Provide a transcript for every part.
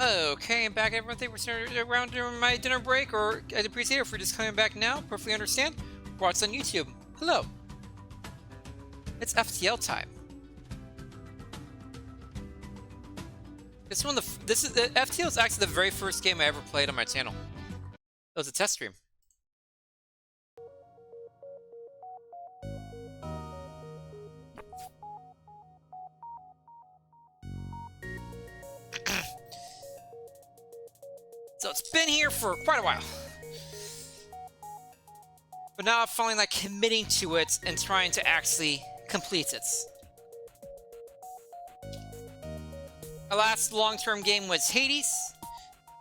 Okay, I'm back. Everyone think we're sitting around during my dinner break, or I'd appreciate it if you're just coming back now. Perfectly understand. Watch on YouTube. Hello. It's FTL time. This is the FTL is actually the very first game I ever played on my channel. It was a test stream. So it's been here for quite a while. But now I'm finally like committing to it and trying to actually complete it. My last long-term game was Hades,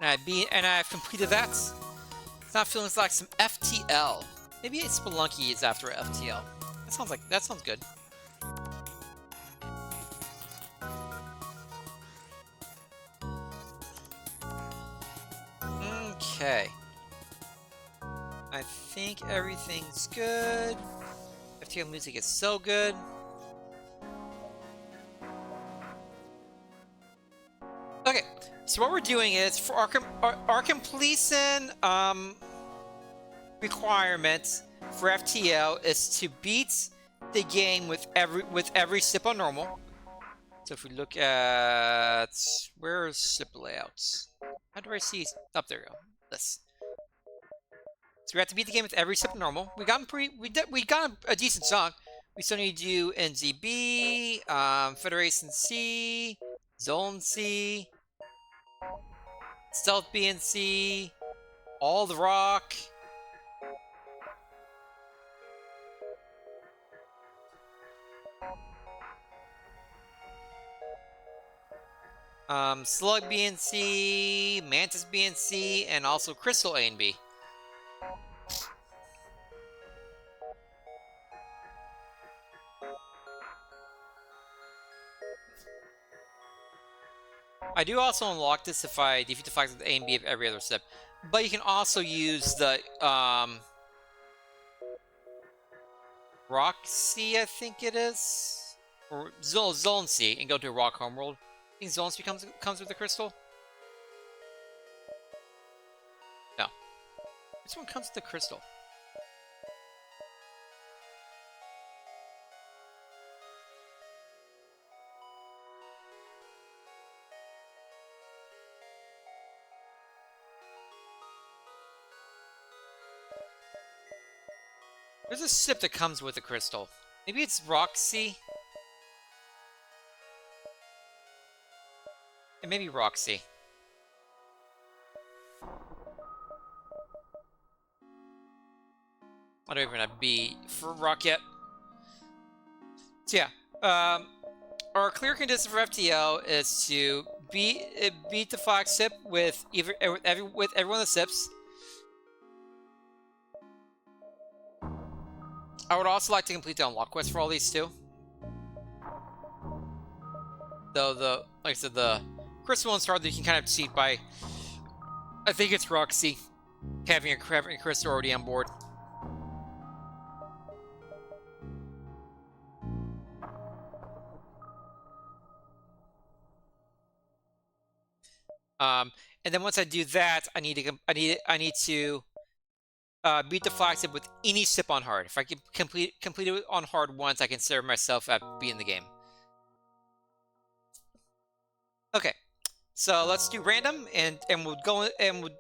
and I've completed that. It's not feeling like some FTL. Maybe Spelunky is after FTL. That sounds good. Okay. I think everything's good. FTL music is so good. Okay, so what we're doing is for our completion requirement for FTL is to beat the game with every sip on normal. So if we look at where's sip layouts? How do I see? Up there we go. This. So we have to beat the game with every sip normal. We got a decent chunk. We still need to do NZB, Federation C, Zone C, Stealth B and C, all the rock. Slug B and C, Mantis B and C, and also Crystal A and B. I do also unlock this if I defeat the flags with A and B of every other sip. But you can also use the Rock C, I think it is, or Zone C, and go to Rock Homeworld. I think Zone C comes with the crystal. No, which one comes with the crystal? There's a sip that comes with the crystal. Maybe it's Roxy? It may be Roxy. I don't even have B for Rock yet. So yeah, our clear condition for FTL is to beat the flag sip with every one of the sips. I would also like to complete the unlock quest for all these too. Though like I said, the crystal and star that you can kind of cheat by. I think it's Roxy having a crystal already on board. And then once I do that, I need to beat the flag sip with any sip on hard. If I can complete it on hard once, I consider myself at beating the game. Okay, so let's do random, and we'll go and we'll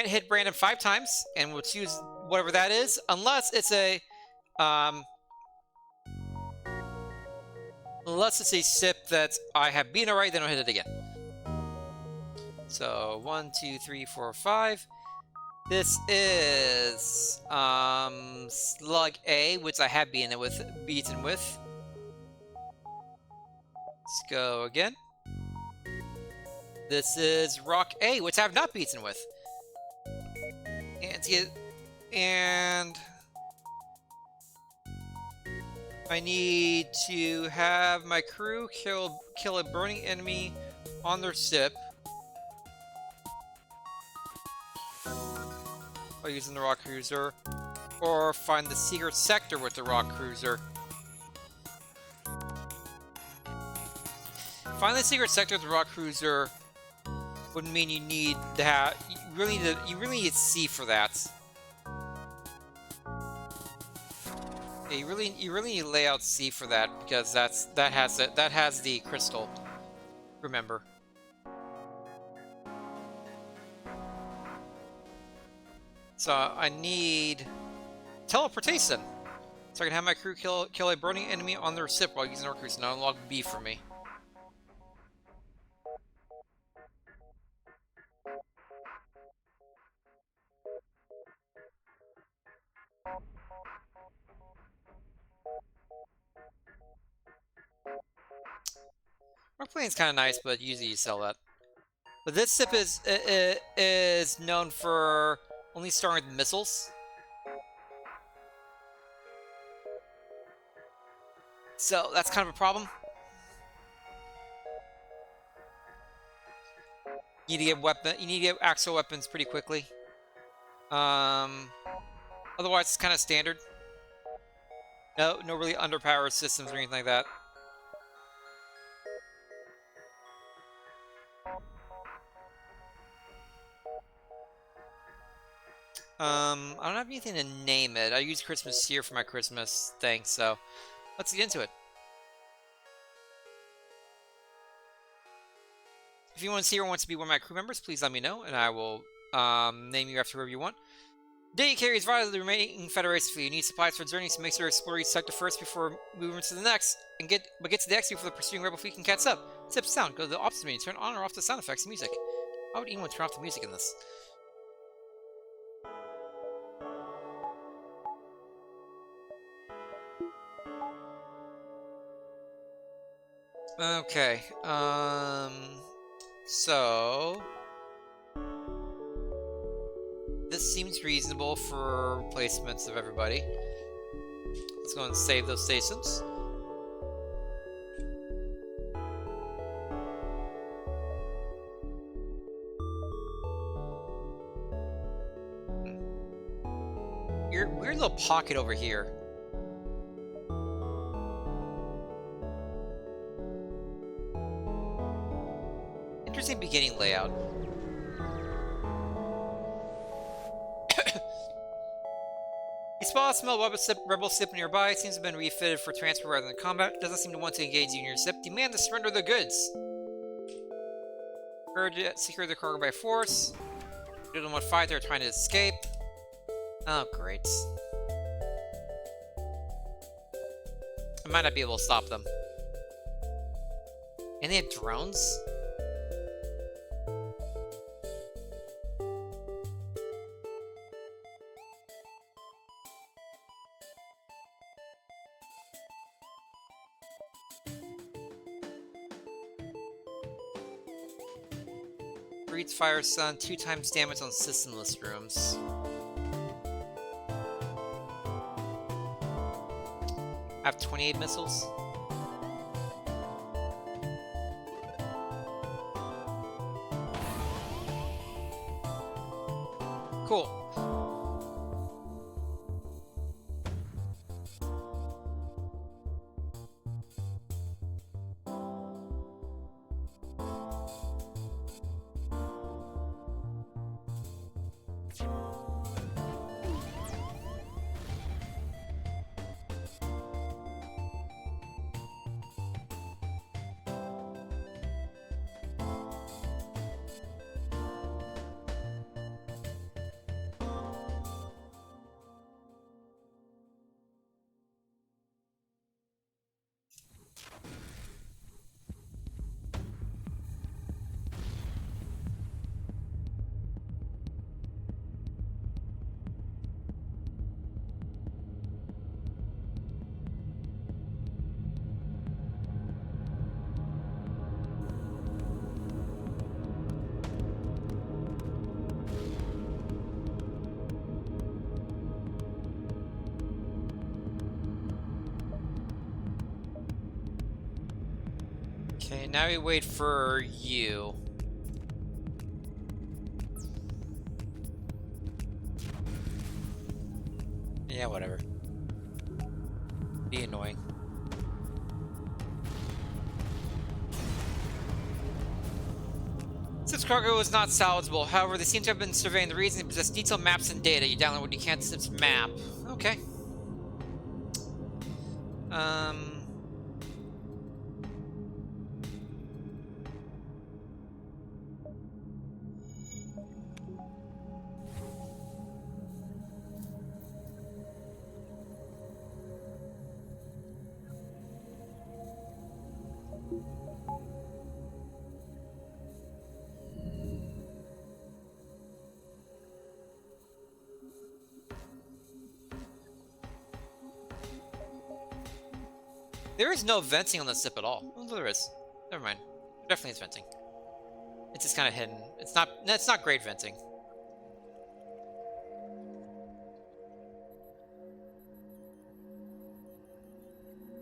hit random 5 times, and we'll choose whatever that is, unless it's a sip that I have beaten already. Then I'll hit it again. So 1, 2, 3, 4, 5. This is Slug A, which I have beaten with. Let's go again. This is Rock A, which I have not beaten with. And I need to have my crew kill a burning enemy on their sip. By using the rock cruiser, or find the secret sector with the rock cruiser. Find the secret sector with the rock cruiser Wouldn't mean you need to have. You really need C for that. Yeah, you really need to lay out C for that because that has the crystal. Remember. So I need teleportation, so I can have my crew kill a burning enemy on their ship while using their cruise and unlock B for me. Our plane's kind of nice, but usually you sell that. But this ship is known for only starting with missiles. So that's kind of a problem. You need to get actual weapons pretty quickly. Otherwise it's kind of standard. No really underpowered systems or anything like that. I don't have anything to name it. I use Christmas here for my Christmas thing, so let's get into it. If anyone here wants to be one of my crew members, please let me know, and I will name you after whoever you want. Day carries vital to the remaining Federation fleet. You need supplies for journeys, so make sure to explore each sector first before moving to the next, and get to the next before the pursuing rebel fleet can catch up. Sip sound. Go to the opposite menu. Turn on or off the sound effects and music. Why would anyone turn off the music in this? Okay. So this seems reasonable for replacements of everybody. Let's go and save those stations. Weird little pocket over here. Interesting beginning layout. You spot a small rebel ship nearby. It seems to have been refitted for transport rather than combat. It doesn't seem to want to engage you in your ship. Demand to surrender the goods. Secure the cargo by force. You don't want to fight. They're trying to escape. Oh, great. I might not be able to stop them. And they have drones? Breeds Fire Sun, 2 times damage on systemless rooms. I have 28 missiles. Cool. Okay, now we wait for you. Yeah, whatever. Be annoying. Ship's cargo is not salvageable. However, they seem to have been surveying the region and possess detailed maps and data. You download when you can't ship's map. Okay. There is no venting on the ship at all. Oh, there is. Never mind. There definitely is venting. It's just kind of hidden. It's not great venting.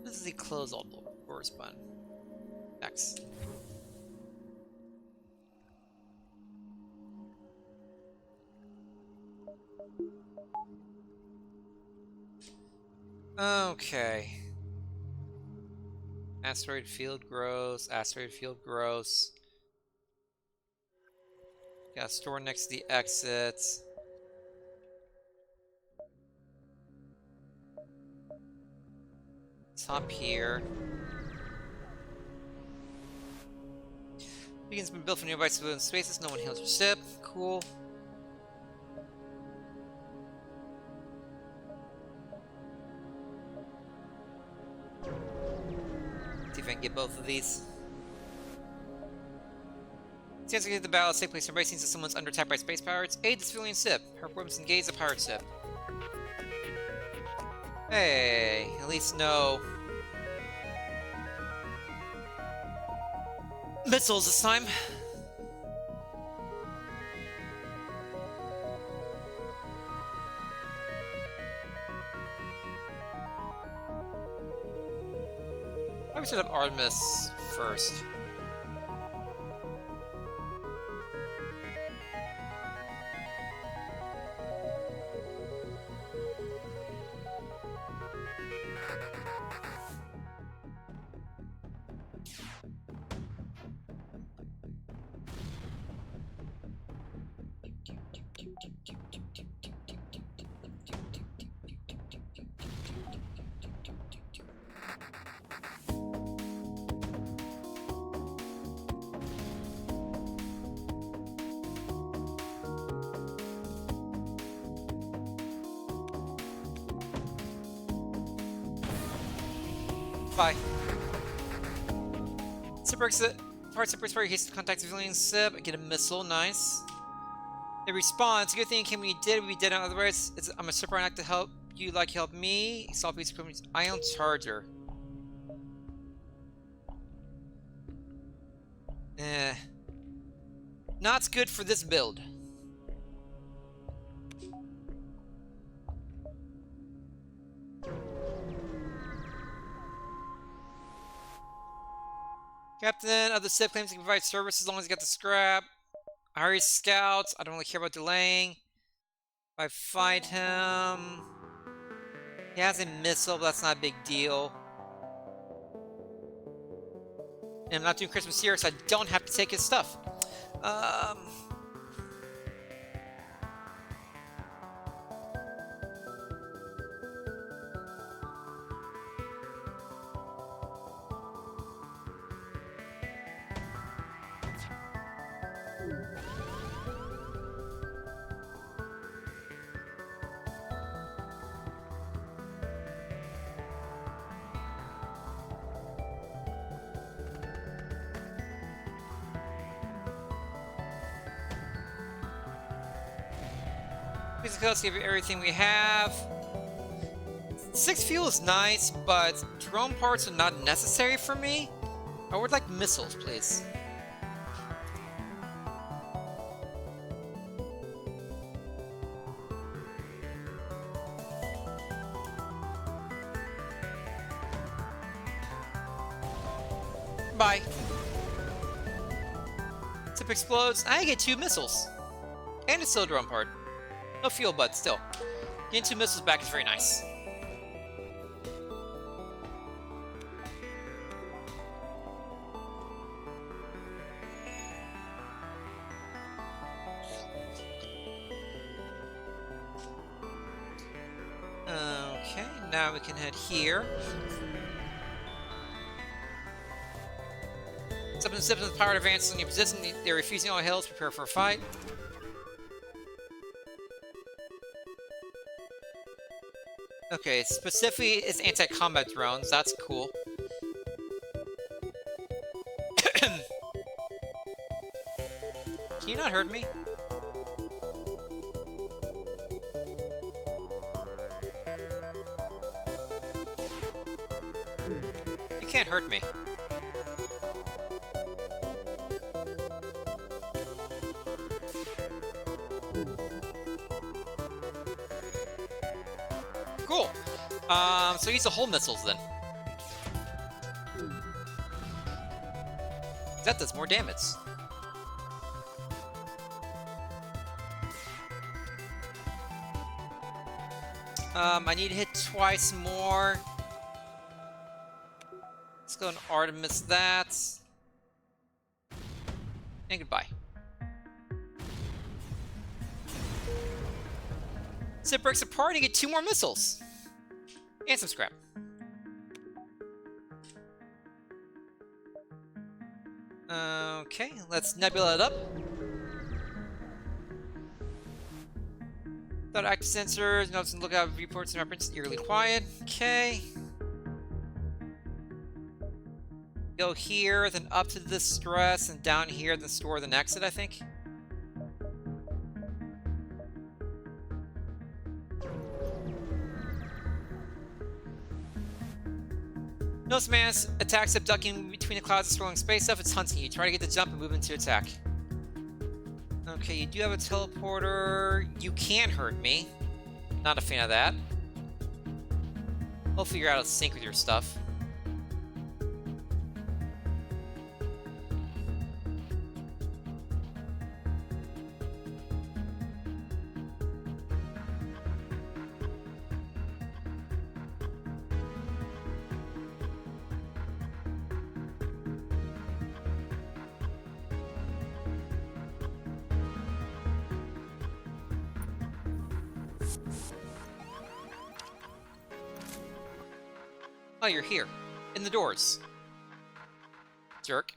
This is the close all doors button. X. Okay. Asteroid field gross. Asteroid field gross. Got a store next to the exit. Top here. Beacon's been built for nearby civilian spaces. No one hails your ship. Cool. See if I can get both of these. Chance to get the battle take place. Everybody seems that someone's under attack by space pirates. Aid the civilian ship. Her weapons engage the pirate ship. Hey, at least no missiles this time. Probably should have Artemis first. Bye. Super exit. Part super explore. Hasten to contact civilian ship. Get a missile. Nice. They respawn. It's a good thing it came when you did. We'd be dead otherwise. I'm a super act to help you like you help me. Solve piece of ion charger. Not good for this build. Captain of the ship claims he can provide service as long as he got the scrap. I hire scouts. I don't really care about delaying. If I fight him... He has a missile, but that's not a big deal. And I'm not doing Christmas here, so I don't have to take his stuff. Let's give you everything we have. 6 fuel is nice, but drone parts are not necessary for me. I would like missiles, please. Bye. Tip explodes. I get 2 missiles. And it's still a drone part. No fuel, but still. Getting 2 missiles back is very nice. now we can head here. Substance with power advances in your position. They're refusing all hills. Prepare for a fight. Okay, specifically it's anti-combat drones. That's cool. Can you not hurt me? You can't hurt me. Cool. So use the hull missiles then. That does more damage. I need to hit twice more. Let's go and Artemis that. And goodbye. So it breaks apart and you get 2 more missiles. And some scrap. Okay, let's nebula it up. Without active sensors, notes and lookout reports and reference eerily quiet. Okay. Go here, then up to the stress, and down here, then store the exit, I think. Notice man attacks abducting between the clouds and swirling space stuff. It's hunting you. Try to get the jump and move into attack. Okay, you do have a teleporter. You can hurt me. Not a fan of that. Hopefully you're out of sync with your stuff. Oh, you're here. In the doors. Jerk.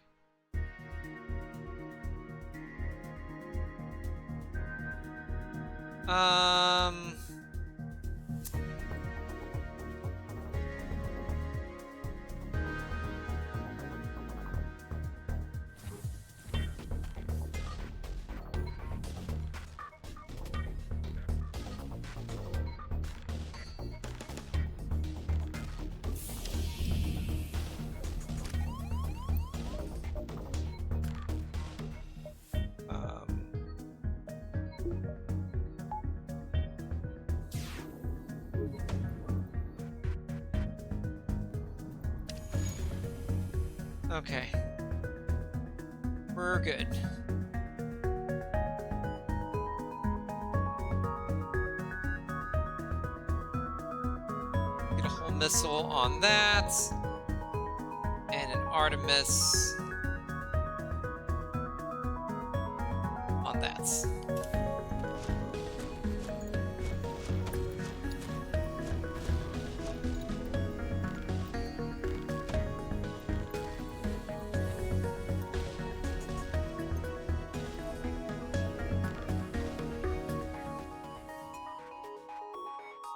Okay. We're good. Get a whole missile on that. And an Artemis on that.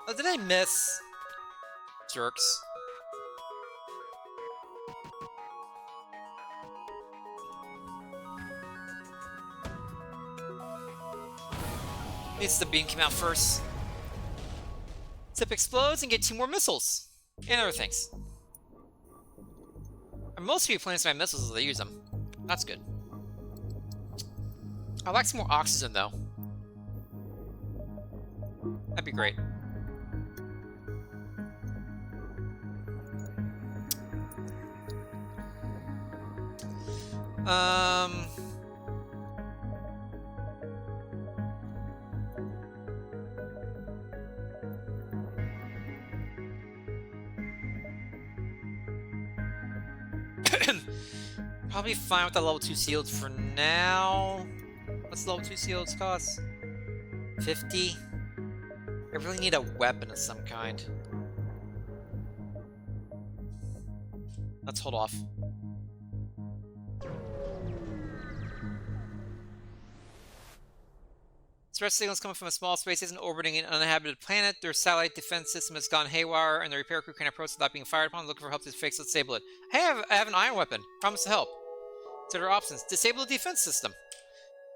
Oh, did I miss? Jerks. Needs the beam come out first. Tip explodes and get 2 more missiles. And other things. And most people plan my missiles as they use them. That's good. I'd like some more oxygen though. That'd be great. Probably fine with the level 2 sealed for now. What's level 2 sealed cost? 50? I really need a weapon of some kind. Let's hold off. Stress signals coming from a small space station orbiting an uninhabited planet. Their satellite defense system has gone haywire, and the repair crew can approach without being fired upon. Looking for help to fix it, disable it. I have an iron weapon. Promise to help. Consider options. Disable the defense system.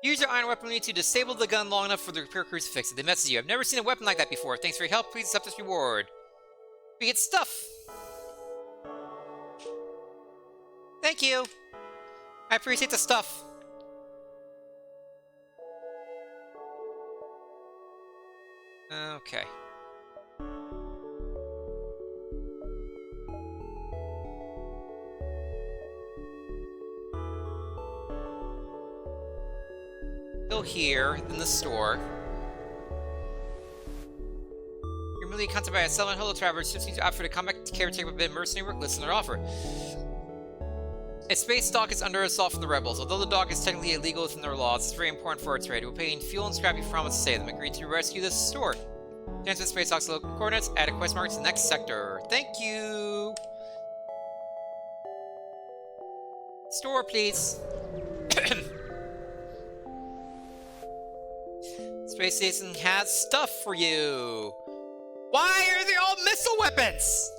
Use your iron weapon to disable the gun long enough for the repair crew to fix it. They message you. I've never seen a weapon like that before. Thanks for your help. Please accept this reward. We get stuff. Thank you. I appreciate the stuff. Okay. Still here in the store. You're immediately contacted by a settlement. Hello, travelers. Just need to offer to combat caretaker with mercenary work. Listen to their offer. A space dock is under assault from the rebels. Although the dock is technically illegal within their laws, it's very important for our trade. We're paying fuel and scrap. You promise to save them. Agree to rescue this store. Transfer the space dock's local coordinates. Add a quest mark to the next sector. Thank you. Store, please. Space station has stuff for you. Why are they all missile weapons?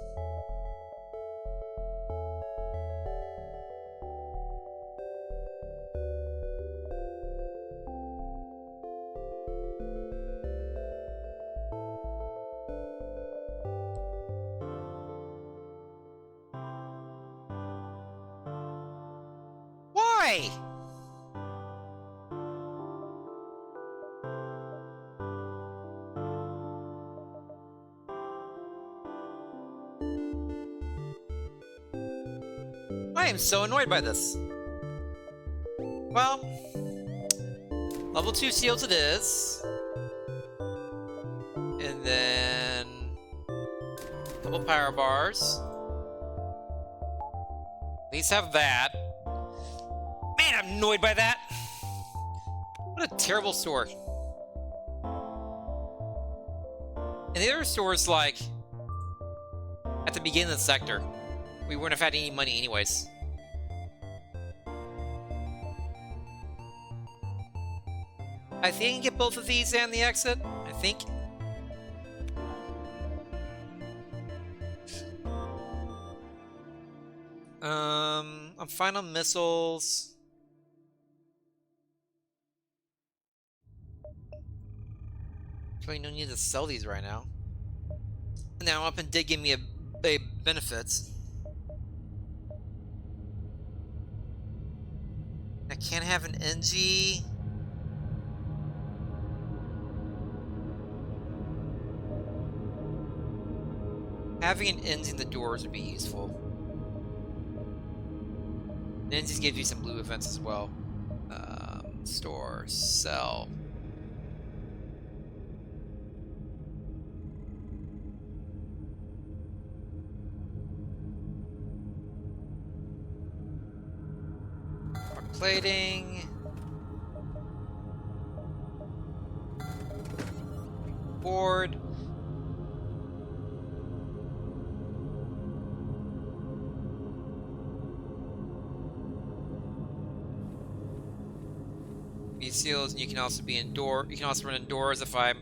Why? I am so annoyed by this. Well, level 2 shields it is. And then a couple power bars. At least have that. Man, I'm annoyed by that. What a terrible store. And the other store's like at the beginning of the sector. We wouldn't have had any money anyways. I think I can get both of these and the exit. I think. I'm fine on missiles. Really no need to sell these right now. Now up and did give me a benefits. I can't have an NG. Having an NG in the doors would be useful. NGs gives you some blue events as well. Store, sell. Plating. Board. These seals, and you can also be indoor. You can also run indoors if I'm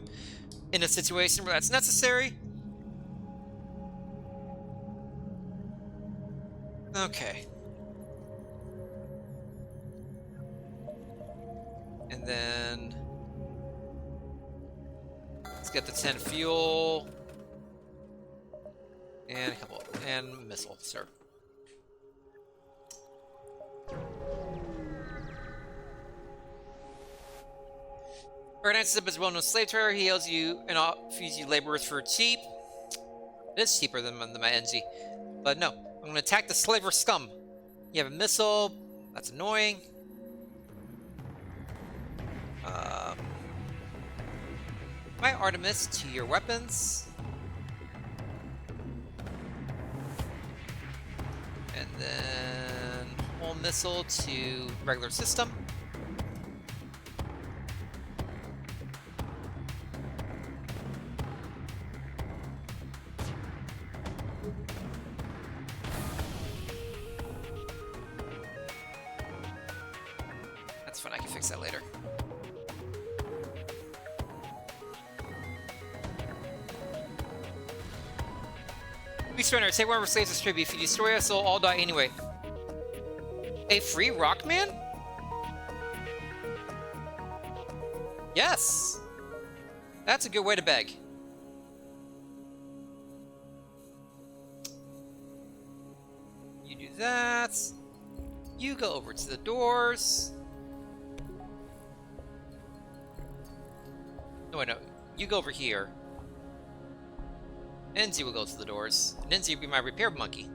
in a situation where that's necessary. Okay. And then let's get the 10 fuel and a couple and missile, sir. Bernard is a well-known slave trader. He hails you and offers you laborers for cheap. It is cheaper than my NG. But no, I'm going to attack the slaver scum. You have a missile. That's annoying. My Artemis to your weapons. And then whole missile to regular system. can fix that later. We surrender. Take one of our slaves as tribute. If you destroy us, they'll all die anyway. A free Rockman? Yes! That's a good way to beg. You do that. You go over to the doors. No, wait, no. You go over here. Enzi will go to the doors. And Enzi will be my repair monkey.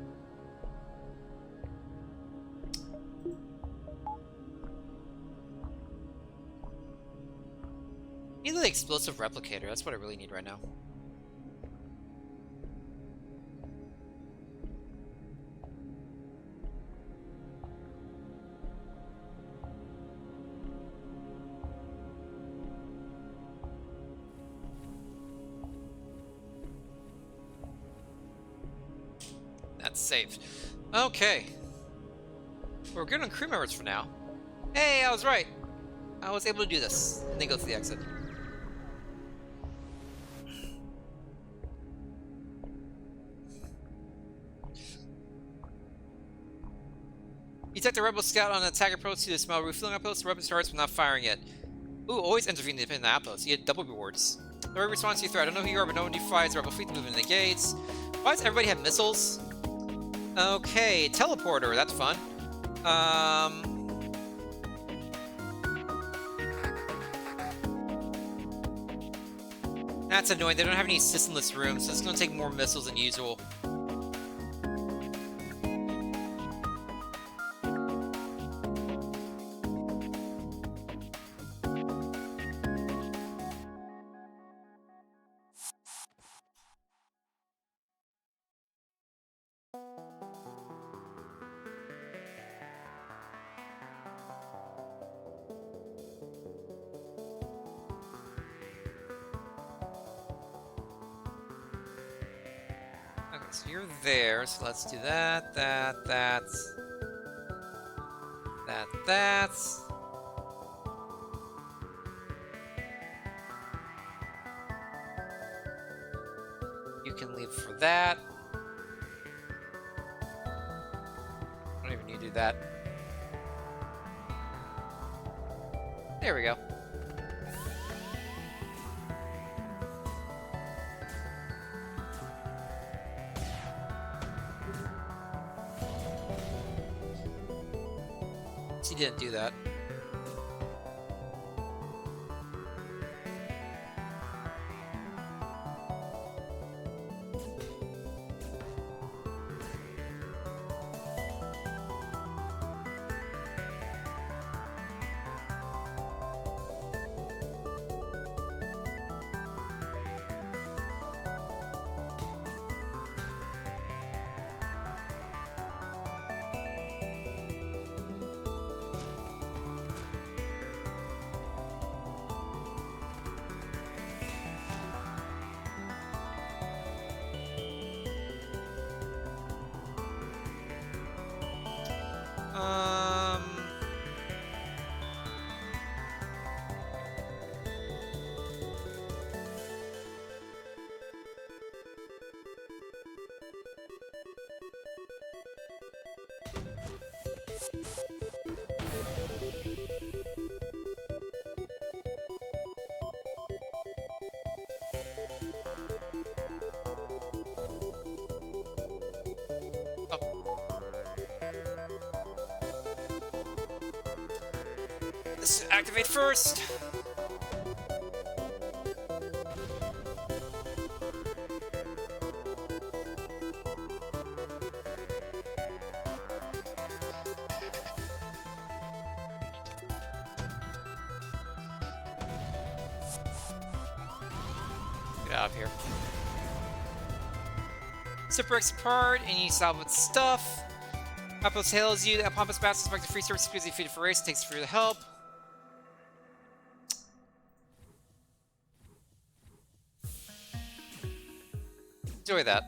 I need the explosive replicator. That's what I really need right now. That's saved. Okay. We're good on crew members for now. Hey, I was right. I was able to do this. And then go to the exit. You detect a rebel scout on an attack approach to the small refueling outpost. The weapon starts but not firing yet. Ooh, always intervene in the outpost. You get double rewards. No response to your threat. I don't know who you are, but no one defies rebel fleet movement in the gates. Why does everybody have missiles? Okay, teleporter. That's fun. That's annoying. They don't have any systemless rooms, so it's going to take more missiles than usual. So you're there, so let's do that. You can leave for that. I don't even need to do that. There we go. He didn't do that. Let's activate first. Get out of here. Zip breaks apart and you salvage stuff. Outpost hails you. The pompous bastard expects a free service because he defeated for race. Takes for the help. Enjoy that.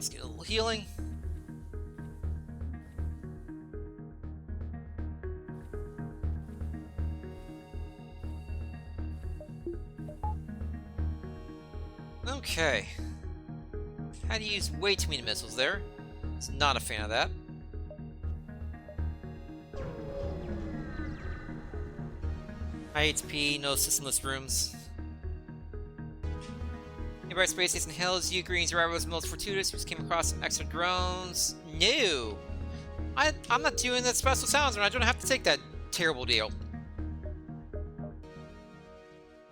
Let's get a little healing. Okay. Had to use way too many missiles there. It's not a fan of that. High HP, no systemless rooms. Nearby space station hills, you Green's arrival was most fortuitous. We just came across some extra drones. No! I'm not doing that special sounds, and I don't have to take that terrible deal.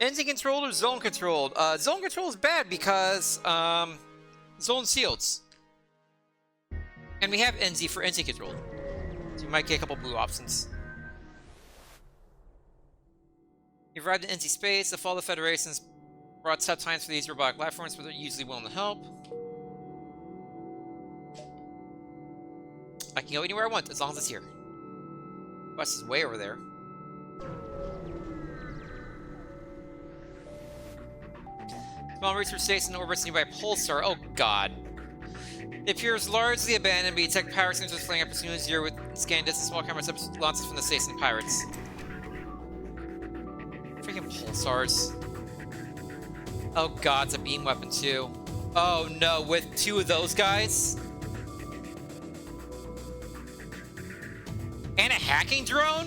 Engine controlled or zone controlled? Zone control is bad because, zone shields. And we have NZ for NZ controlled. So you might get a couple blue options. You've arrived in NZ space. The fall of the Federation's brought tough times for these robotic life forms, but they're usually willing to help. I can go anywhere I want as long as it's here. Bus is way over there. Small research station orbits nearby pulsar. Oh god. It appears largely abandoned, but you detect power sensors flying up as soon as you're with scan distance. Small camera launches from the station pirates. Freaking pulsars. Oh god, it's a beam weapon too. Oh no, with two of those guys? And a hacking drone?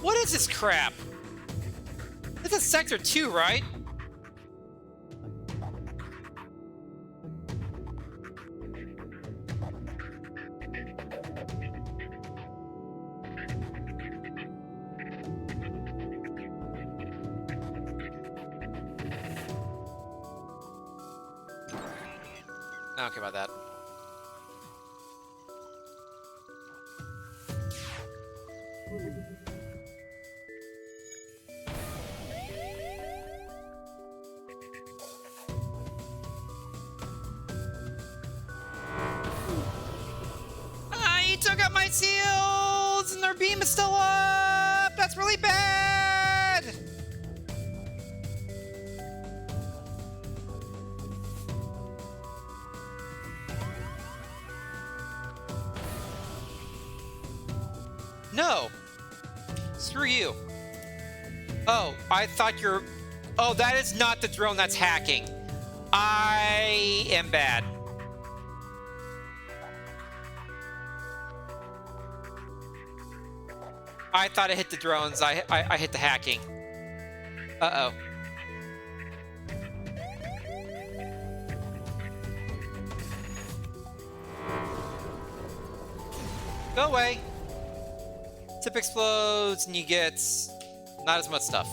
What is this crap? This is Sector 2, right? I don't care about that. You took out my seals, and their beam is still up. That's really bad. No. Screw you. Oh, I thought you're... Oh, that is not the drone that's hacking. I am bad. I thought I hit the drones. I hit the hacking. Uh-oh. Go away. Tip explodes and you get not as much stuff.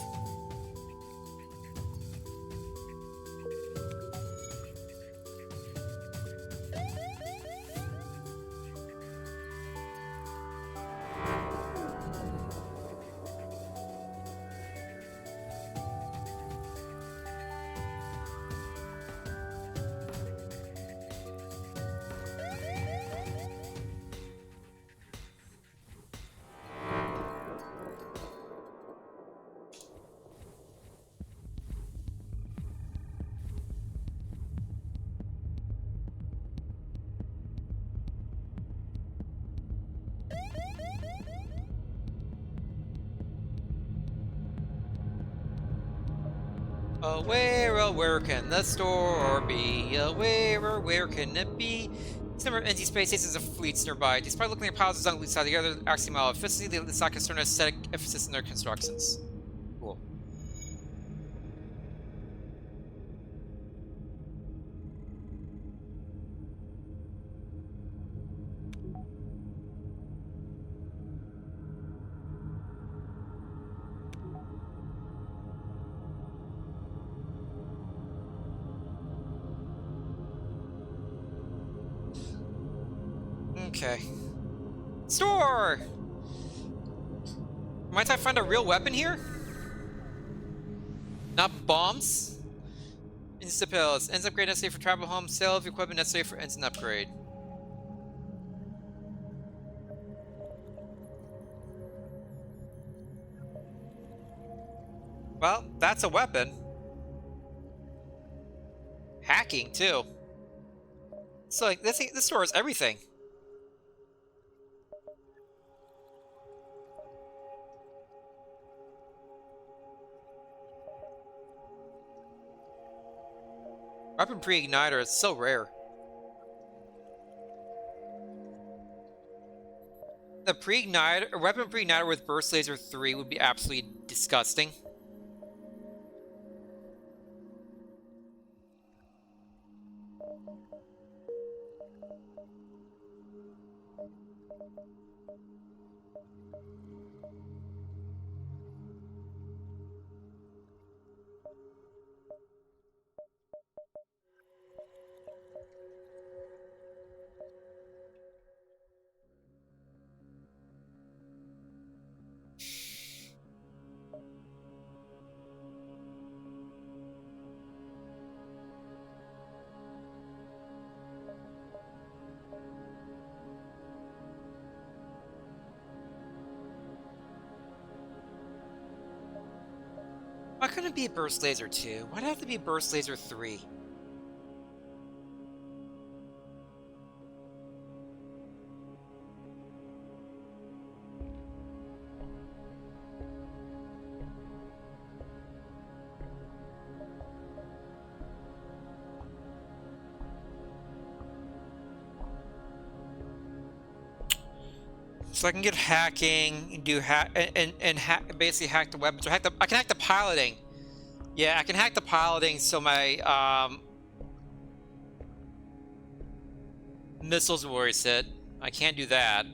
Where can the store be? Where can it be? Number of NZ space stations of fleets nearby. Despite looking at piles of junk leaks together, axial efficiency, they lack a certain aesthetic emphasis in their constructions. Cool. Okay. Store! Might I find a real weapon here? Not bombs? Instant pills. Ends upgrade necessary for travel home. Sale of equipment necessary for instant upgrade. Well, that's a weapon. Hacking, too. So like this store is everything. Weapon pre-igniter is so rare. The pre-igniter, a weapon pre-igniter with burst laser 3 would be absolutely disgusting. Why couldn't it be a burst laser 2? Why'd it have to be a burst laser 3? So I can get hacking and do basically hack the weapons or I can hack the piloting. Yeah, I can hack the piloting so my missiles will reset. I can't do that.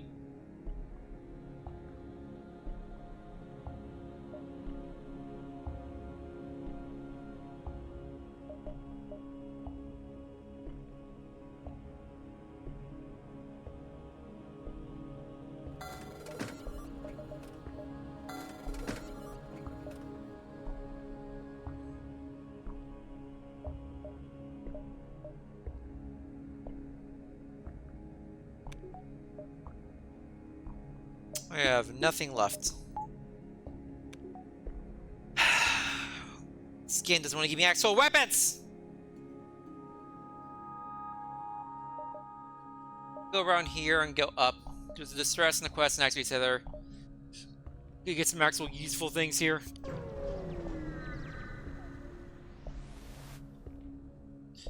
I have nothing left. This game doesn't want to give me actual weapons! Go around here and go up. There's the distress and the quest next to each other. You get some actual useful things here.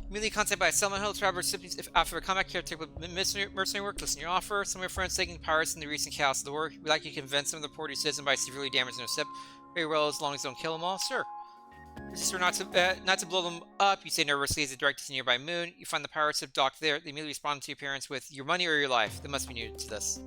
Immediately contacted by a settlement hill travel recipients if after a combat caretaker with mercenary work, listen to your offer. Some of your friends taking pirates in the recent chaos of the war. We'd like you to convince them of the port citizen by severely damaging their ship. Very well, as long as don't kill them all, sure. Resist or not to blow them up. You say nervously as they direct to the nearby moon. You find the pirates have docked there. They immediately respond to your appearance with your money or your life. They must be new to this.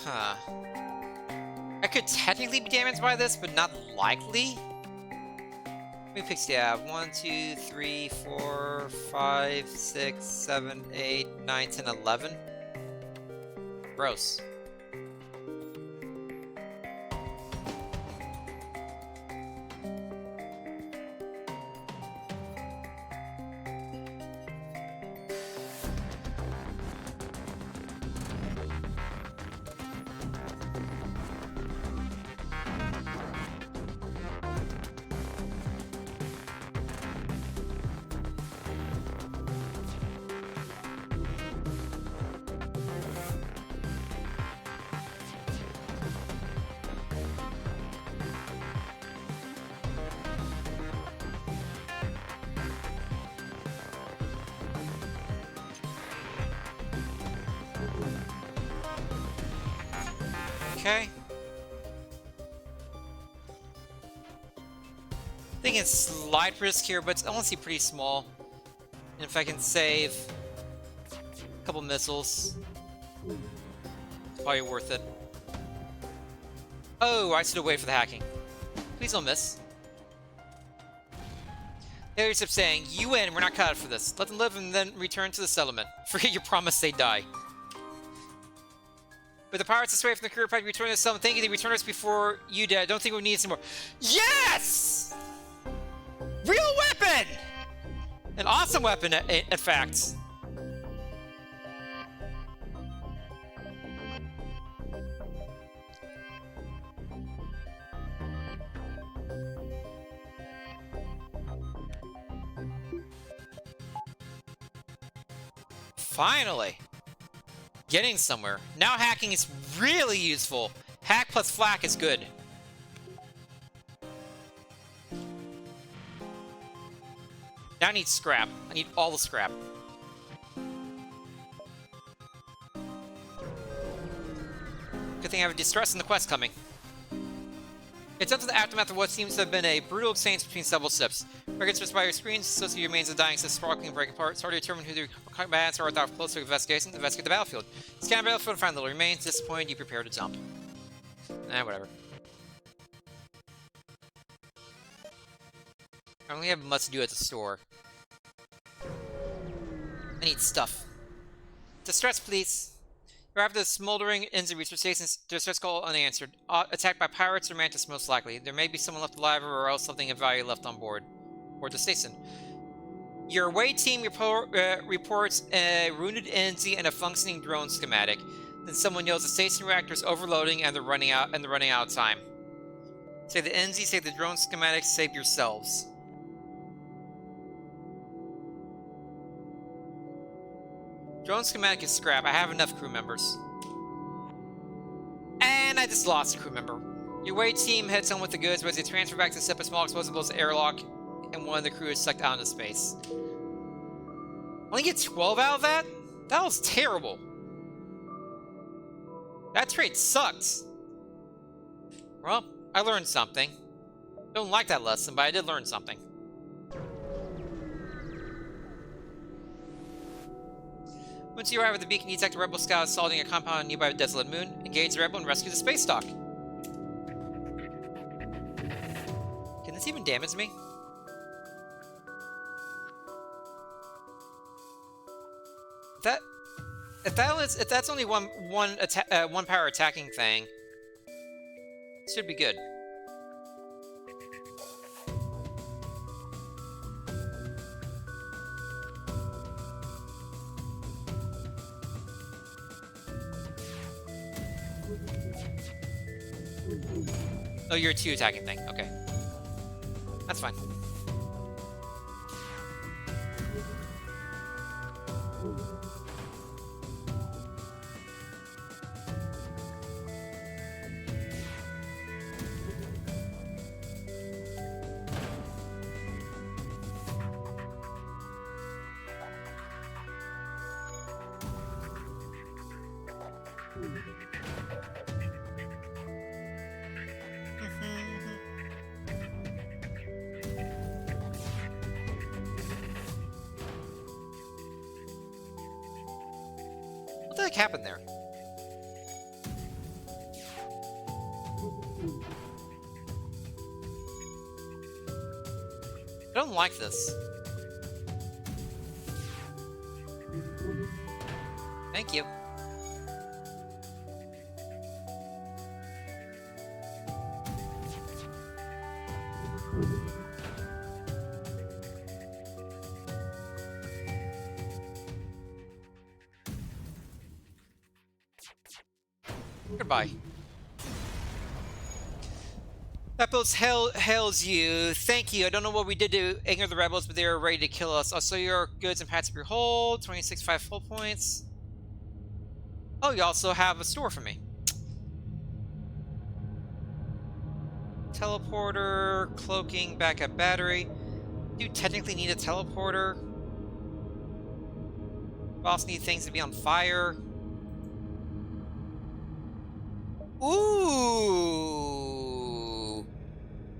Huh. I could technically be damaged by this, but not likely. Let me pick stab. 1, 2, 3, 4, 5, 6, 7, 8, 9, 10, 11. Gross. Okay. I think it's slight risk here, but it's honestly pretty small. And if I can save a couple missiles, it's probably worth it. Oh, I should have waited for the hacking. Please don't miss. They kept saying, "You win, we're not cut out for this. Let them live and then return to the settlement. Forget your promise, they die." With the pirates away from the crew, probably return us some. Thank you, they returned us before you did. I don't think we need some more. Yes! Real weapon! An awesome weapon, in fact. Finally. Getting somewhere. Now hacking is really useful. Hack plus flak is good. Now I need scrap. I need all the scrap. Good thing I have a distress in the quest coming. It's up to the aftermath of what seems to have been a brutal exchange between several ships. Records just by your screens, associated remains of dying ships sparkling and breaking apart. It's hard to determine who the combatants are without closer investigation. Investigate the battlefield. Scan the battlefield and find little remains. Disappointed, you prepare to jump. Whatever. I only have much to do at the store. I need stuff. Distress, please. Arrive at the smoldering ends of research stations. Distress call unanswered. Attacked by pirates or mantis, most likely. There may be someone left alive or else something of value left on board. Or the station. Your away team reports a wounded NZ and a functioning drone schematic. Then someone yells the station reactor is overloading and they're running out of time. Say the NZ, say the drone schematic, save yourselves. Drone schematic is scrap. I have enough crew members. And I just lost a crew member. Your away team heads home with the goods, but as they transfer back to the ship, a small explosive airlock, and one of the crew is sucked out into space. Only get 12 out of that? That was terrible. That trade sucked. Well, I learned something. Don't like that lesson, but I did learn something. Once you arrive at the beacon, you detect a rebel scout assaulting a compound on a nearby desolate moon. Engage the rebel and rescue the space dock. Can this even damage me? If that's only one power attacking thing, it should be good. Oh, you're a 2 attacking thing. Okay. That's fine. What the heck happened there? I don't like this. Thank you. Goodbye. That boat hails you. Thank you. I don't know what we did to anger the rebels, but they are ready to kill us. I'll sell your goods and patch up your hold. 26.5 full points. Oh, you also have a store for me. Teleporter, cloaking, backup battery. Do you technically need a teleporter? Boss need things to be on fire. Ooh!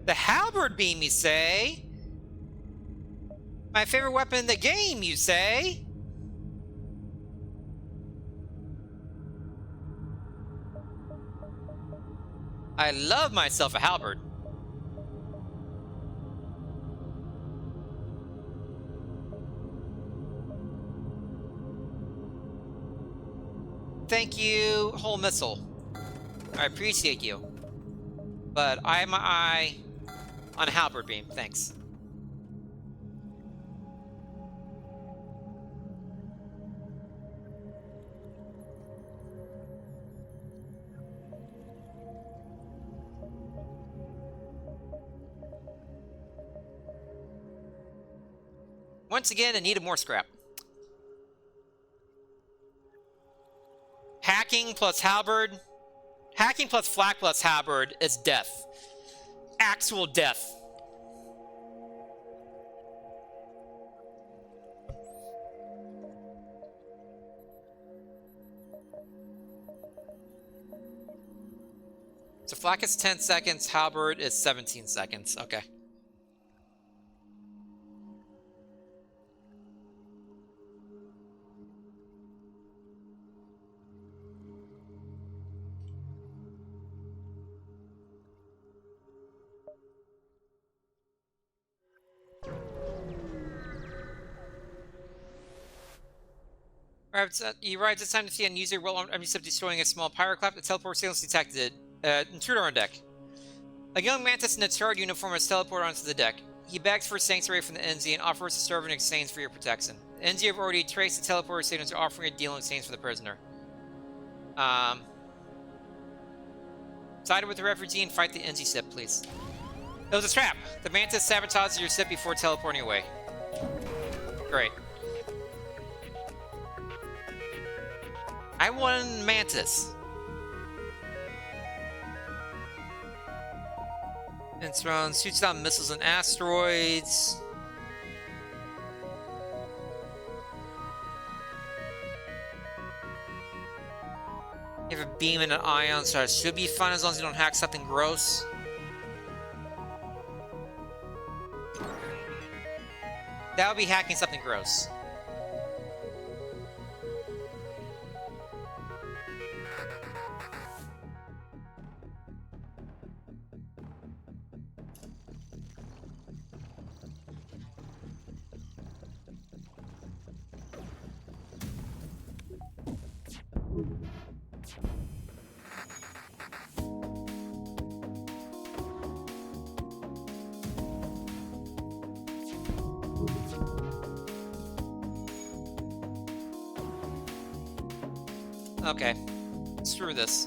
The halberd beam, you say? My favorite weapon in the game, you say? I love myself a halberd. Thank you, whole missile. I appreciate you. But I have my eye on halberd beam. Thanks. Once again, I needed more scrap. Hacking plus halberd. Hacking plus flak plus halberd is death. Actual death. So flak is 10 seconds, halberd is 17 seconds. Okay. You arrived at time to see an user well-armed enemy sub destroying a small pyroclap. The teleport signals detected. Intruder on deck. A young mantis in a charred uniform has teleported onto the deck. He begs for sanctuary from the NZ and offers to serve in exchange for your protection. The NZ have already traced the teleporter signals, offering a deal in exchange for the prisoner. Side with the refugee and fight the NZ ship, please. It was a trap. The mantis sabotaged your ship before teleporting away. Great. I won mantis. Enthroned shoots down missiles and asteroids. You have a beam and an ion, so it should be fun as long as you don't hack something gross. That would be hacking something gross. Okay, screw this.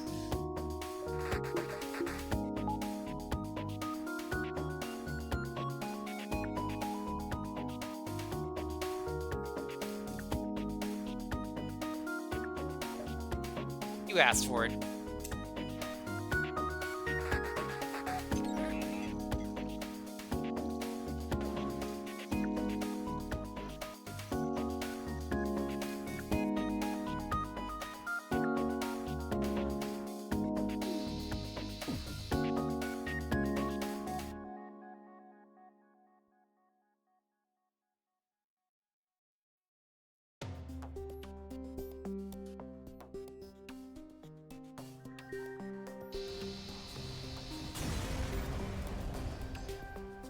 You asked for it.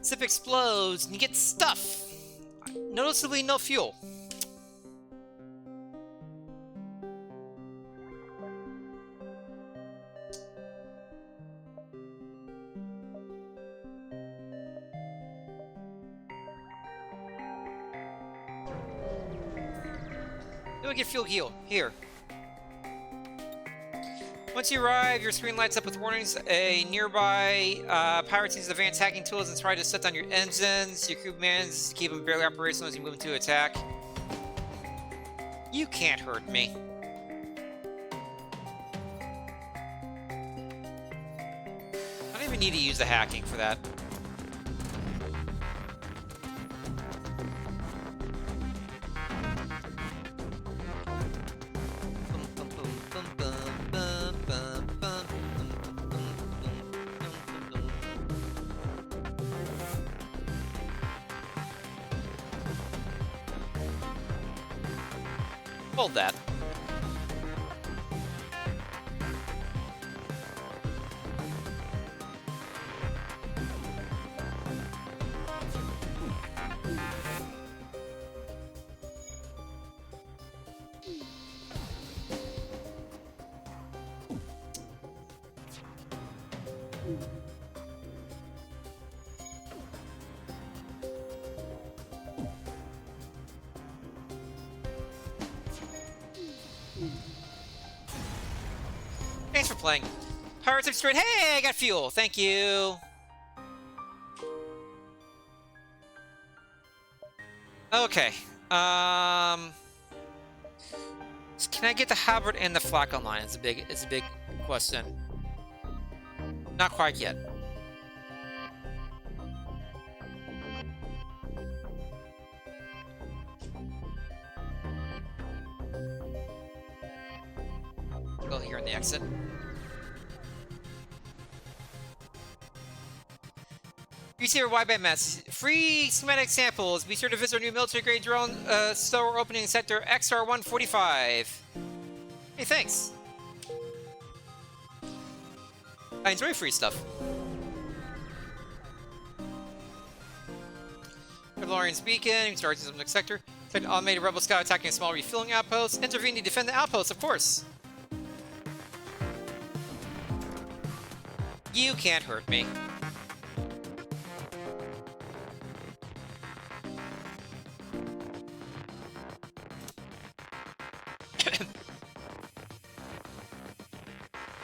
Ship explodes and you get stuff. Noticeably no fuel. Then we get fuel heal here. Once you arrive, your screen lights up with warnings. A nearby pirate uses advanced hacking tools and try to shut down your engines. Your crew manages to keep them barely operational as you move into attack. You can't hurt me. I don't even need to use the hacking for that. Hold that. Thanks for playing. Pirates of Straight. Hey, I got fuel. Thank you. Okay. Can I get the halberd and the flak online? It's a big question. Not quite yet. Go here on the exit. Receiver wideband mess. Free schematic samples. Be sure to visit our new military-grade drone store opening in sector XR145. Hey, thanks. I enjoy free stuff. Valorian's beacon. Starts in the next sector. An automated rebel scout attacking a small refueling outpost. Intervene to defend the outpost, of course. You can't hurt me.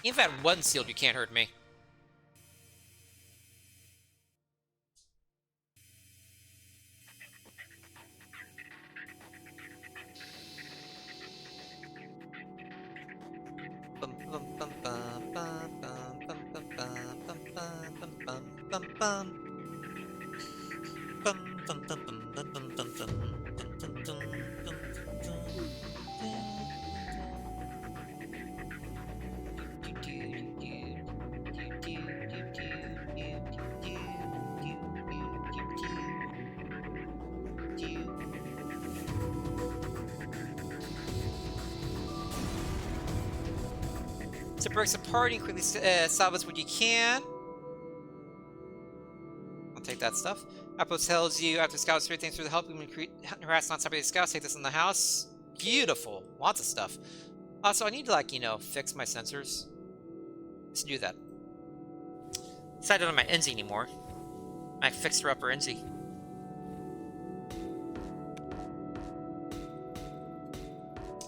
You've had one sealed, you can't hurt me. So breaks apart and quickly salvage what you can. I'll take that stuff. Outpost tells you after scouts straight things through the help, we can harass non-separated scouts. Take this in the house. Beautiful. Lots of stuff. Also, I need to, like, you know, fix my sensors. Let's do that. Decided on my NZ anymore. My fixer-upper NZ.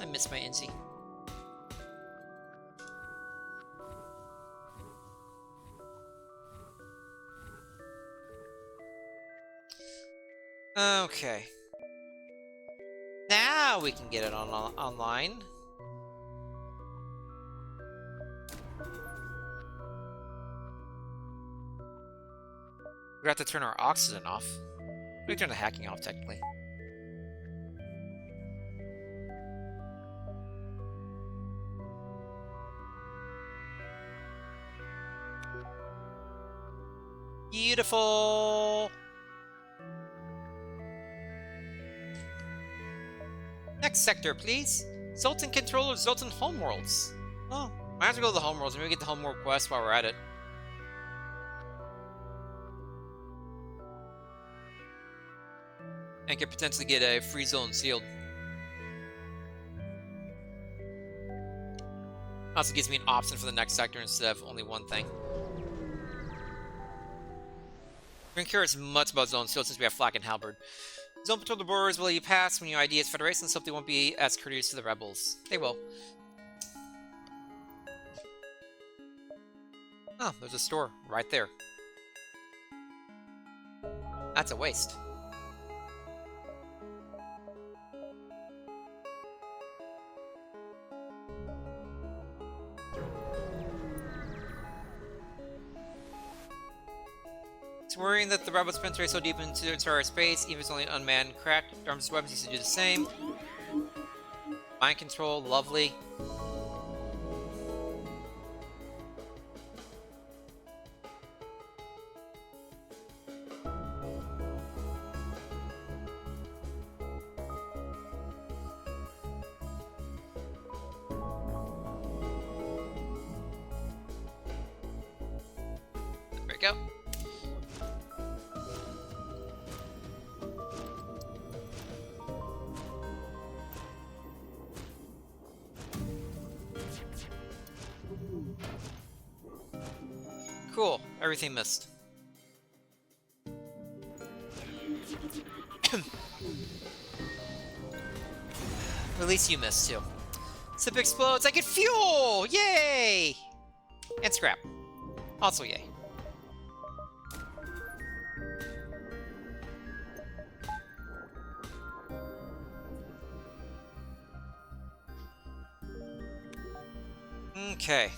I miss my NZ. Okay. Now we can get it online. We have to turn our oxygen off. We turn the hacking off, technically. Beautiful! Next sector, please. Zoltan Controller, Zoltan Homeworlds. Oh, might have to go to the Homeworlds and maybe get the Homeworld quest while we're at it. And could potentially get a free zone sealed. Also gives me an option for the next sector instead of only one thing. We don't care as much about zone sealed since we have Flak and Halberd. Zone patrol the borders will let you pass when your ID is Federation, so they won't be as courteous to the rebels. They will. Oh, there's a store right there. That's a waste. It's worrying that the rebels penetrate so deep into our space, even if it's only an unmanned craft. Arms weapons used to do the same. Mind control, lovely. There we go. Cool. Everything missed. At least you missed too. Ship explodes. I get fuel! Yay! And scrap. Also yay. Okay.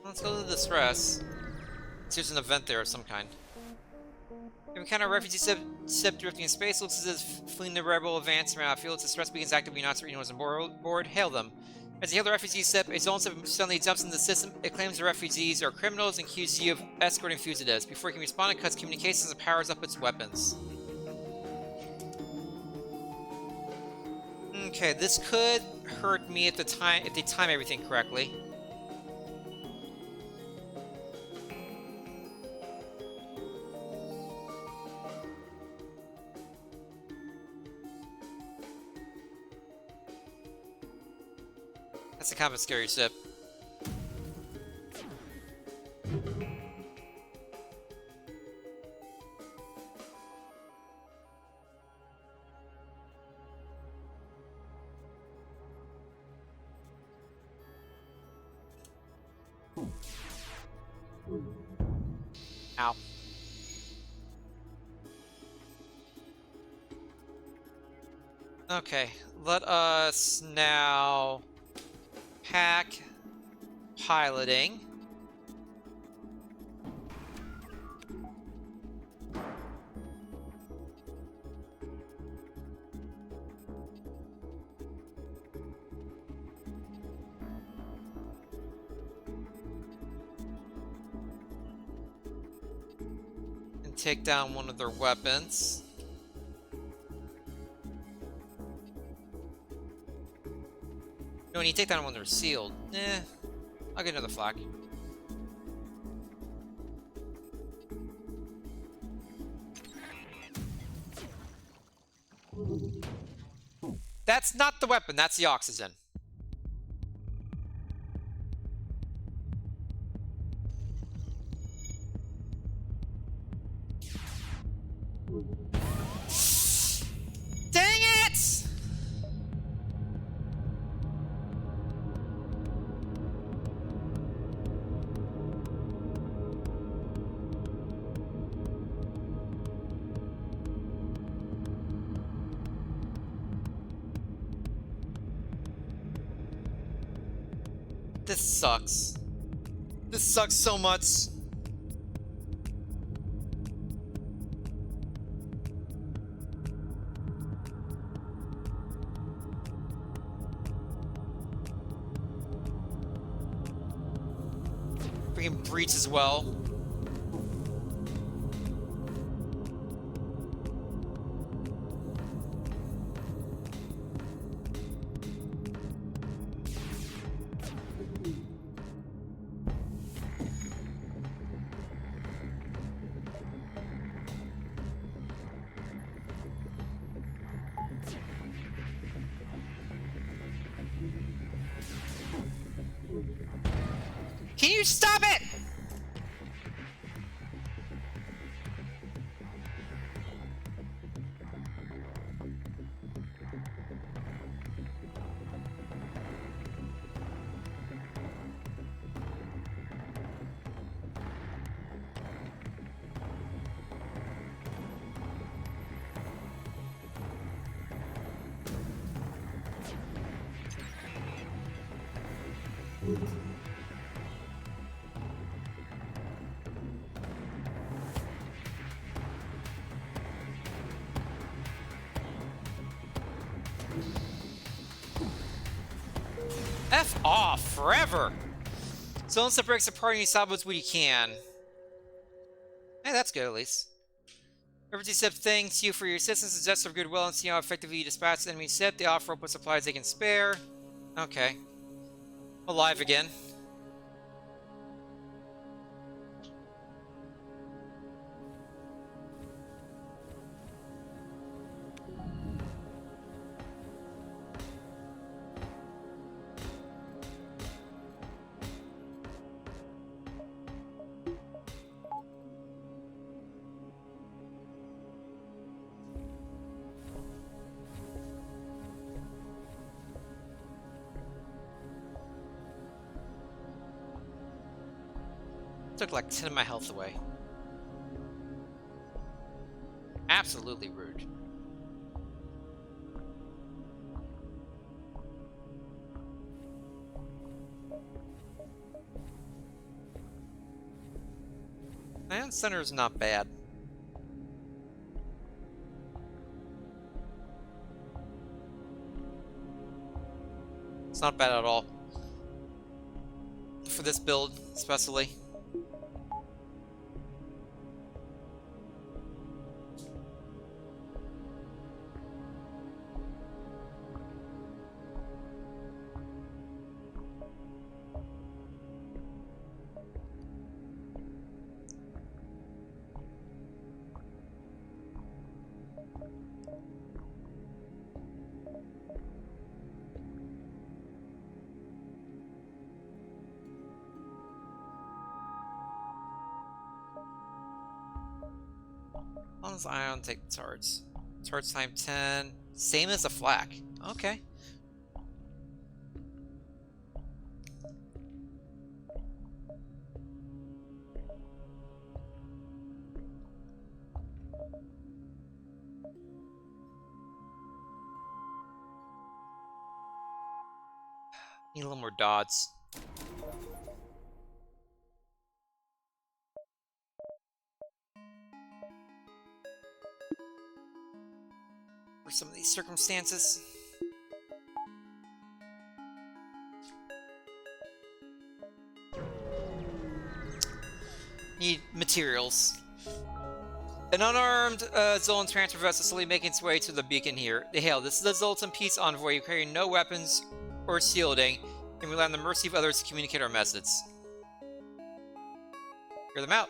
Let's go to the distress. There's an event there of some kind. We encounter a refugee ship drifting in space. Looks as if fleeing the rebel advance around field. Distress begins actively not anyone on board. Hail them. As you hail the refugee ship, a zone suddenly jumps into the system. It claims the refugees are criminals and accuses you of escorting fugitives. Before it can respond, it cuts communications and powers up its weapons. Okay, this could hurt me at the time if they time everything correctly. That's a kind of a scary ship. Ow. Okay, let us now pack piloting. And take down one of their weapons. No, when you take down when they're sealed, I'll get another flak. That's not the weapon, that's the oxygen. Dang it! This sucks. This sucks so much. Freaking breach as well. Can you stop it? F off forever. So once it breaks apart and you salvage what you can. Hey, that's good at least. Refugee ship thanks you for your assistance, a gesture of goodwill, and see how effectively you dispatch the enemy ship. They offer up what supplies they can spare. Okay. Alive again. took like 10 of my health away. Absolutely rude. Land Center is not bad. It's not bad at all. For this build, especially. On this ion, take the tarts. Tarts time 10. Same as the flak. Okay. Need a little more dots. For some of these circumstances. Need materials. An unarmed Zolan transfer vessel slowly making its way to the beacon here. Hail, this is the Zoltan Peace Envoy. You carry no weapons or shielding, and rely on the mercy of others to communicate our message. Hear them out.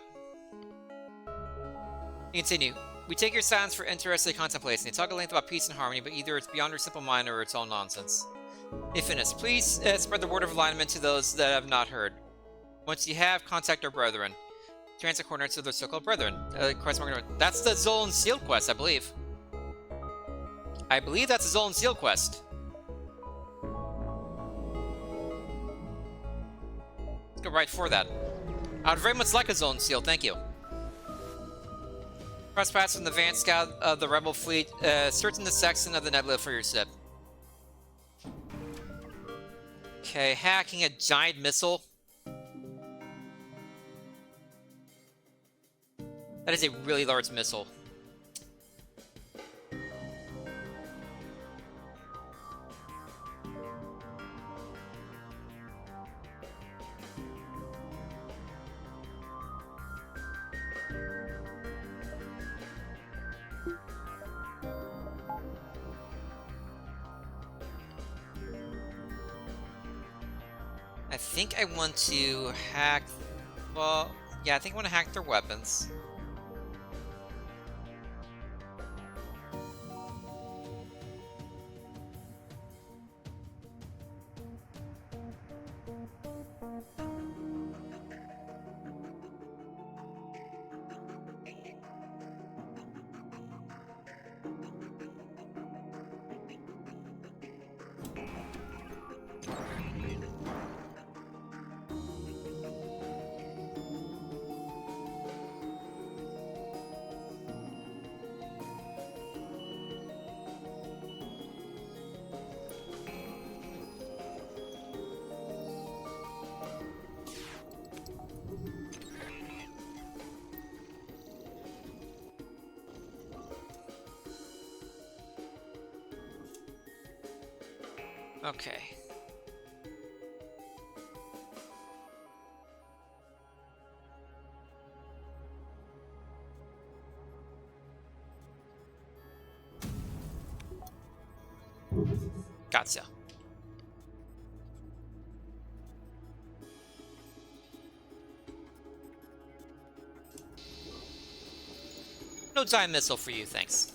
Continue. We take your silence for interested contemplation. They talk at length about peace and harmony, but either it's beyond your simple mind or it's all nonsense. Infinus, please spread the word of alignment to those that have not heard. Once you have, contact our brethren. Transit coordinates to their so-called brethren. That's the Zolan Seal quest, I believe. I believe that's the Zolan Seal quest. Let's go right for that. I would very much like a Zolan Seal, thank you. Trespass from the Van Scout of the Rebel Fleet. Search in the section of the nebula for your ship. Okay, hacking a giant missile. That is a really large missile. I think I want to hack... Well, yeah, I think I want to hack their weapons. Okay. Gotcha. No giant missile for you, thanks.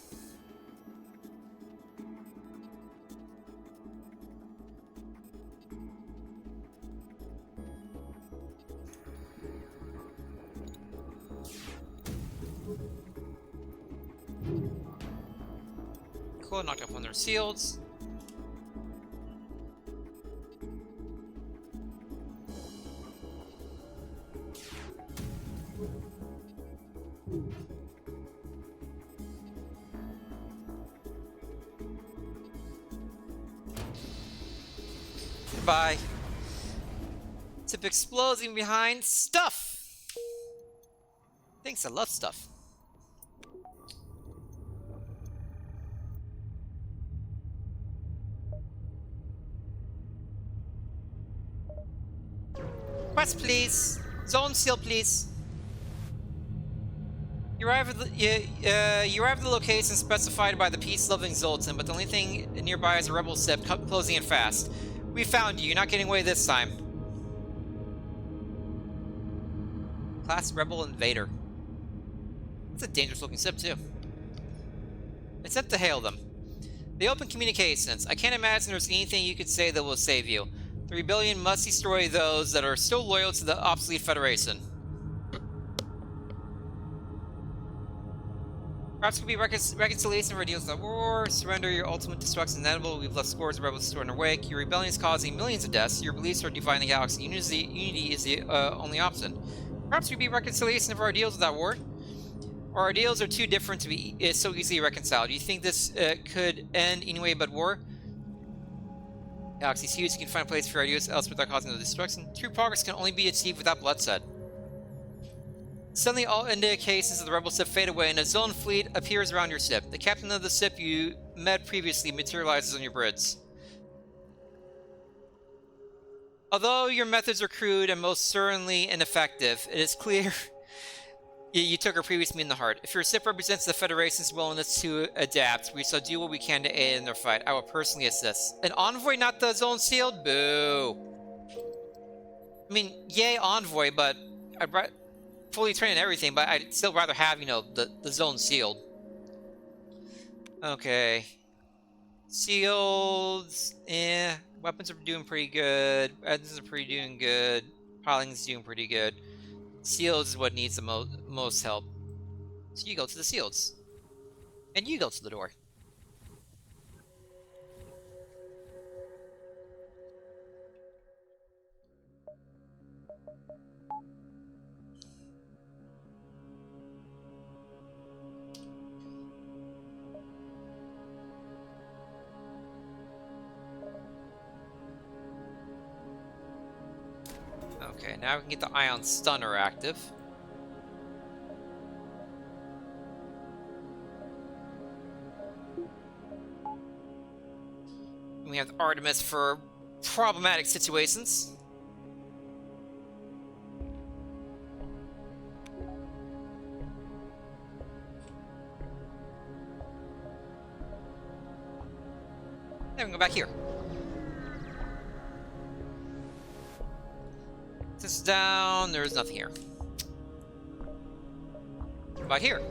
Cool, knocked off one of their shields. Goodbye. Tip exploding behind stuff. Thanks, I love stuff. Quest, please. Zone seal, please. You arrive at the location specified by the peace-loving Zoltan, but the only thing nearby is a rebel ship closing in fast. We found you. You're not getting away this time. Class Rebel Invader. That's a dangerous-looking ship, too. It's sent to hail them. They open communications. I can't imagine there's anything you could say that will save you. The rebellion must destroy those that are still loyal to the obsolete Federation. Perhaps it could be reconciliation for ideals of war. Surrender, your ultimate destruction is inevitable. We've left scores of rebels still in our wake. Your rebellion is causing millions of deaths. Your beliefs are dividing the galaxy. Unity is the only option. Perhaps it could be reconciliation of our ideals without war. Our ideals are too different to be so easily reconciled. Do you think this could end anyway but war? Galaxy's huge. You can find a place for your ideas else without causing no destruction. True progress can only be achieved without bloodshed. Suddenly, all indications of the rebel ship fade away, and a Zone fleet appears around your ship. The captain of the ship you met previously materializes on your bridge. Although your methods are crude and most certainly ineffective, it is clear you took our previous meeting in the heart. If your ship represents the Federation's willingness to adapt, we shall do what we can to aid in their fight. I will personally assist. An envoy, not the Zone sealed? Boo. I mean, yay, envoy, but I'd fully trained and everything, but I'd still rather have, you know, the Zone sealed. Okay. Sealed, weapons are doing pretty good. Engines are doing good. Piling's doing pretty good. Seals is what needs the most help. So you go to the seals. And you go to the door. Okay, now we can get the Ion Stunner active. And we have Artemis for problematic situations. Then we can go back here. This is down, there's nothing here. About here.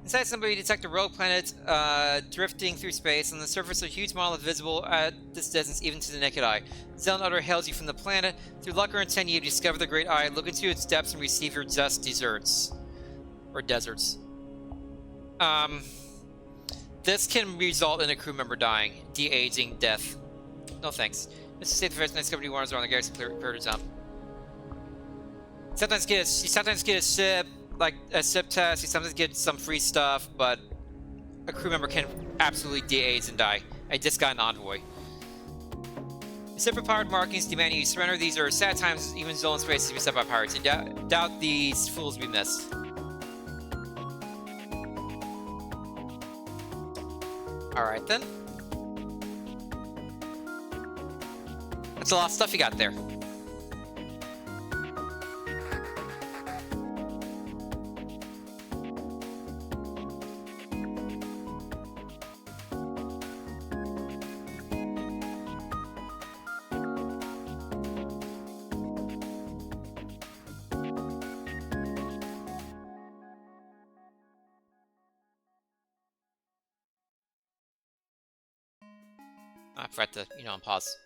Inside, somebody detect a rogue planet drifting through space. On the surface, a huge monolith visible at this distance, even to the naked eye. Zone Utter hails you from the planet. Through luck or intent, you discover the Great Eye. Look into its depths and receive your just desserts. Or deserts. This can result in a crew member dying. De-aging, death. No thanks. This is safe for nice company warners around the galaxy. Prepare to jump. Sometimes you sometimes get a ship, like a ship test. You sometimes get some free stuff, but a crew member can absolutely de-age and die. I just got an envoy. Separate powered markings demand you surrender. These are sad times. Even Zone space is beset by pirates. You doubt these fools will be missed. All right then. That's a lot of stuff you got there. I forgot to, pause.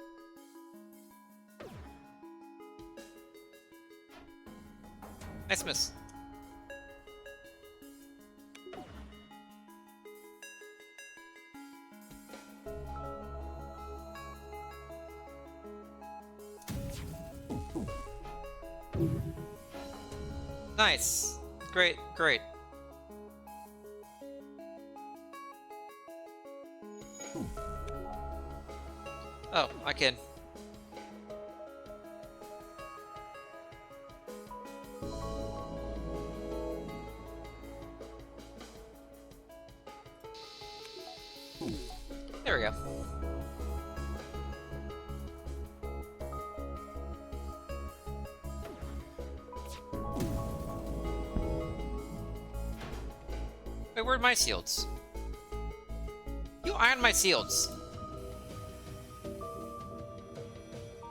Nice miss. Nice. Great, great. Oh, I can. There we go. Wait, where'd my shields? You ironed my shields.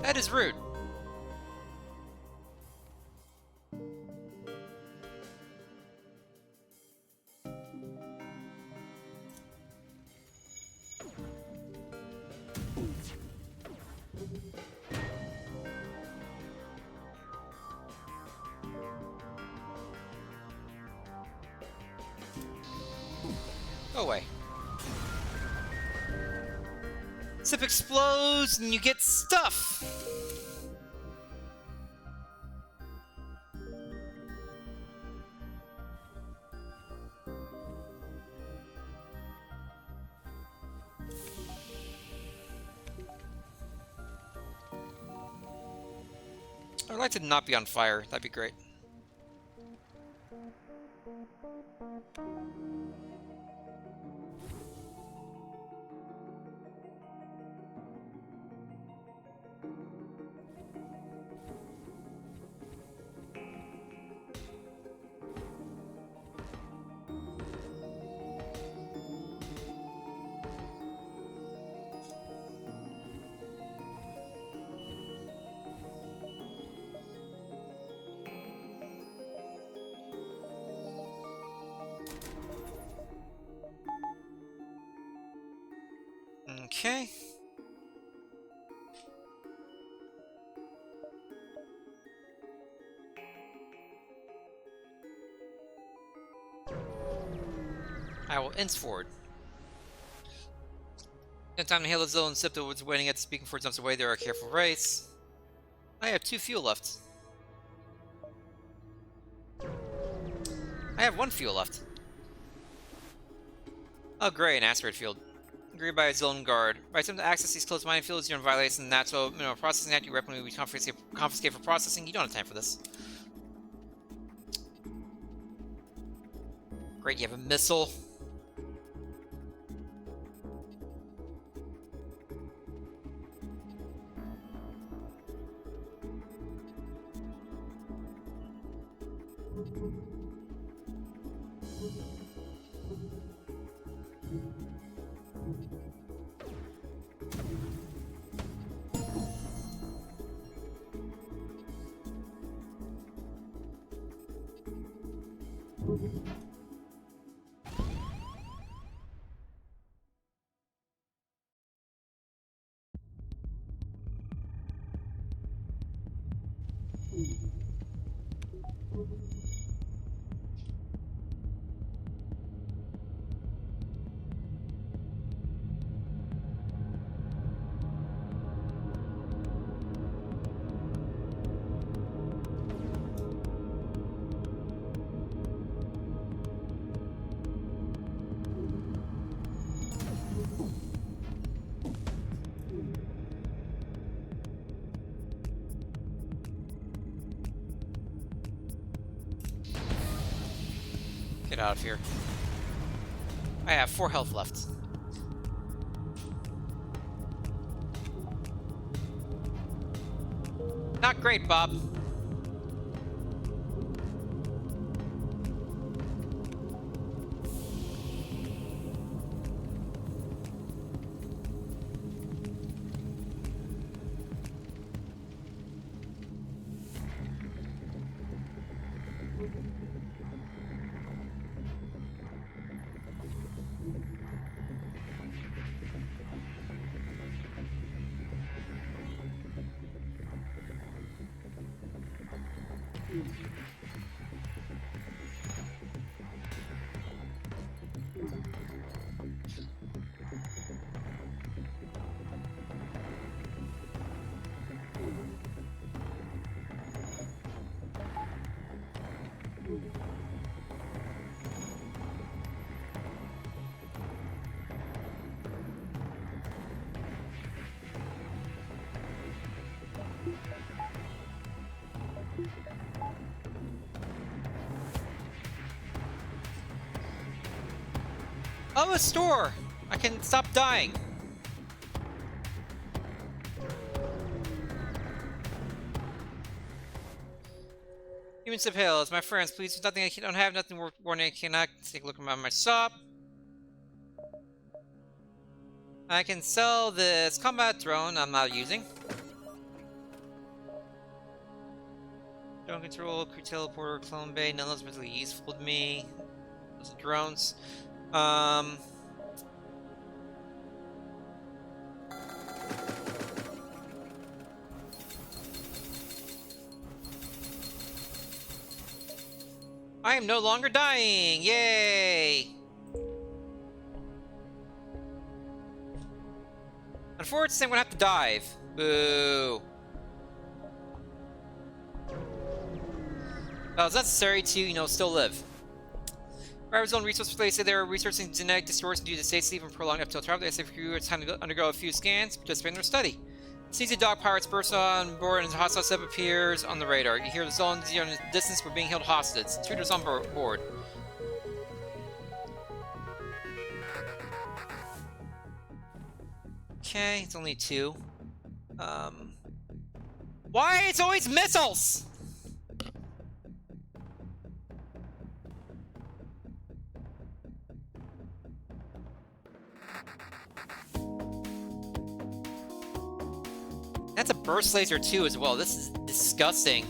That is rude. Go away. Zip explodes and you get stuff! I would like to not be on fire. That'd be great. Okay. I will inch forward. In time to hail the zone, Sipto was waiting at the speaking for jumps away. There are careful race. I have 2 fuel left. I have 1 fuel left. Oh great, an asteroid field. Agreed by a zone guard. By attempting to access these closed mining fields, you're in violation of the Natural Mineral Processing Act. Your weapon will be confiscated for processing. You don't have time for this. Great, you have a missile. Get out of here. I have 4 health left. Not great, Bob. Oh, a store! I can stop dying. Humans of Hills, my friends, please, there's nothing I don't have, nothing worth warning. I cannot take a look at my shop. I can sell this combat drone I'm not using. Drone control, crew teleporter, clone bay, none of those particularly useful to me. Those are drones. I am no longer dying! Yay! Unfortunately, I'm gonna have to dive. Boo. Well, it's necessary to, you know, still live. Driver's own resource place say they are researching genetic distortion due to safe sleep and prolonged FTL travel. They say for you it's time to undergo a few scans, participate in their study. Sees dog pirates burst on board and hostile step appears on the radar. You hear the zones in the distance. We're being held hostage. Intruders on board. Okay, it's only 2. Why it's always missiles? That's a burst laser too as well. This is disgusting.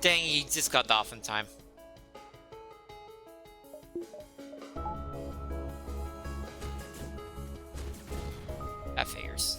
Dang, he just got off in time. That figures.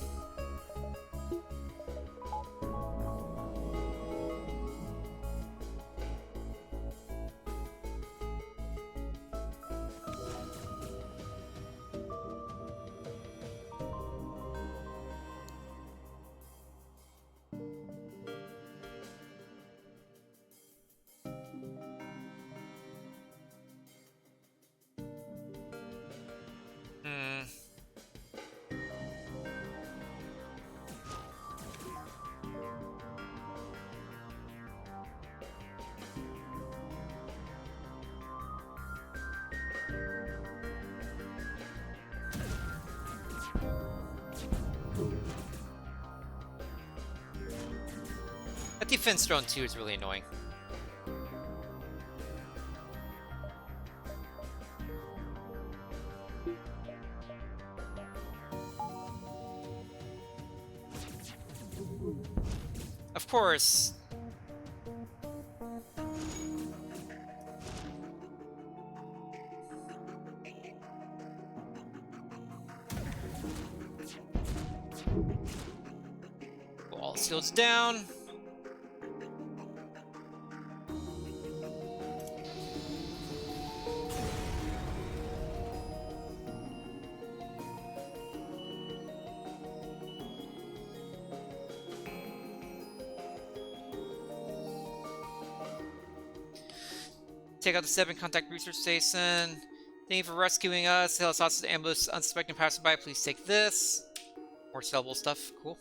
That defense drone too is really annoying. Of course. All shields down. Take out the step and contact research station. Thank you for rescuing us. Tell us hostage to ambush unsuspecting passerby. Please take this. More sellable stuff. Cool.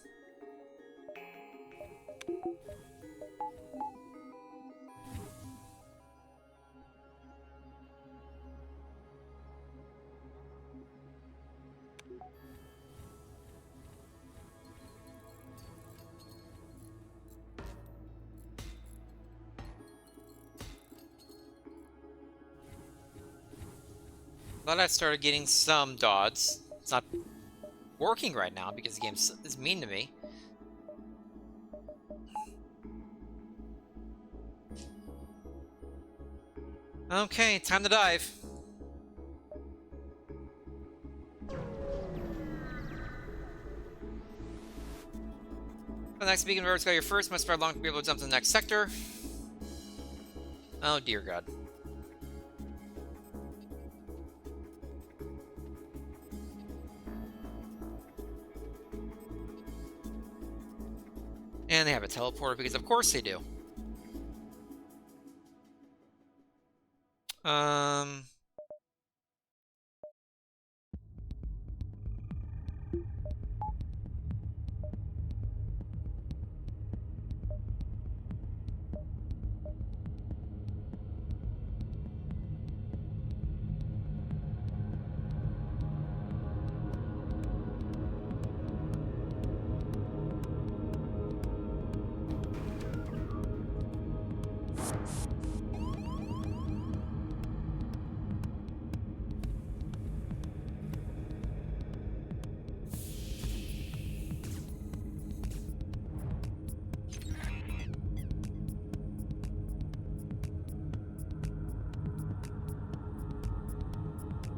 Glad I started getting some dodges. It's not working right now because the game is mean to me. Okay, time to dive. The next beacon of go your first. Must start long to be able to jump to the next sector. Oh dear God. And they have a teleporter because of course they do.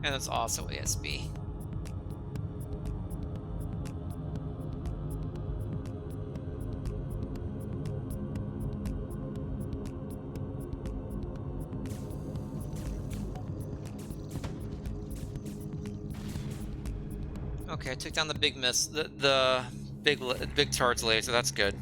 And that's also ASB. Okay, I took down the big the big charge laser. That's good.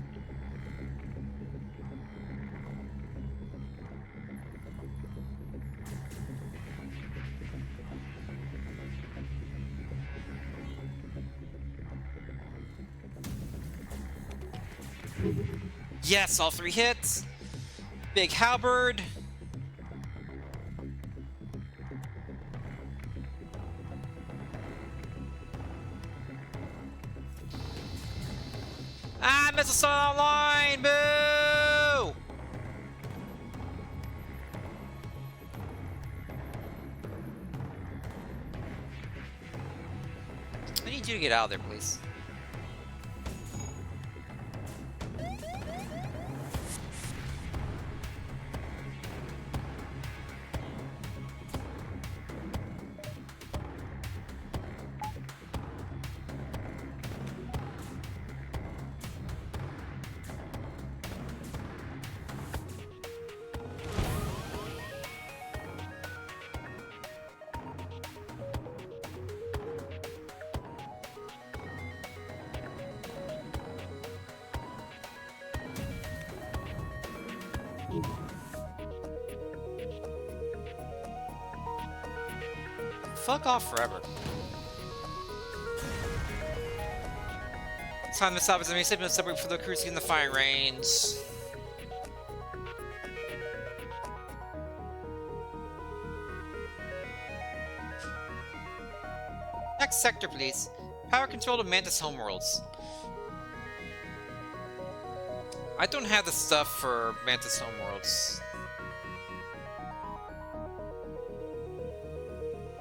Yes, all 3 hits. Big halberd. Ah, missile saw online! Boo! I need you to get out of there, please. Fuck off forever. Time to stop as I signal separate for the crews in the firing range. Next sector, please. Power control to Mantis homeworlds. I don't have the stuff for Mantis homeworlds.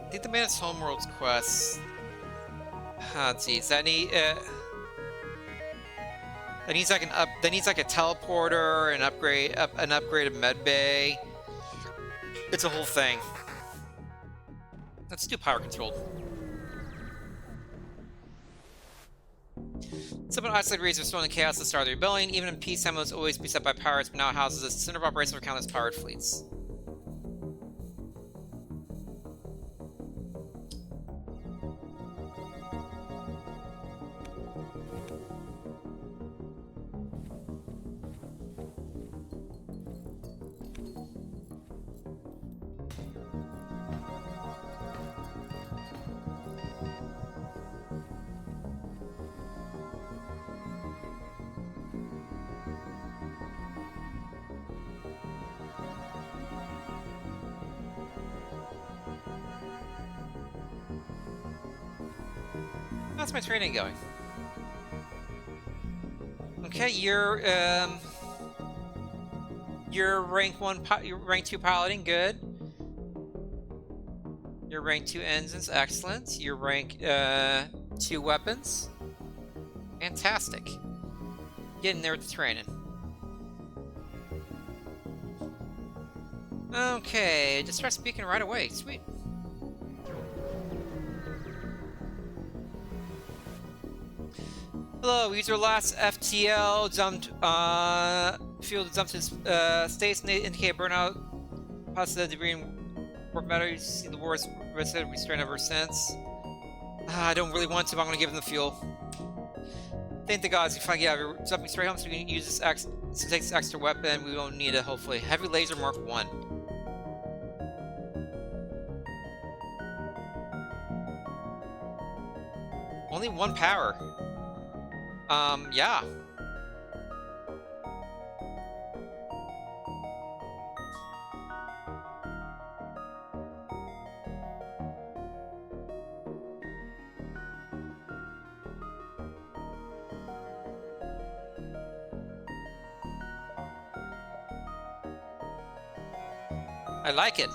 I think the Mantis homeworlds quest. Ah, geez, that needs like that needs like a teleporter, an upgraded med bay. It's a whole thing. Let's do power controlled. Someone isolated reasons for stolen chaos at the start of the rebellion. Even in peacetime, it was always beset by pirates, but now houses a center of operations for countless pirate fleets. How's my training going? Okay, you're rank 1, you're rank 2 piloting, good. You're rank 2 engines, excellent. You're rank 2 weapons. Fantastic. Getting there with the training. Okay, just start speaking right away. Sweet. Hello, user last FTL dumped fuel dumped his states indicate burnout, positive debris and warp matter. You see the war's restrained ever since. I don't really want to, but I'm gonna give him the fuel. Thank the gods, you finally get out of here. Jumping straight home so we can use this to take this extra weapon. We won't need it, hopefully. Heavy laser mark 1. Only 1 power. Yeah. I like it.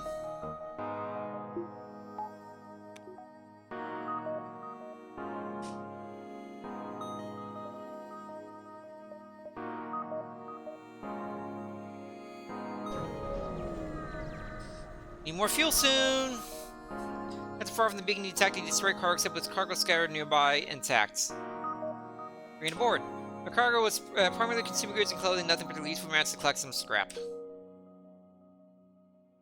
Need more fuel soon! Not too far from the beacon, detected destroyed cargo except with cargo scattered nearby intact. Green aboard. The cargo was primarily consumer goods and clothing, nothing but the useful amounts to collect some scrap.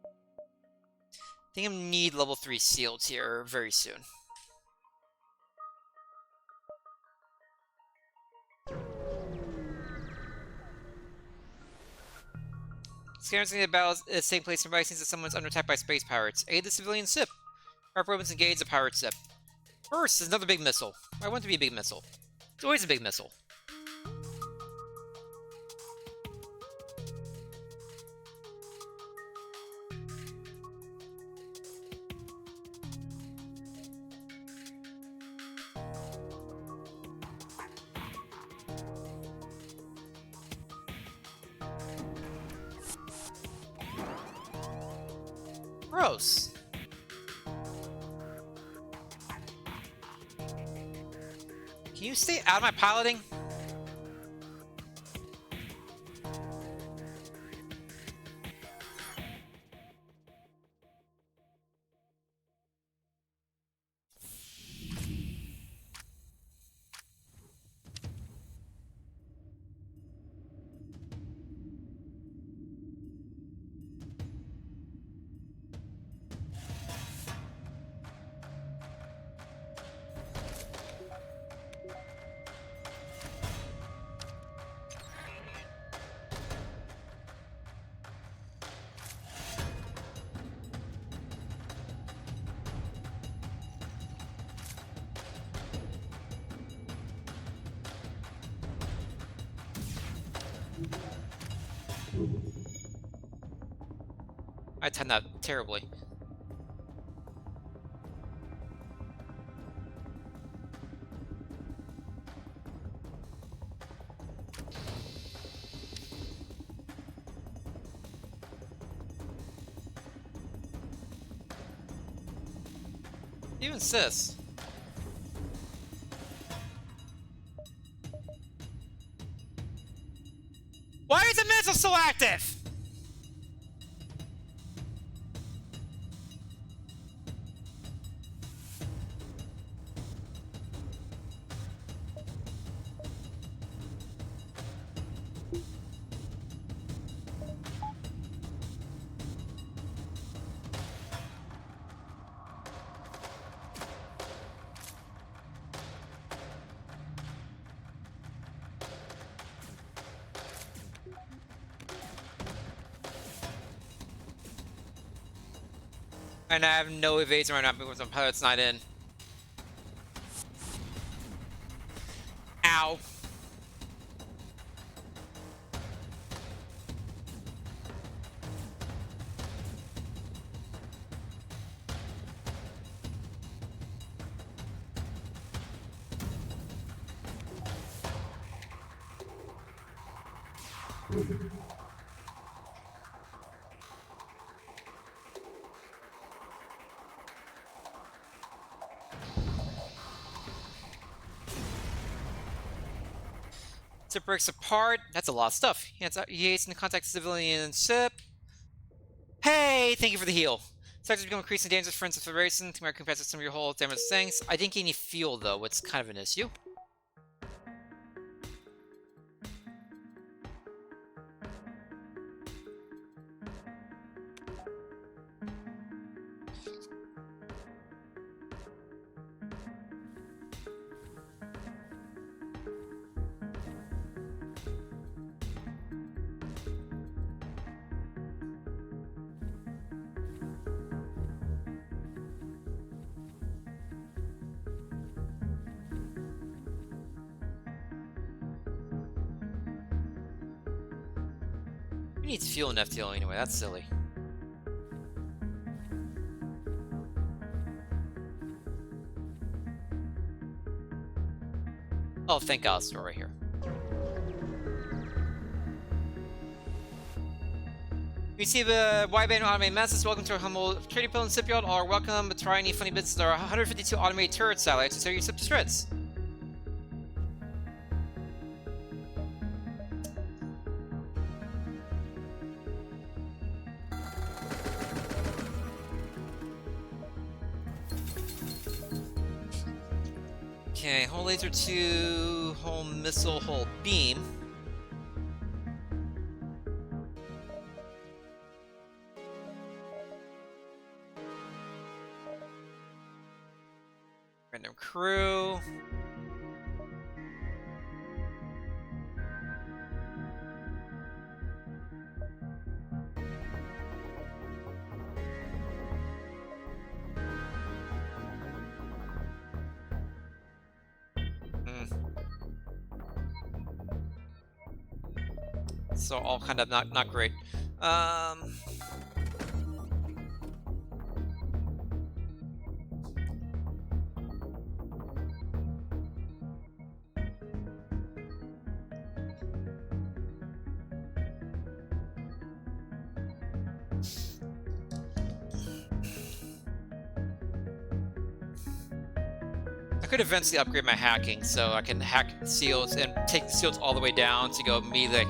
I think I need level 3 sealed here very soon. Scanners in the battle is taking place nearby since someone's under attack by space pirates. Aid the civilian ship. Harp opens and engage the pirate ship. First is another big missile. I want it to be a big missile. It's always a big missile. Gross. Can you stay out of my piloting? I timed that terribly. You insist. Why is the missile so active? And I have no evasion right now because my pilot's not in. Ow. Sip breaks apart. That's a lot of stuff. He hates to contact civilian Sip. Hey, thank you for the heal. Sectors become increasingly dangerous friends of Federation. Tomorrow compensates some of your whole damage things. I didn't get any fuel though, what's kind of an issue. Who needs fuel in FTL anyway? That's silly. Oh, thank God, it's right here. We see the wideband automated masses. Welcome to our humble trading post and Sip Yard. All are welcome, but try any funny bits. There are 152 automated turret satellites to tear your Sip to shreds. Okay, hull laser 2, hull missile, hull beam. Random crew. So all kind of not great. I could eventually upgrade my hacking so I can hack seals and take the seals all the way down to go me like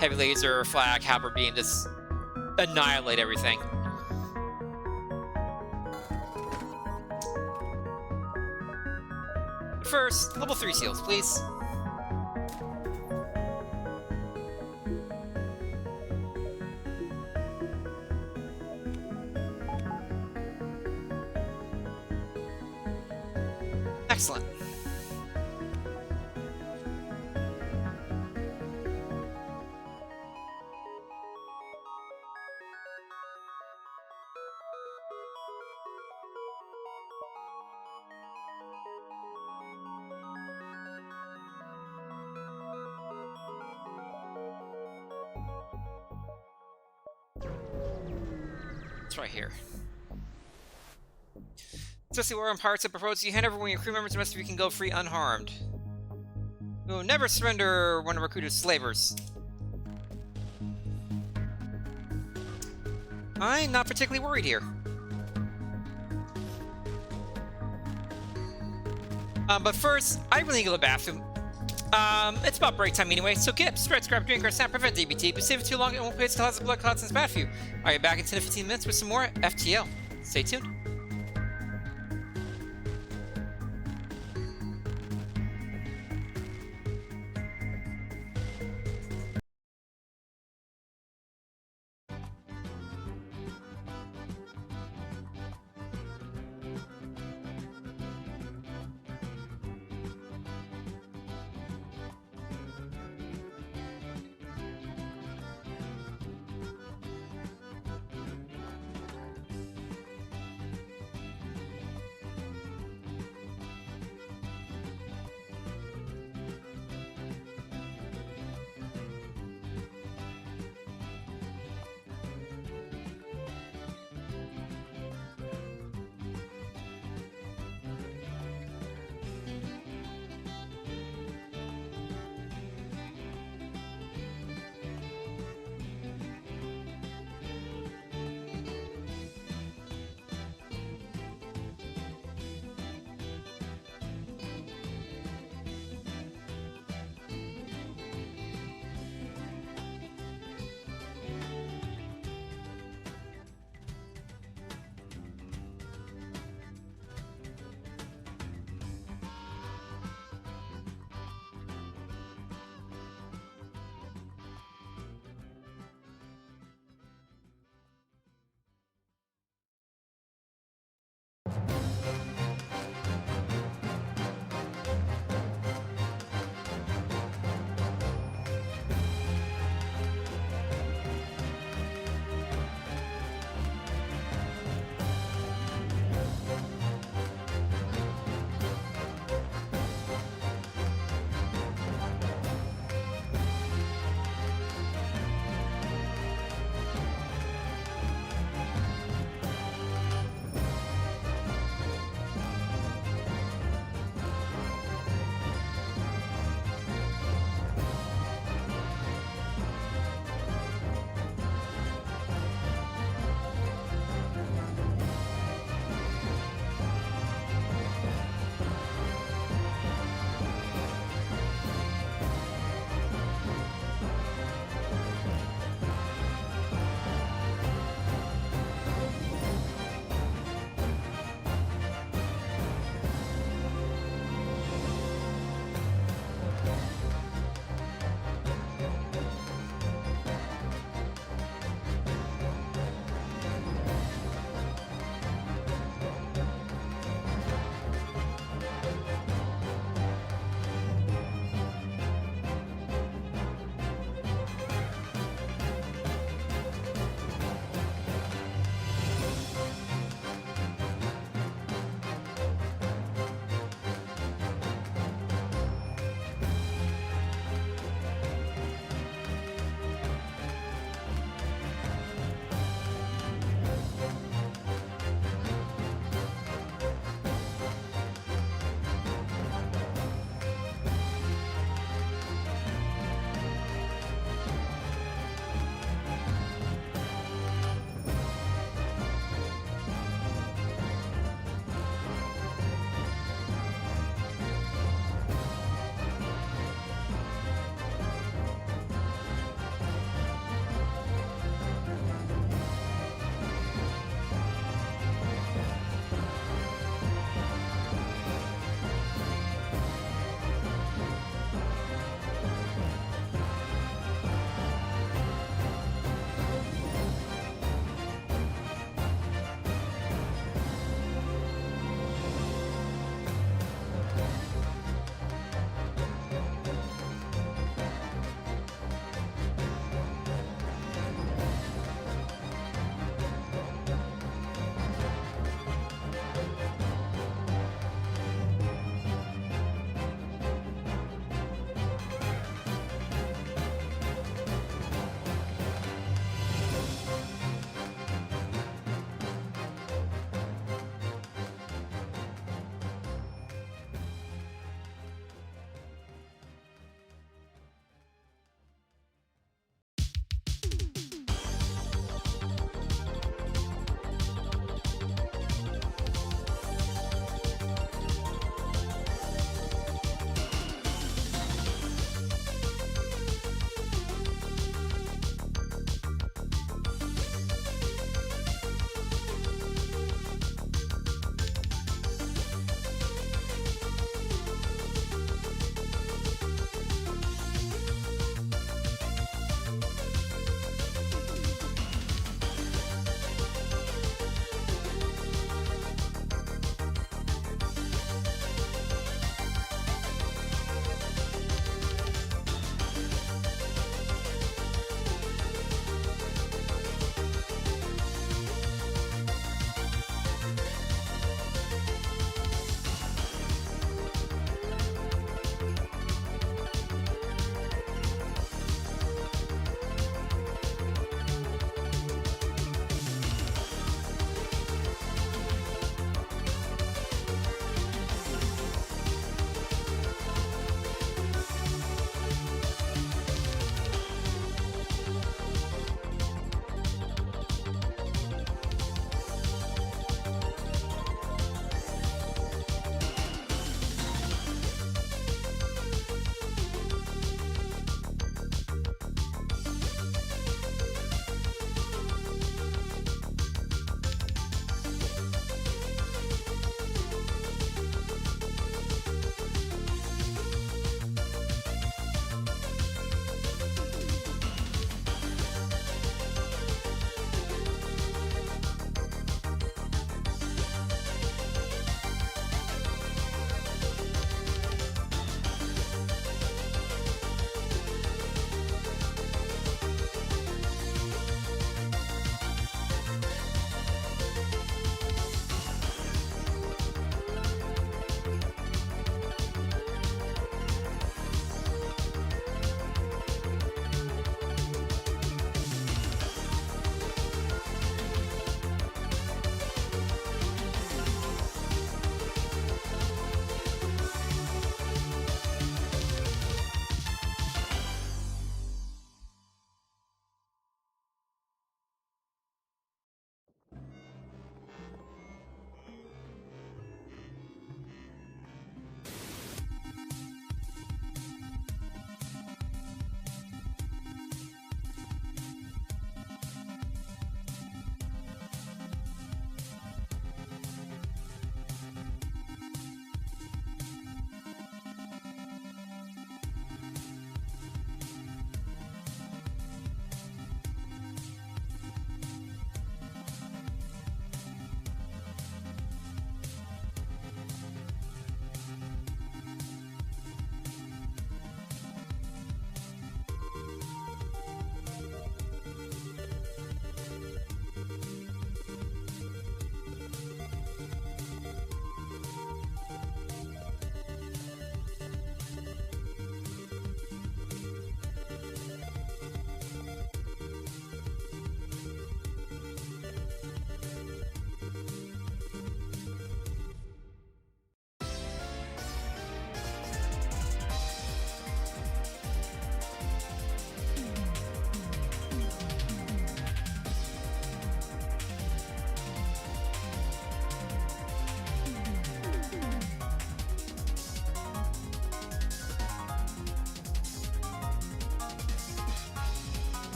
heavy laser, flag, halper beam, just annihilate everything. First, level 3 seals, please. Excellent. It's right here. Especially war on pirates that approach you hand over when your crew members, the rest of you can go free unharmed. We will never surrender one of our crew to slavers. I'm not particularly worried here. But first, I really need to go to the bathroom. It's about break time anyway, so get up, stretch, grab a drink, or a snack, prevent DBT, but save it too long, it won't pay its clouds of blood clots and it's bad for you. I'll be back in 10 to 15 minutes with some more FTL. Stay tuned.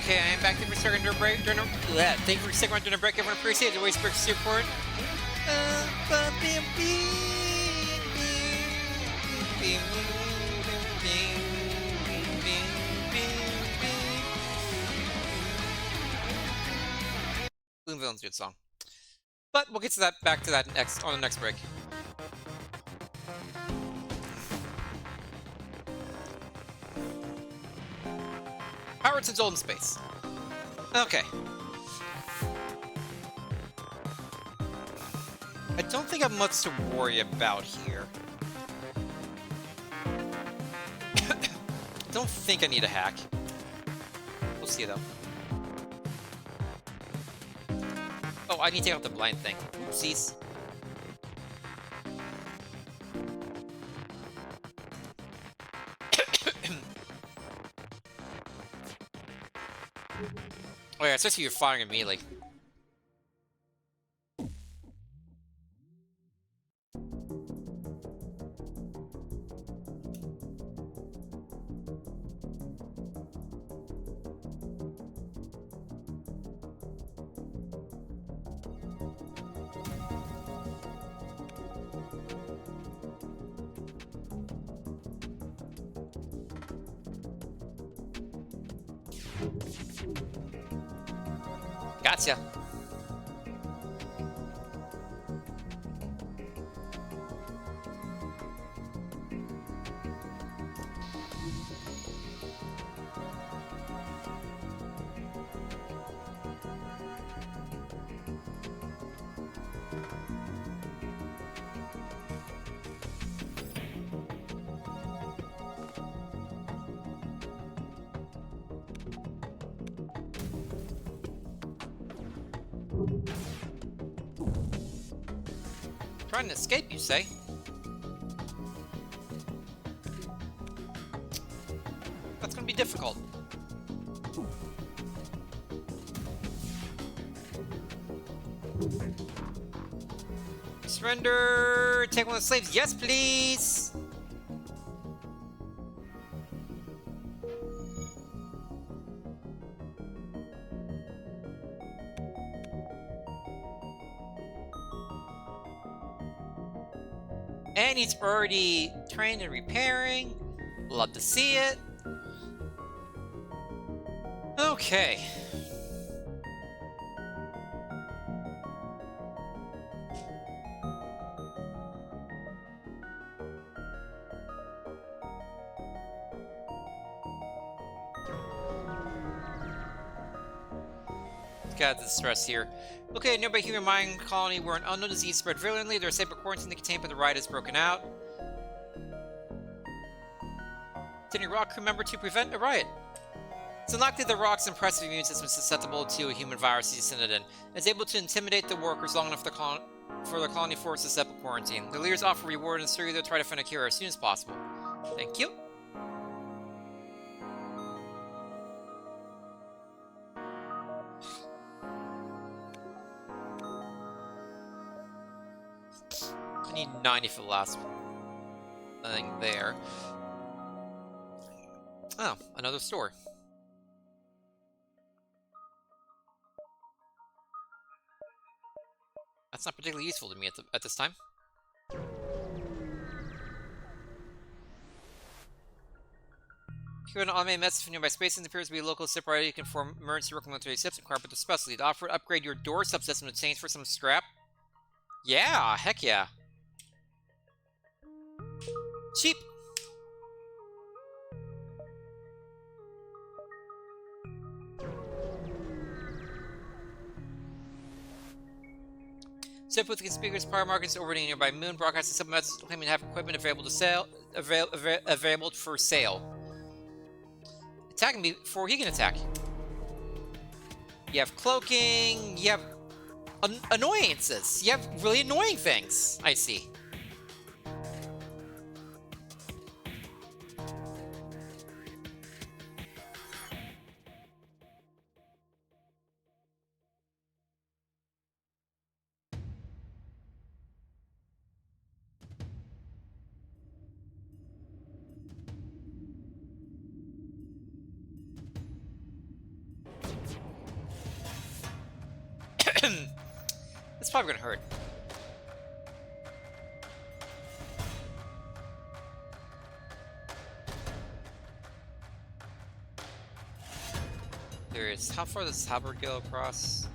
Okay, I am back. Thank you for sticking around during a break. Everyone appreciate the waste break support. Boom Villain's a good song. But we'll get to that back to that next on the next break. Howard since old in space. Okay. I don't think I have much to worry about here. I don't think I need a hack. We'll see though. Oh, I need to take out the blind thing. Oopsies. Oh yeah, especially you're firing immediately. Gotcha. Trying to escape, you say? That's gonna be difficult. Surrender! Take one of the slaves. Yes, please! And he's already trained and repairing. Love to see it. Okay. Got the stress here. Okay, nearby human mine colony where an unknown disease spread virulently. There are safe quarantine contained, but the riot is broken out. Sending a rock crew member to prevent a riot. It's unlikely the rock's impressive immune system is susceptible to a human virus descended in. It's able to intimidate the workers long enough for the colony force to set up quarantine. The leaders offer reward and assure they'll try to find a cure as soon as possible. Thank you. I need 90 for the last thing there. Oh, another store. That's not particularly useful to me at this time. If you have an automated message from nearby space and appears to be a local separator, you can form emergency working military ships and carpet especially. To offer to upgrade your door subsystem in exchange for some scrap. Yeah, heck yeah. Cheap. Ship with conspicuous power markings orbiting a nearby moon, broadcasting some messages claiming to have equipment available to sale, available for sale. Attacking me before he can attack. You have cloaking. You have annoyances. You have really annoying things. I see. It's probably gonna hurt. Curious, how far does halberd go across?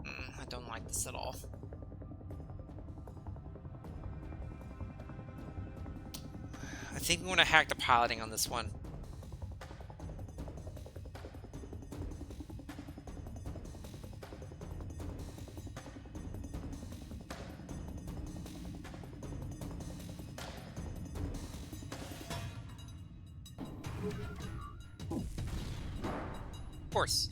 I don't like this at all. I think we want to hack the piloting on this one. Of course.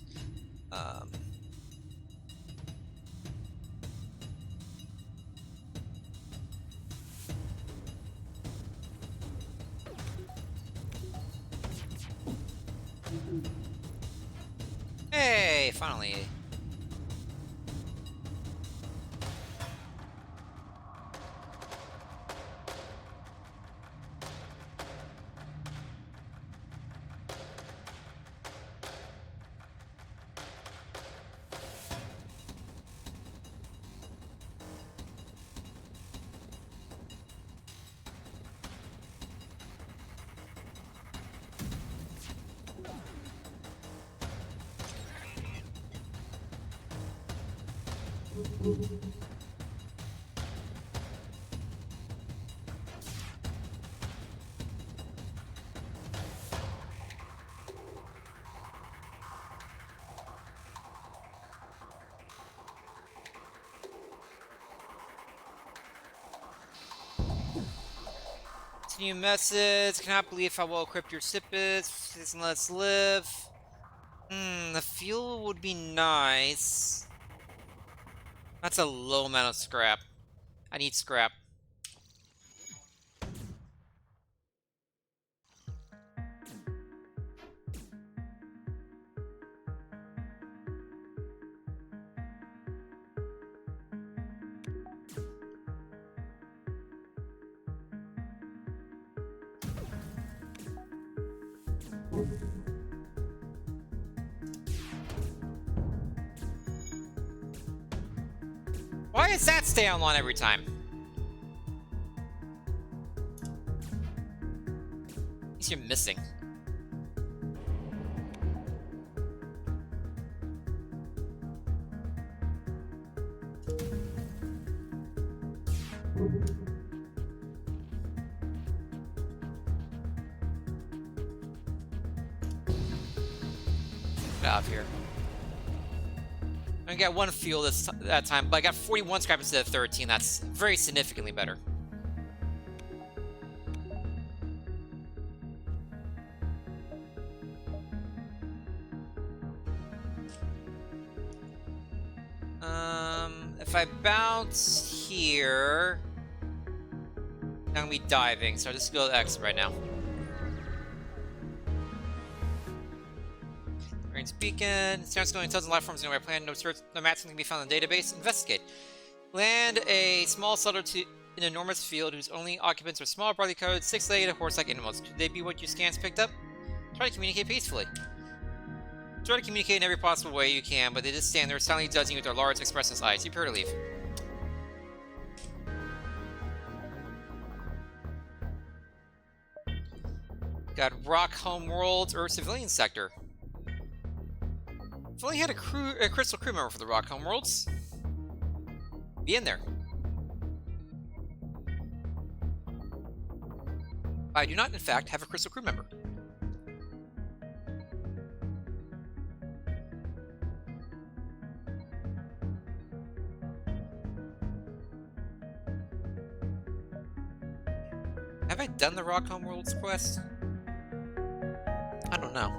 Hey, finally. Continue message. Cannot believe how well equipped your ship is. Please let us live. The fuel would be nice. That's a low amount of scrap. I need scrap. Why does that stay online every time? At least you're missing. Get out of here. I got 1 fuel that time, but I got 41 scrap instead of 13. That's very significantly better. If I bounce here, I'm gonna be diving, so I'll just go to X right now. Range beacon. Sounds going tons of life forms in my plan. No search, no maps can be found in the database. Investigate. Land a small settler to an enormous field whose only occupants are small, brightly colored, 6-legged, horse-like animals. Could they be what your scans picked up? Try to communicate peacefully. Try to communicate in every possible way you can, but they just stand there silently judging you with their large, expressionless eyes. You prepare to leave. Got Rock Homeworld or Civilian Sector. If only had a crystal crew member for the Rock Homeworlds. Be in there. I do not, in fact, have a crystal crew member. Have I done the Rock Homeworlds quest? I don't know.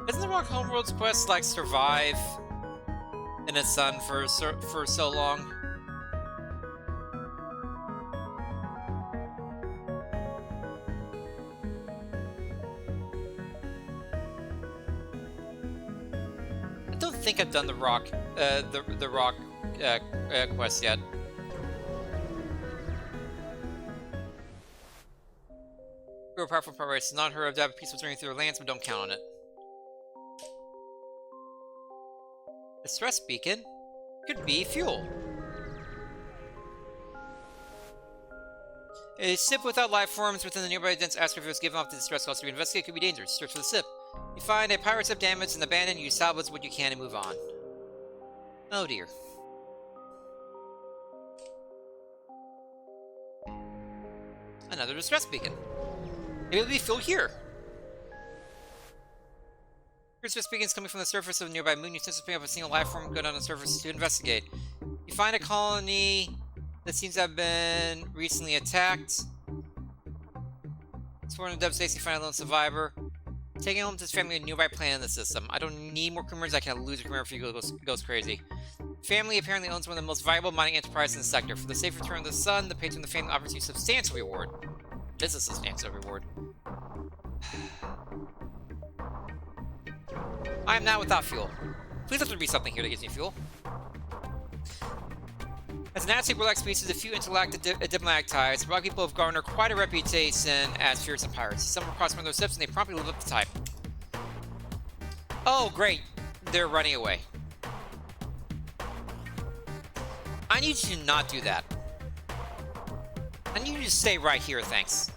Isn't the Rock Homeworlds quest like survive in the sun for so long? I don't think I've done the Rock quest yet. Real powerful progress. It's not heard of to have a peaceful journey through the lands, but don't count on it. The stress beacon could be fuel. A ship without life forms within the nearby dense asteroid was given off to the stress cause to investigate could be dangerous. Search for the ship. You find a pirate ship damaged and abandoned, you salvage what you can and move on. Oh dear. Another distress beacon. Maybe it'll be filled here. Distress beacons coming from the surface of a nearby moon. You sense picking up a single life form, go down the surface to investigate. You find a colony that seems to have been recently attacked. Exploring the devastation, you find a lone survivor. Taking home to his family a nearby planet in the system. I don't need more criminals, I can lose a criminal if he goes crazy. Family apparently owns one of the most viable mining enterprises in the sector. For the safe return of the sun, the patron of the family offers you a substantial reward. This is a substantial reward. I am now without fuel. Please let there be something here that gives me fuel. As an naturally relaxed species, a few intergalactic diplomatic ties, rock people have garnered quite a reputation as fearsome pirates. Some cross one of their ships and they promptly live up to type. Oh, great. They're running away. I need you to not do that. I need you to stay right here, thanks.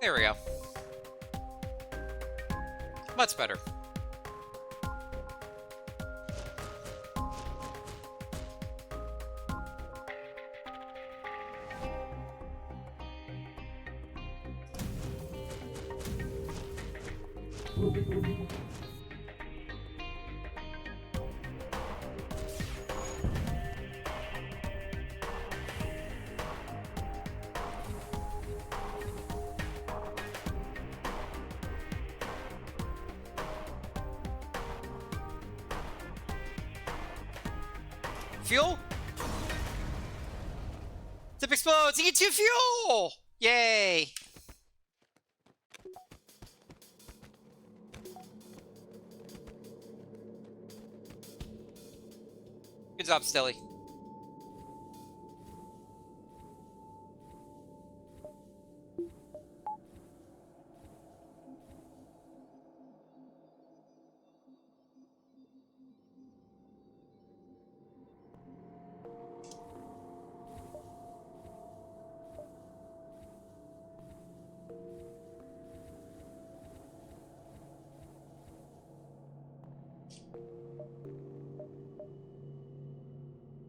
There we go. Much better. Fuel? Zip explodes! You get 2 fuel! Yay! Good job, Stilly.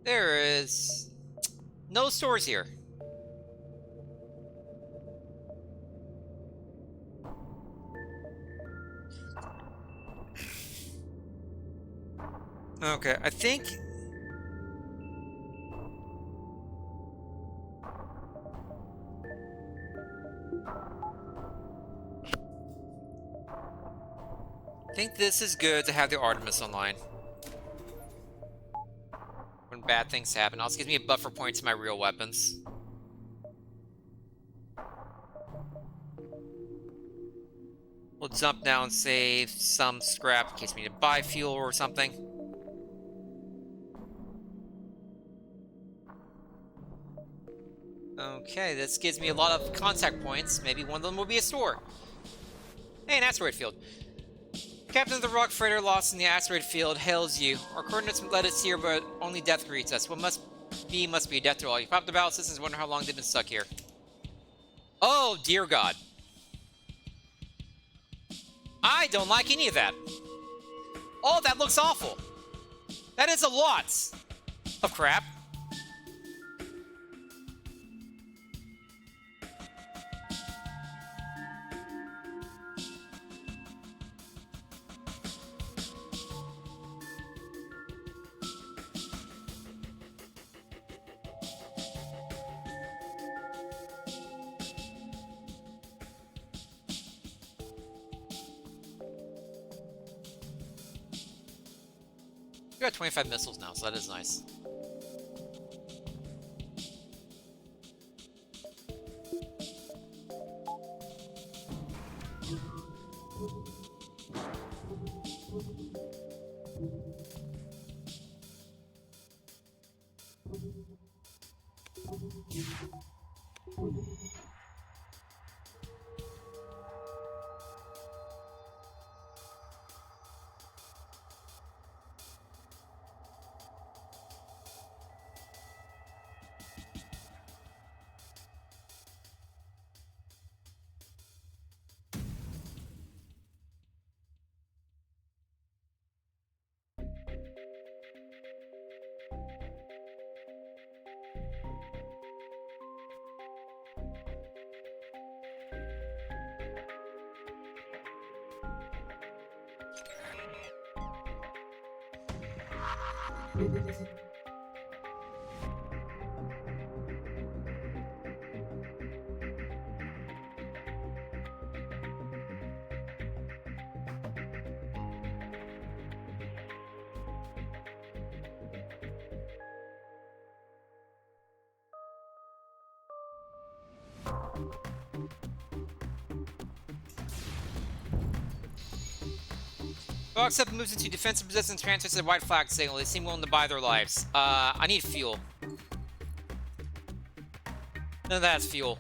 There is no stores here. Okay, I think... this is good to have the Artemis online. When bad things happen. Also gives me a buffer point to my real weapons. We'll jump now and save some scrap in case we need to buy fuel or something. Okay, this gives me a lot of contact points. Maybe one of them will be a store. Hey, an asteroid field. Captain of the rock freighter lost in the asteroid field hails you. Our coordinates led us here, but only death greets us. What must be, death to all. You popped the battle systems, wonder how long they've been stuck here. Oh, dear God. I don't like any of that. Oh, that looks awful. That is a lot of crap. We got 25 missiles now, so that is nice. Box up moves into defensive position and transfers a white flag signal. They seem willing to buy their lives. I need fuel. None of that's fuel.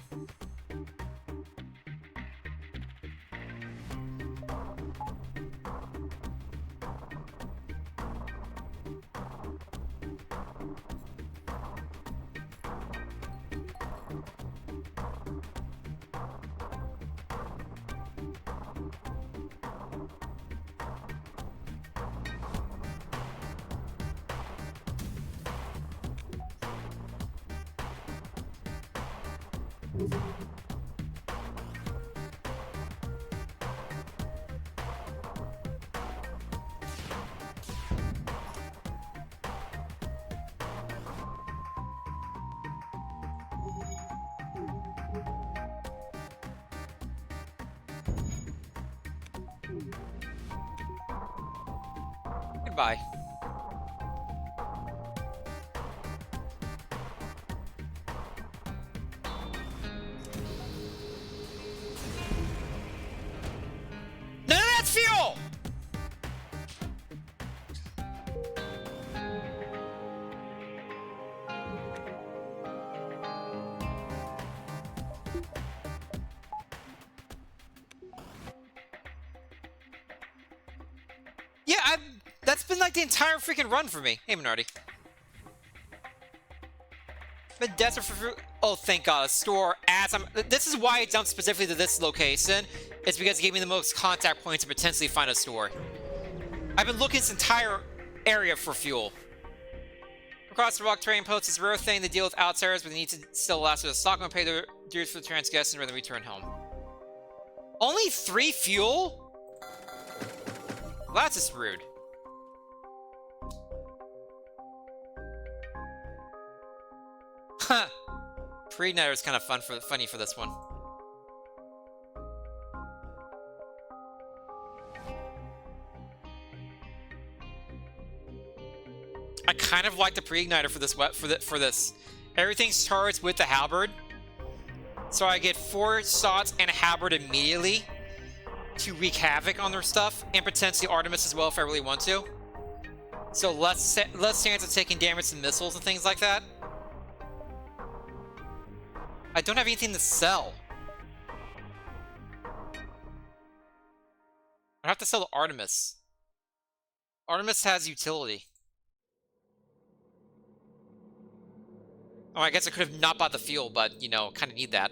Goodbye. None of that's fuel! Yeah, that's been like the entire freaking run for me. Hey, Minardi. Been desperate for fruit. Oh, thank God, a store. This is why I jumped specifically to this location. It's because it gave me the most contact points to potentially find a store. I've been looking this entire area for fuel. Across the rock terrain post is a rare thing to deal with outsiders, but they need to still last with a stock and pay their dues for the transgression rather than return home. Only 3 fuel? Well, that's just rude. Huh. Pre-nighter is kind of funny for this one. I kind of like the pre-igniter for this. Everything's charged with the halberd, so I get 4 shots and a halberd immediately to wreak havoc on their stuff, and potentially Artemis as well if I really want to. So less chance of taking damage to missiles and things like that. I don't have anything to sell. I have to sell to Artemis. Artemis has utility. Oh, I guess I could have not bought the fuel, but, you know, kind of need that.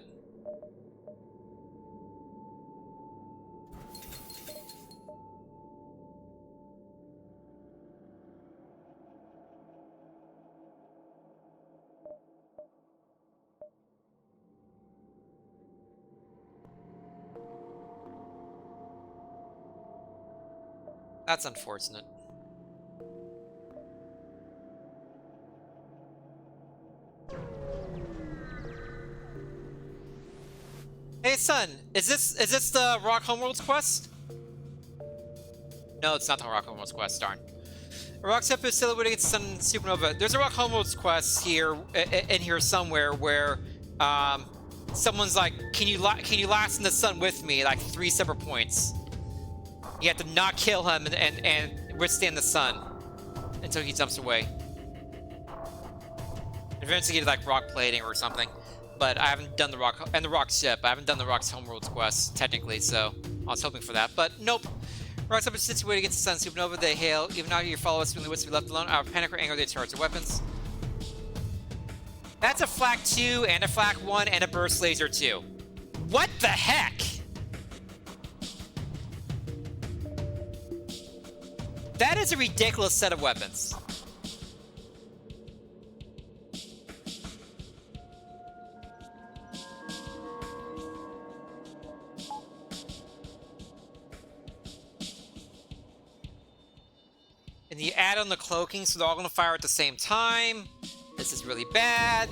That's unfortunate. Hey, son, is this the Rock Homeworld's quest? No, it's not the Rock Homeworld's quest. Darn. A rock step is silhouetted against the sun supernova. There's a Rock Homeworld's quest here in here somewhere where someone's like, can you last in the sun with me? Like 3 separate points. You have to not kill him and withstand the sun until he jumps away. Eventually get like rock plating or something. But I haven't done the rock ship. I haven't done the Rock's Homeworld's quest, technically, so I was hoping for that. But nope. Rock step is situated against the sun supernova. They hail. Even now your followers really wants to be left alone. Out of panic or anger, they charge their weapons. That's a flak 2 and a flak 1 and a burst laser 2. What the heck? That is a ridiculous set of weapons. And you add on the cloaking, so they're all going to fire at the same time. This is really bad.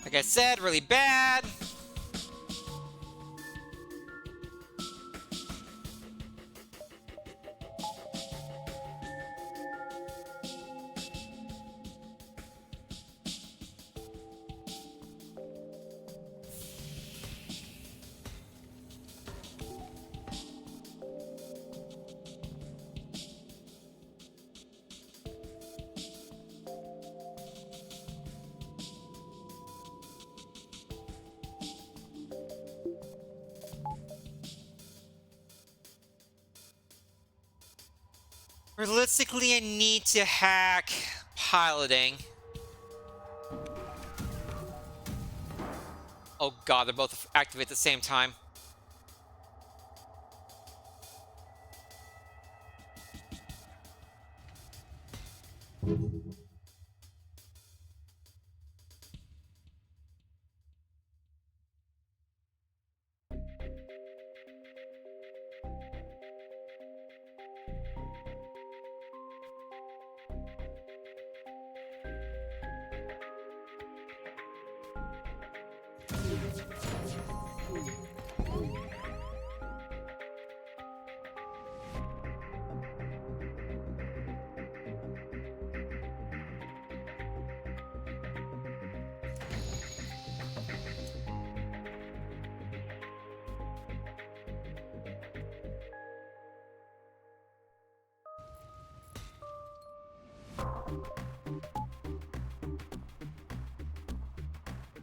Like I said, really bad. Realistically, I need to hack piloting. Oh god, they're both activate at the same time.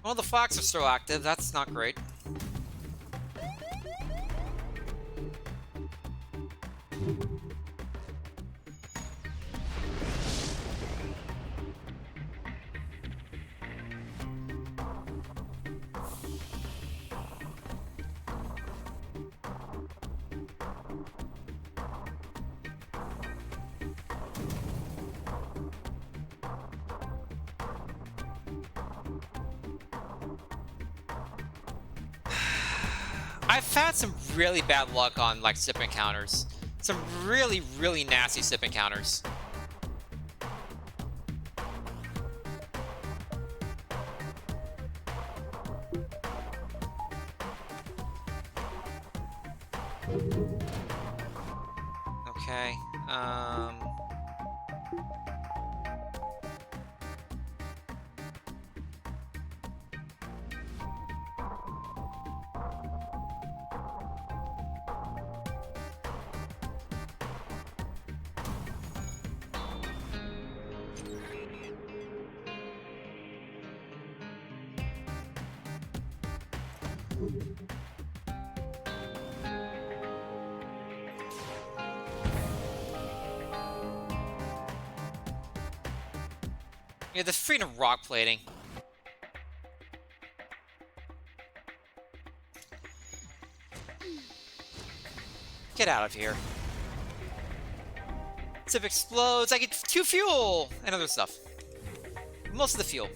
Well, the flags are still active. That's not great. I've had some really bad luck on, like, sip encounters. Some really, really nasty sip encounters. Okay, Yeah, the freedom rock plating. Get out of here. Zip explodes. I get 2 fuel and other stuff. Most of the fuel.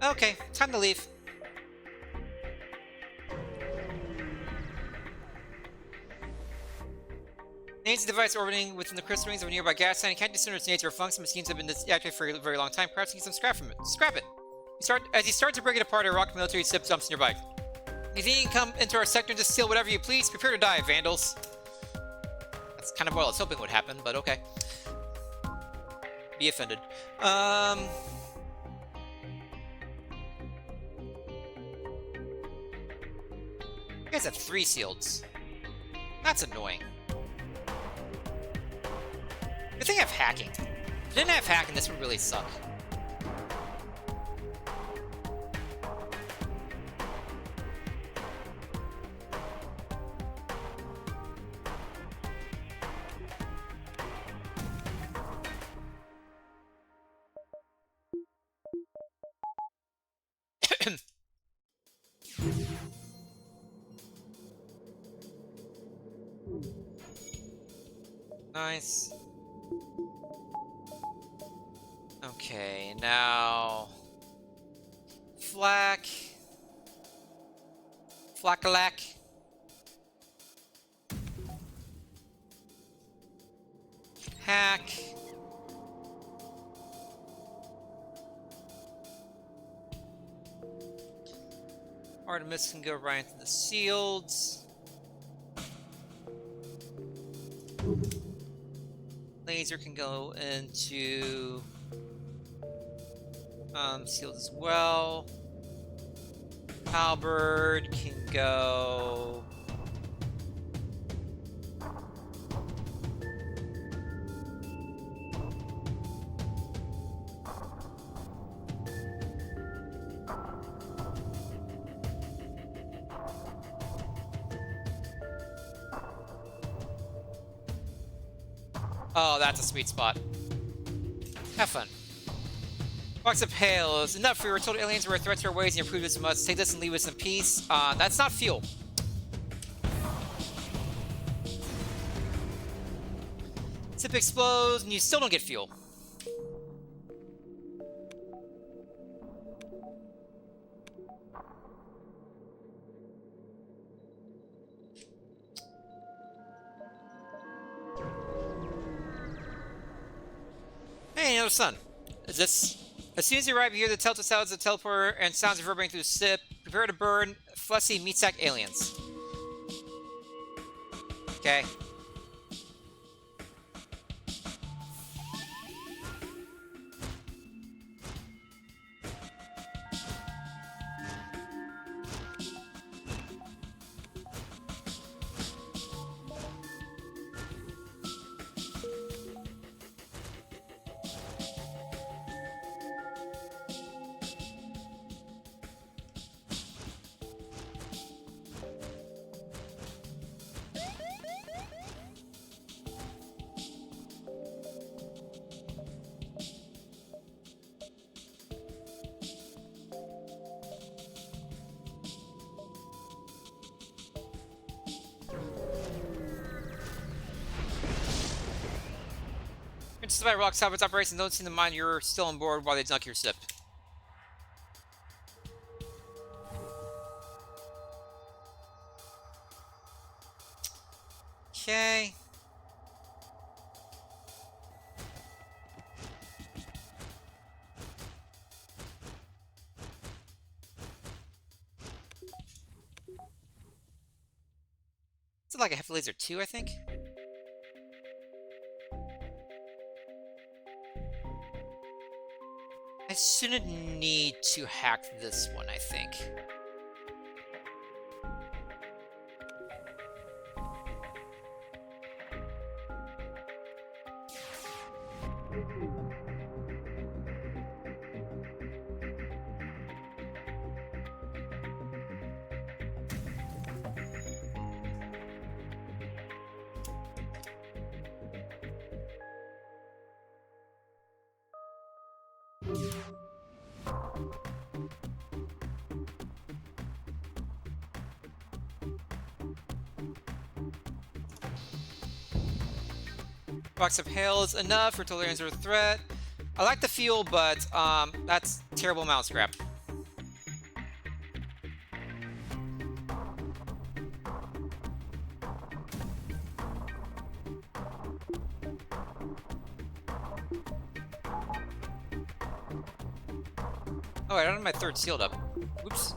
Okay, time to leave. Names the device orbiting within the crystal rings of a nearby gas tank. Can't discern its nature or function. Machines have been deactivated for a very long time. Perhaps you can get some scrap from it. Scrap it! As you start to break it apart, a rock military ship jumps nearby. You think you can come into our sector and just steal whatever you please? Prepare to die, vandals. That's kind of what I was hoping would happen, but okay. Be offended. You guys have 3 shields. That's annoying. Good thing I have hacking. If I didn't have hacking, this would really suck. Nice. Okay, now... Flak. Flakalack. Hack. Artemis can go right into the shields. Laser can go into shield as well. Halberd can go. Oh, that's a sweet spot. Have fun. Box of Hails. Enough. We were told aliens were a threat to our ways and you proved this must. Take this and leave us in peace. That's not fuel. Zip explodes and you still don't get fuel. Hey, another sun. Is this... As soon as you arrive, you hear the telltale sounds of the teleporter and sounds reverberating through the ship. Prepare to burn fussy meat sack aliens. Okay. Just by rock salvage operation, don't seem to mind you're still on board while they dunk your ship. Okay. Is it like a heavy laser 2, I think? I shouldn't need to hack this one, I think. Box of hail is enough for tolerance or threat. I like the fuel, but that's terrible amount of scrap. Oh, I don't have my third sealed up. Oops.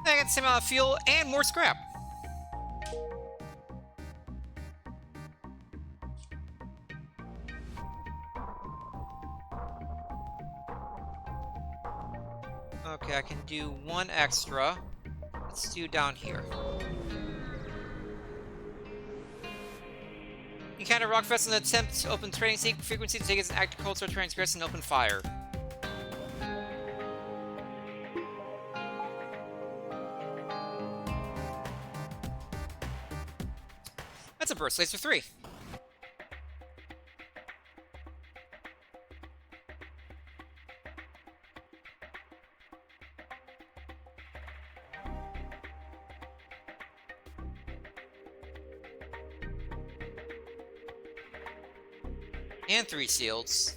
I got the same amount of fuel and more scrap. Okay, I can do one extra. Let's do down here. Encounter rock vessel in an attempt to open trading frequency to take its agricultural transgress and open fire. That's a burst laser 3. And 3 seals.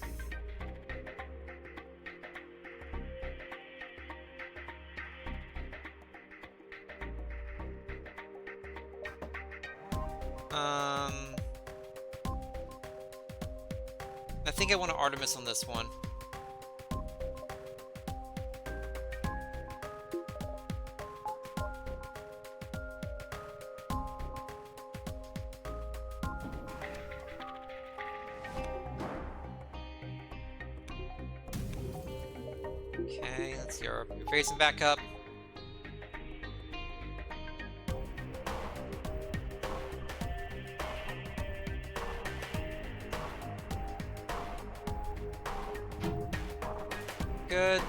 I think I want to Artemis on this one. Okay, let's see. You're facing back up. Good.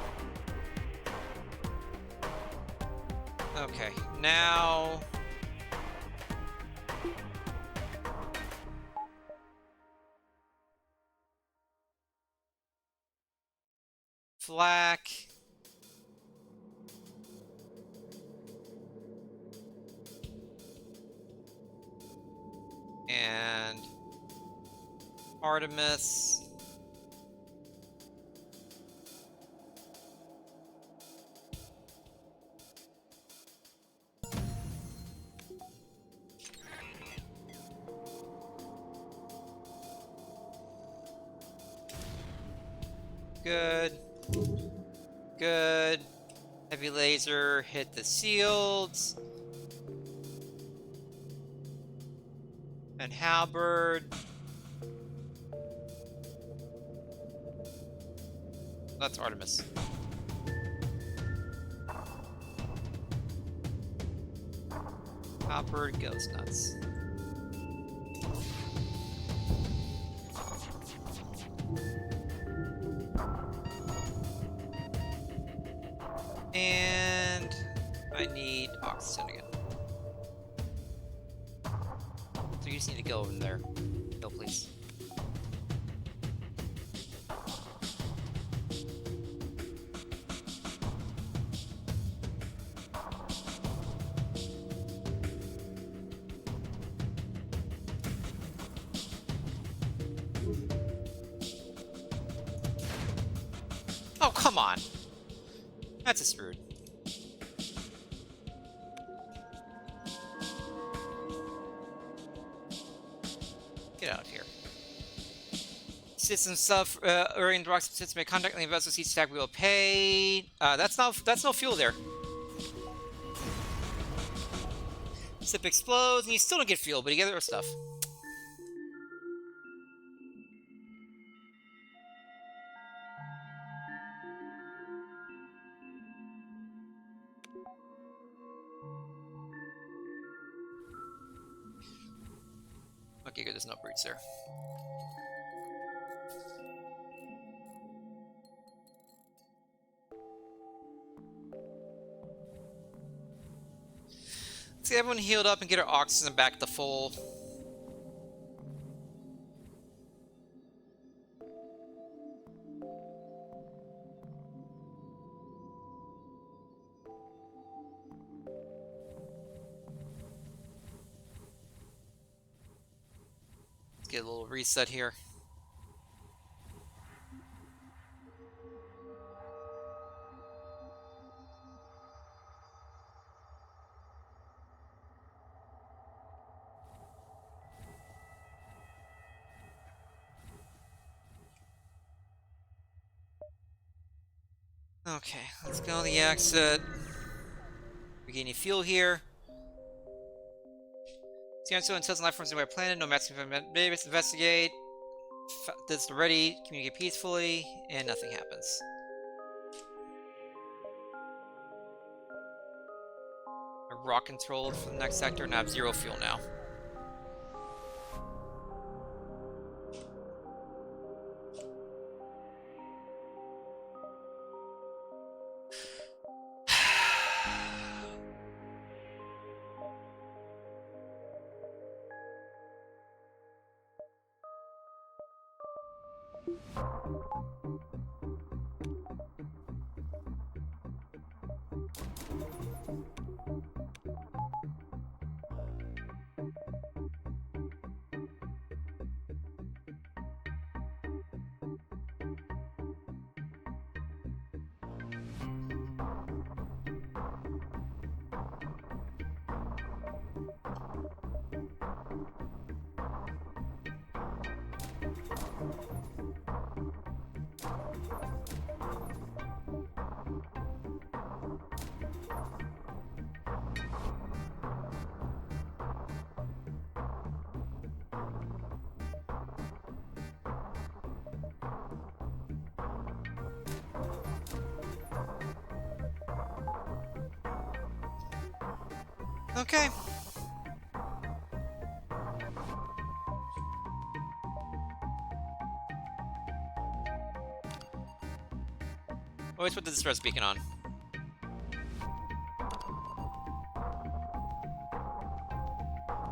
Okay, now... Flak. And... Artemis. Good. Good. Heavy laser hit the sealed. And halberd. That's Artemis. Halberd goes nuts. And I need oxygen again. So you just need to go over there. Go, please. Oh, come on. That's a screwed. Get out of here. System stuff. Urian rocks since make contact on the vessel seat stack. We will pay. That's no fuel there. Ship explodes, and you still don't get fuel, but you get other stuff. Okay, good. There's no breach there. Let's get everyone healed up and get our oxygen back to full. Let's get a little reset here. Okay, let's go on the exit. Regaining fuel here. Scanso until life forms in my planet. No maximum babies. Investigate. This ready. Communicate peacefully, and nothing happens. Rock controlled for the next sector, and I have 0 fuel now. Okay. Always put the distress beacon on.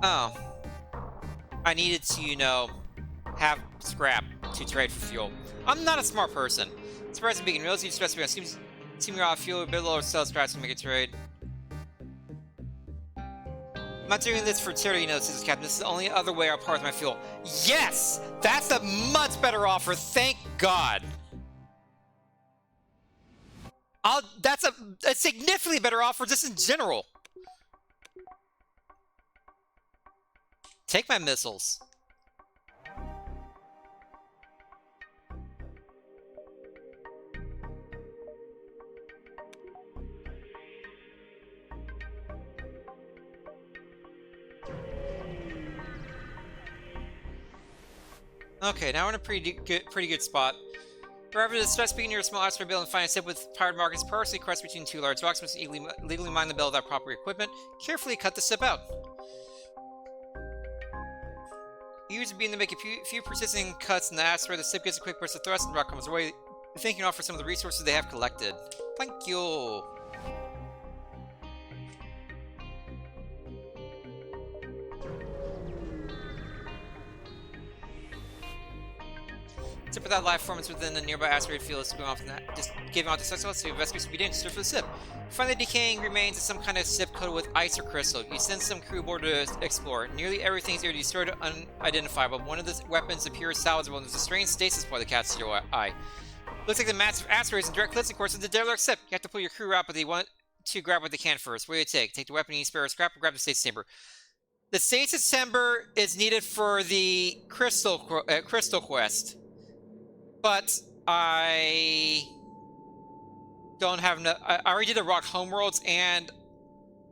Oh. I needed to, you know, have scrap to trade for fuel. I'm not a smart person. Surprising beacon. Realize you distress beacon. Seem you're out of fuel, a bit lower sell scraps to make a trade. I'm not doing this for charity, you know, this is Captain. This is the only other way I'll part with my fuel. Yes! That's a much better offer, thank God! That's a significantly better offer just in general. Take my missiles. Okay, now we're in a pretty good spot. Wherever the stress beacon near a small asteroid building and find a ship with powered markings partially crossed between 2 large rocks, must legally mine the build without proper equipment. Carefully cut the ship out. Use the beam to make a few persistent cuts in the asteroid. The ship gets a quick burst of thrust and the rock comes away. Thank you all for some of the resources they have collected. Thank you. Tip of that life form is within the nearby asteroid field is going off in that. Just giving out the success so investigators will be dangerous for the ship. Find the decaying remains of some kind of ship coated with ice or crystal. You send some crew aboard to explore. Nearly everything is either destroyed or unidentifiable. One of the weapons appears salvageable and there's a strange stasis point that catches your eye. Looks like the massive asteroid is in direct collision course with the derelict ship. You have to pull your crew out, but they want to grab what they can first. What do you take? Take the weapon, you spare a scrap, or grab the stasis chamber. The stasis chamber is needed for the crystal quest. But I don't have enough. I already did a rock homeworlds and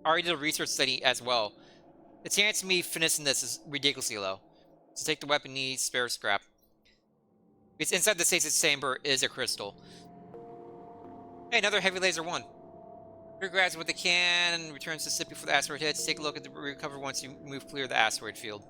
I already did a research study as well. The chance of me finishing this is ridiculously low. So take the weapon, need spare scrap. Because inside the stasis chamber is a crystal. Hey, another heavy laser 1. Grabs what they can and returns to the ship before the asteroid hits. Take a look at the recover once you move clear of the asteroid field.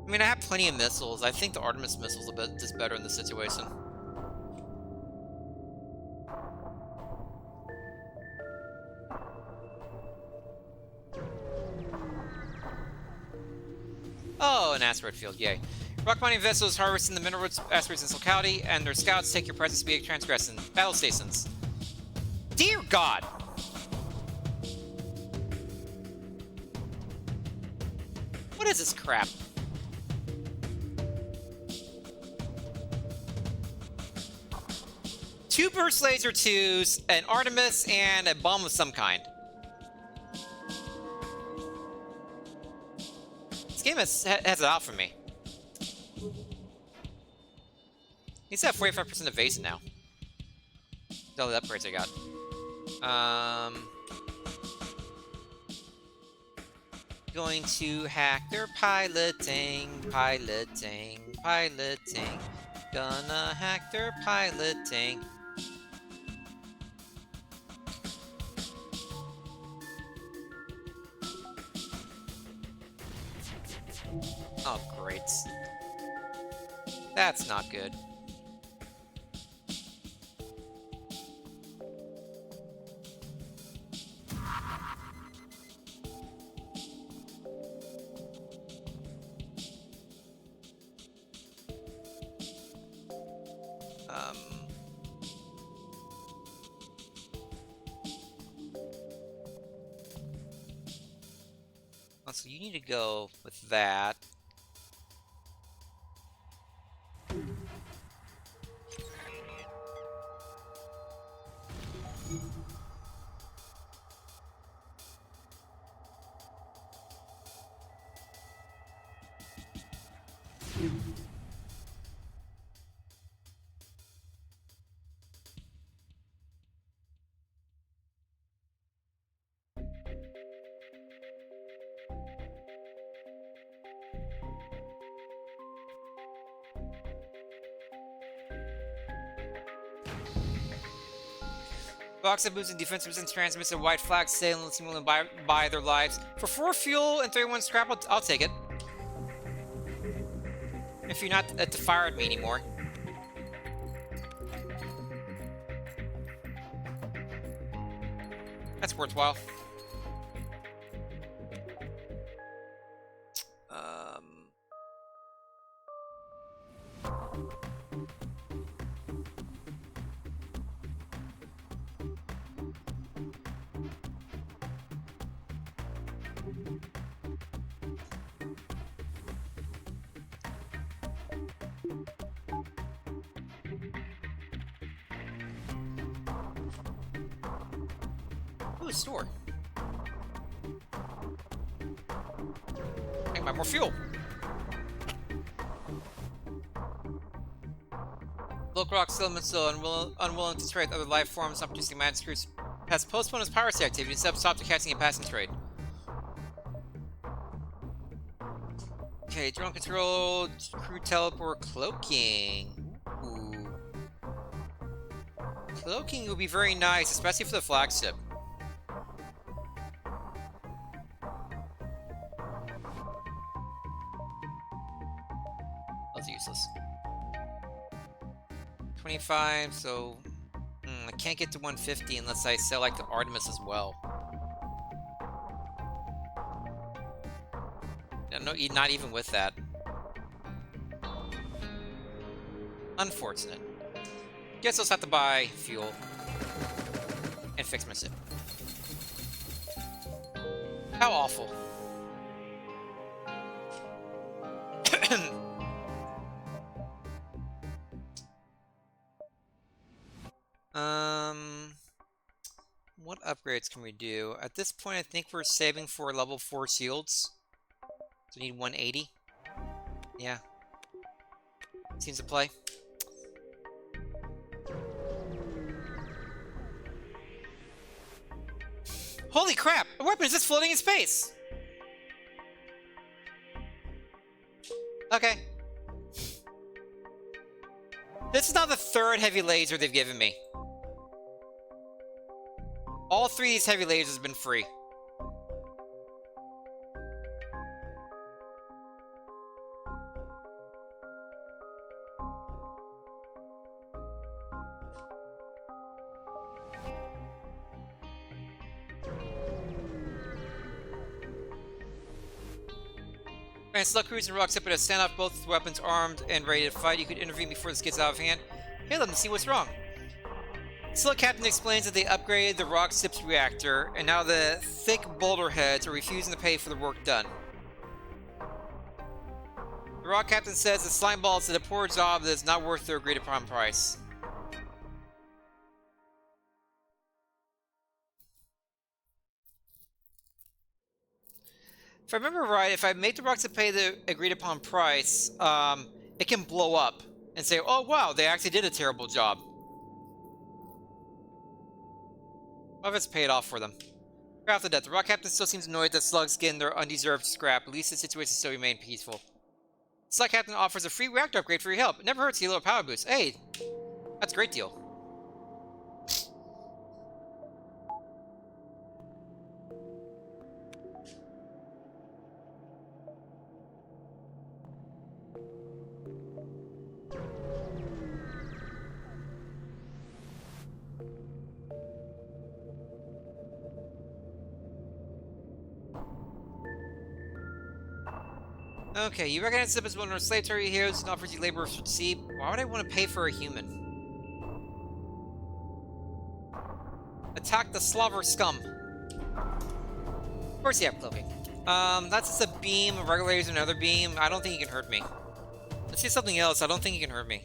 I mean, I have plenty of missiles. I think the Artemis missile's a bit just better in this situation. Oh, an asteroid field, yay. Rock mining vessels harvesting the minerals, asteroids in this locality, and their scouts take your presence to be transgressing battle stations. Dear God! What is this crap? Two burst laser 2s, an Artemis, and a bomb of some kind. This game has it out for me. He's at 45% evasion now. All the upgrades I got. Going to hack their piloting. Gonna hack their piloting. Oh, great. That's not good. So you need to go with that. Box of boots and defensives and transmits a white flag sailing and buy their lives. For 4 fuel and 31 scrap, I'll take it. If you're not at the fire at me anymore. That's worthwhile. Ooh, a store. I can buy more fuel. Local rock settlement still unwilling to trade other life forms, not producing mad screws, has postponed its piracy activity instead of stopped casting a passing trade. Okay, drone control, crew teleport, cloaking. Ooh. Cloaking would be very nice, especially for the flagship. That's useless. 25, so I can't get to 150 unless I sell like the Artemis as well. No, not even with that. Unfortunate. Guess I'll just have to buy fuel and fix my ship. How awful. What upgrades can we do? At this point, I think we're saving for level 4 shields. So we need 180. Yeah. Seems to play. Holy crap! A weapon is just floating in space! Okay. This is now the third heavy laser they've given me. All three of these heavy lasers have been free. And Slug Cruise and Rock's up to stand off, both weapons armed and ready to fight. You could intervene before this gets out of hand. Hey, let me see what's wrong. Slug Captain explains that they upgraded the Rock Ship's reactor, and now the thick boulder heads are refusing to pay for the work done. The Rock Captain says the slime balls did a poor job that is not worth their agreed upon price. If I remember right, if I make the rocks to pay the agreed upon price, it can blow up and say, oh wow, they actually did a terrible job. What if it's paid off for them? After that, the Rock Captain still seems annoyed that Slugs getting their undeserved scrap. At least the situation still remains peaceful. Slug Captain offers a free reactor upgrade for your help. It never hurts to get a little power boost. Hey, that's a great deal. Okay, you recognize him as one of our slave trade heroes and offers you labor for sea. Why would I want to pay for a human? Attack the Slaver scum. Of course you have cloaking. That's just a beam, a regular laser, another beam. I don't think he can hurt me. Let's see something else. I don't think he can hurt me.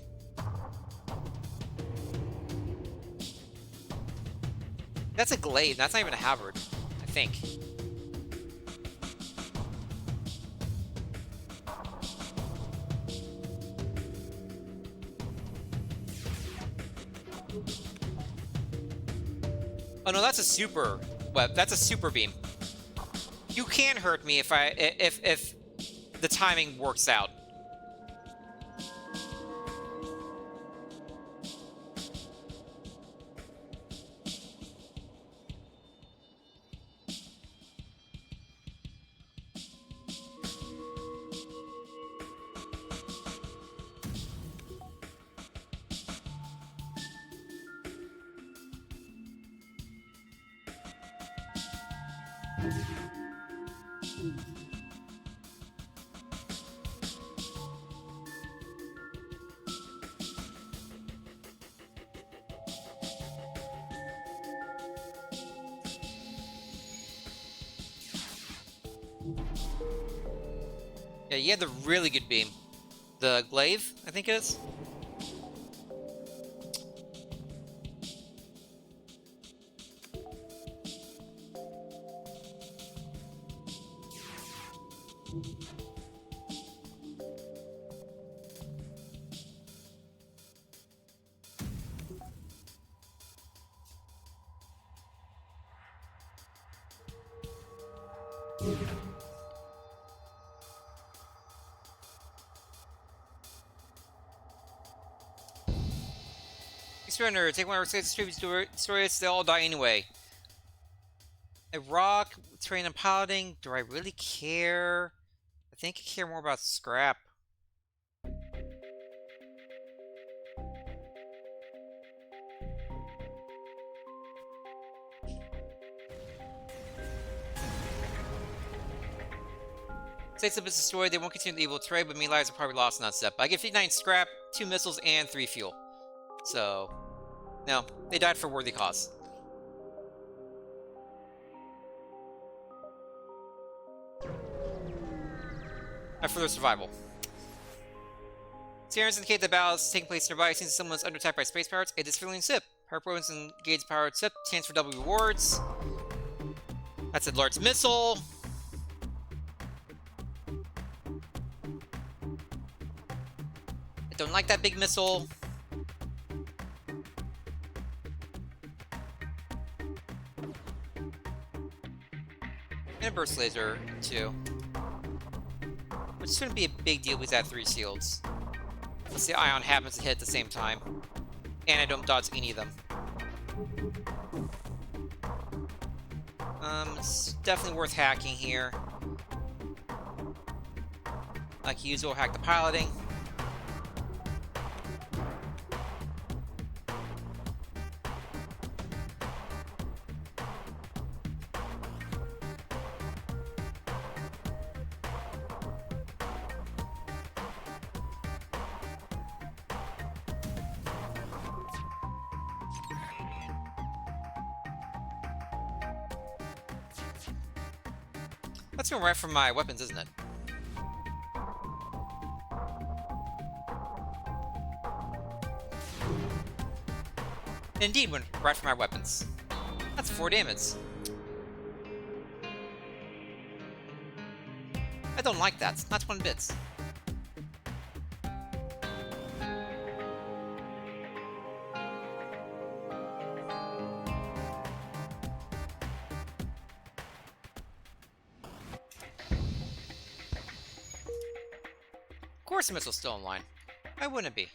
That's a glaive. That's not even a halberd, I think. Oh no, that's a super web. That's a super beam. You can hurt me if the timing works out. Yeah, you had the really good beam. The glaive, I think it is. Surrender. Take one of our six destroyers, they all die anyway. A rock, train and piloting. Do I really care? I think I care more about scrap. States of is destroyed, they won't continue the evil trade, but many lives are probably lost in that step. I get 59 scrap, 2 missiles, and 3 fuel. So, no, they died for a worthy cause. And for their survival. Sirens indicate the battle is taking place nearby. Since someone's under attack by space pirates, a disfilling ship. Power programs engage powered ship. Chance for double rewards. That's a large missile. I don't like that big missile. And a burst laser, too. which shouldn't be a big deal because I have 3 shields. Let's see, Ion happens to hit at the same time. And I don't dodge any of them. It's definitely worth hacking here. Like usual, hack the piloting. That's going right for my weapons, isn't it? Indeed, went right for my weapons. That's 4 damage. I don't like that. Not 1 bit. Of course the missile's still online. Why wouldn't it be?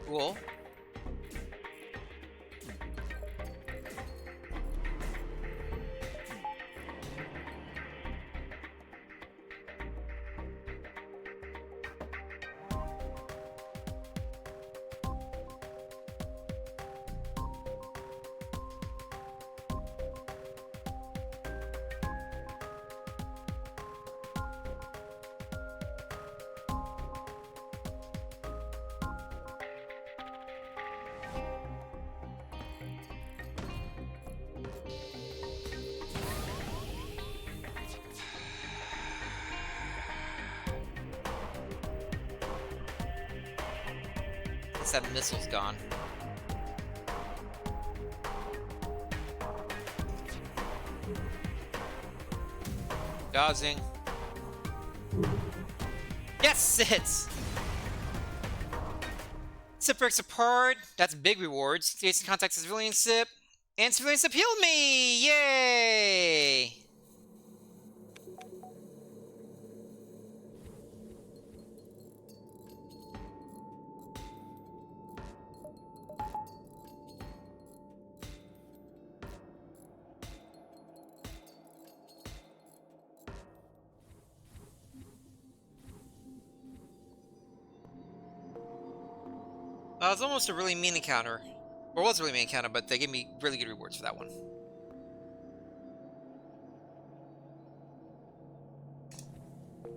Cool. That missile's gone. Dodging. Yes, it's! Sip breaks apart. That's big rewards. Jason contacts civilian Sip. And civilian Sip healed me! Yay! It was almost a really mean encounter. Or was a really mean encounter, but they gave me really good rewards for that one.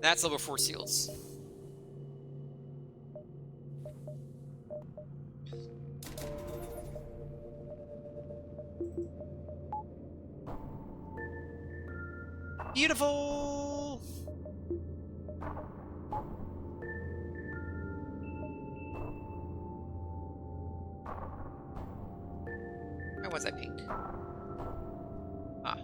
That's level 4 seals. Beautiful! Why was that pink? Ah.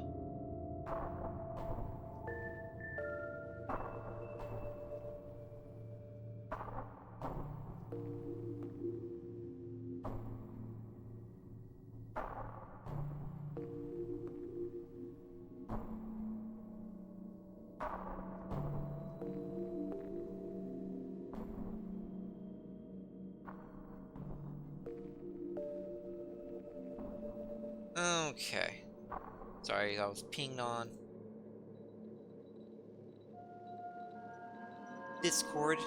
Okay. Sorry, I was pinged on Discord.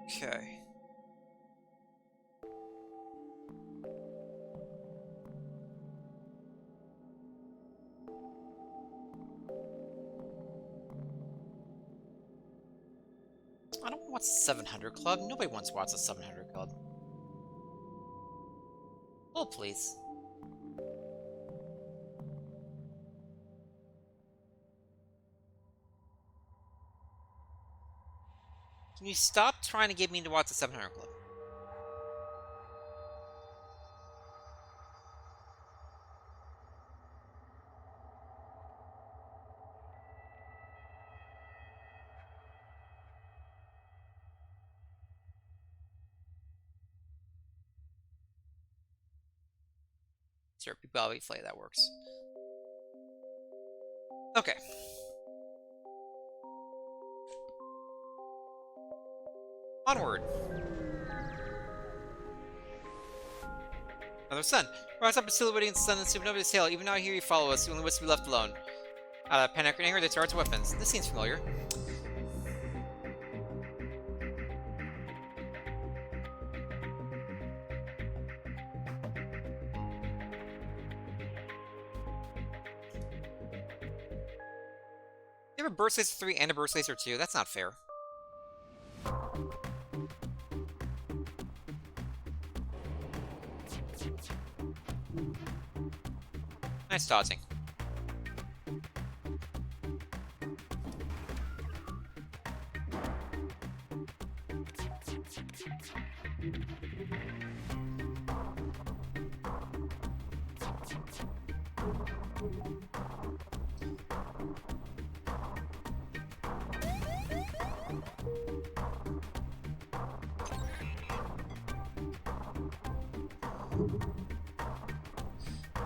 Okay. I don't want 700 Club. Nobody wants a 700 Club. Oh, please. Can you stop trying to get me to watch the 700 Club? Sure, probably play that works. Okay. Onward. Another sun. Rise up, silhouetting the sun and supernova's tail. Even now, here you follow us. You only wish to be left alone. Out of panic and anger, they charge weapons. This seems familiar. You have a burst laser 3 and a burst laser 2. That's not fair. Nice dodging.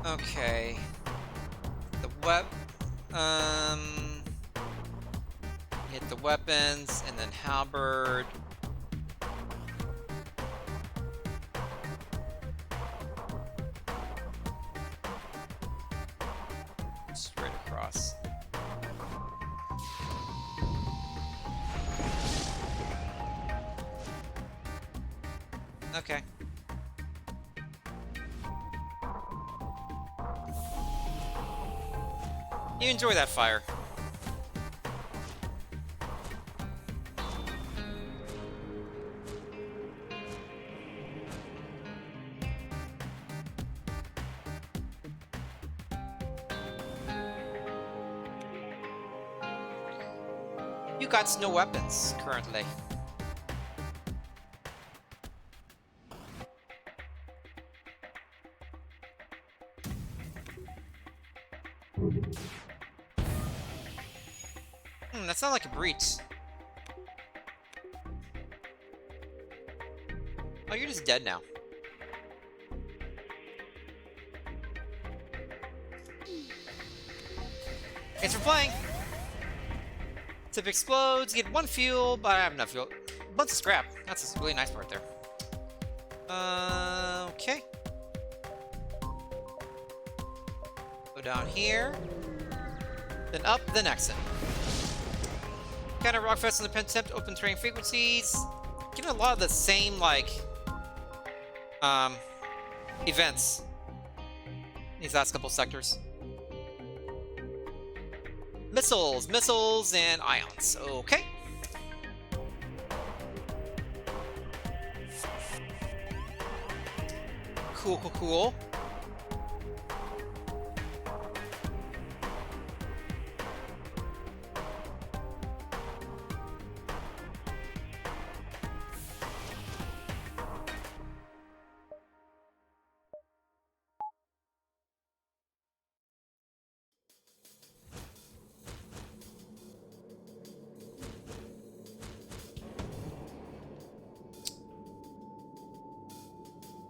Okay. Hit the weapons, and then halberd. Straight across. Okay. You enjoy that fire. You got no weapons currently. That sounds like a breach. Oh, you're just dead now. Thanks for playing! Tip explodes, get 1 fuel, but I have enough fuel. Bunch of scrap. That's a really nice part there. Okay. Go down here. Then up the next one. Counter Rockfest and the Pentempt open terrain frequencies. Getting a lot of the same, like, events. These last couple sectors. Missiles, missiles, and ions. Okay. Cool, cool, cool.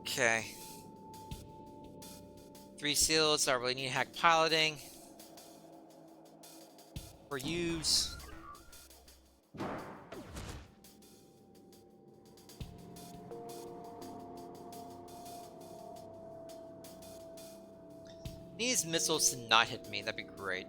Okay. 3 seals, so I really need to hack piloting. Or use. These missiles to not hit me, that'd be great.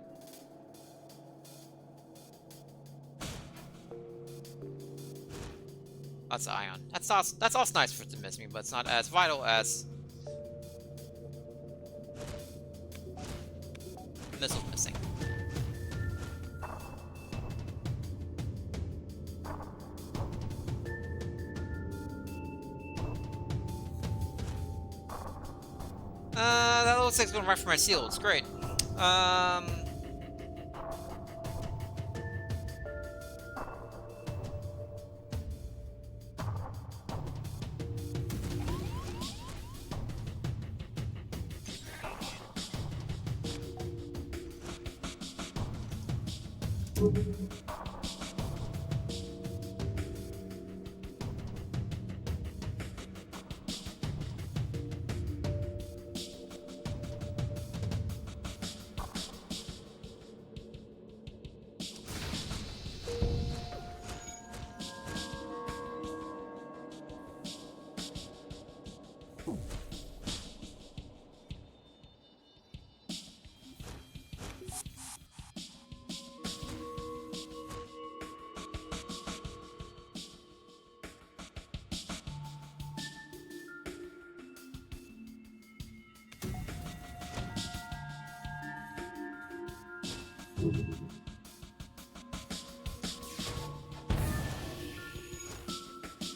That's ion. That's also nice for it to miss me, but it's not as vital as missiles missing. That looks like it's going right for my seal. It's great.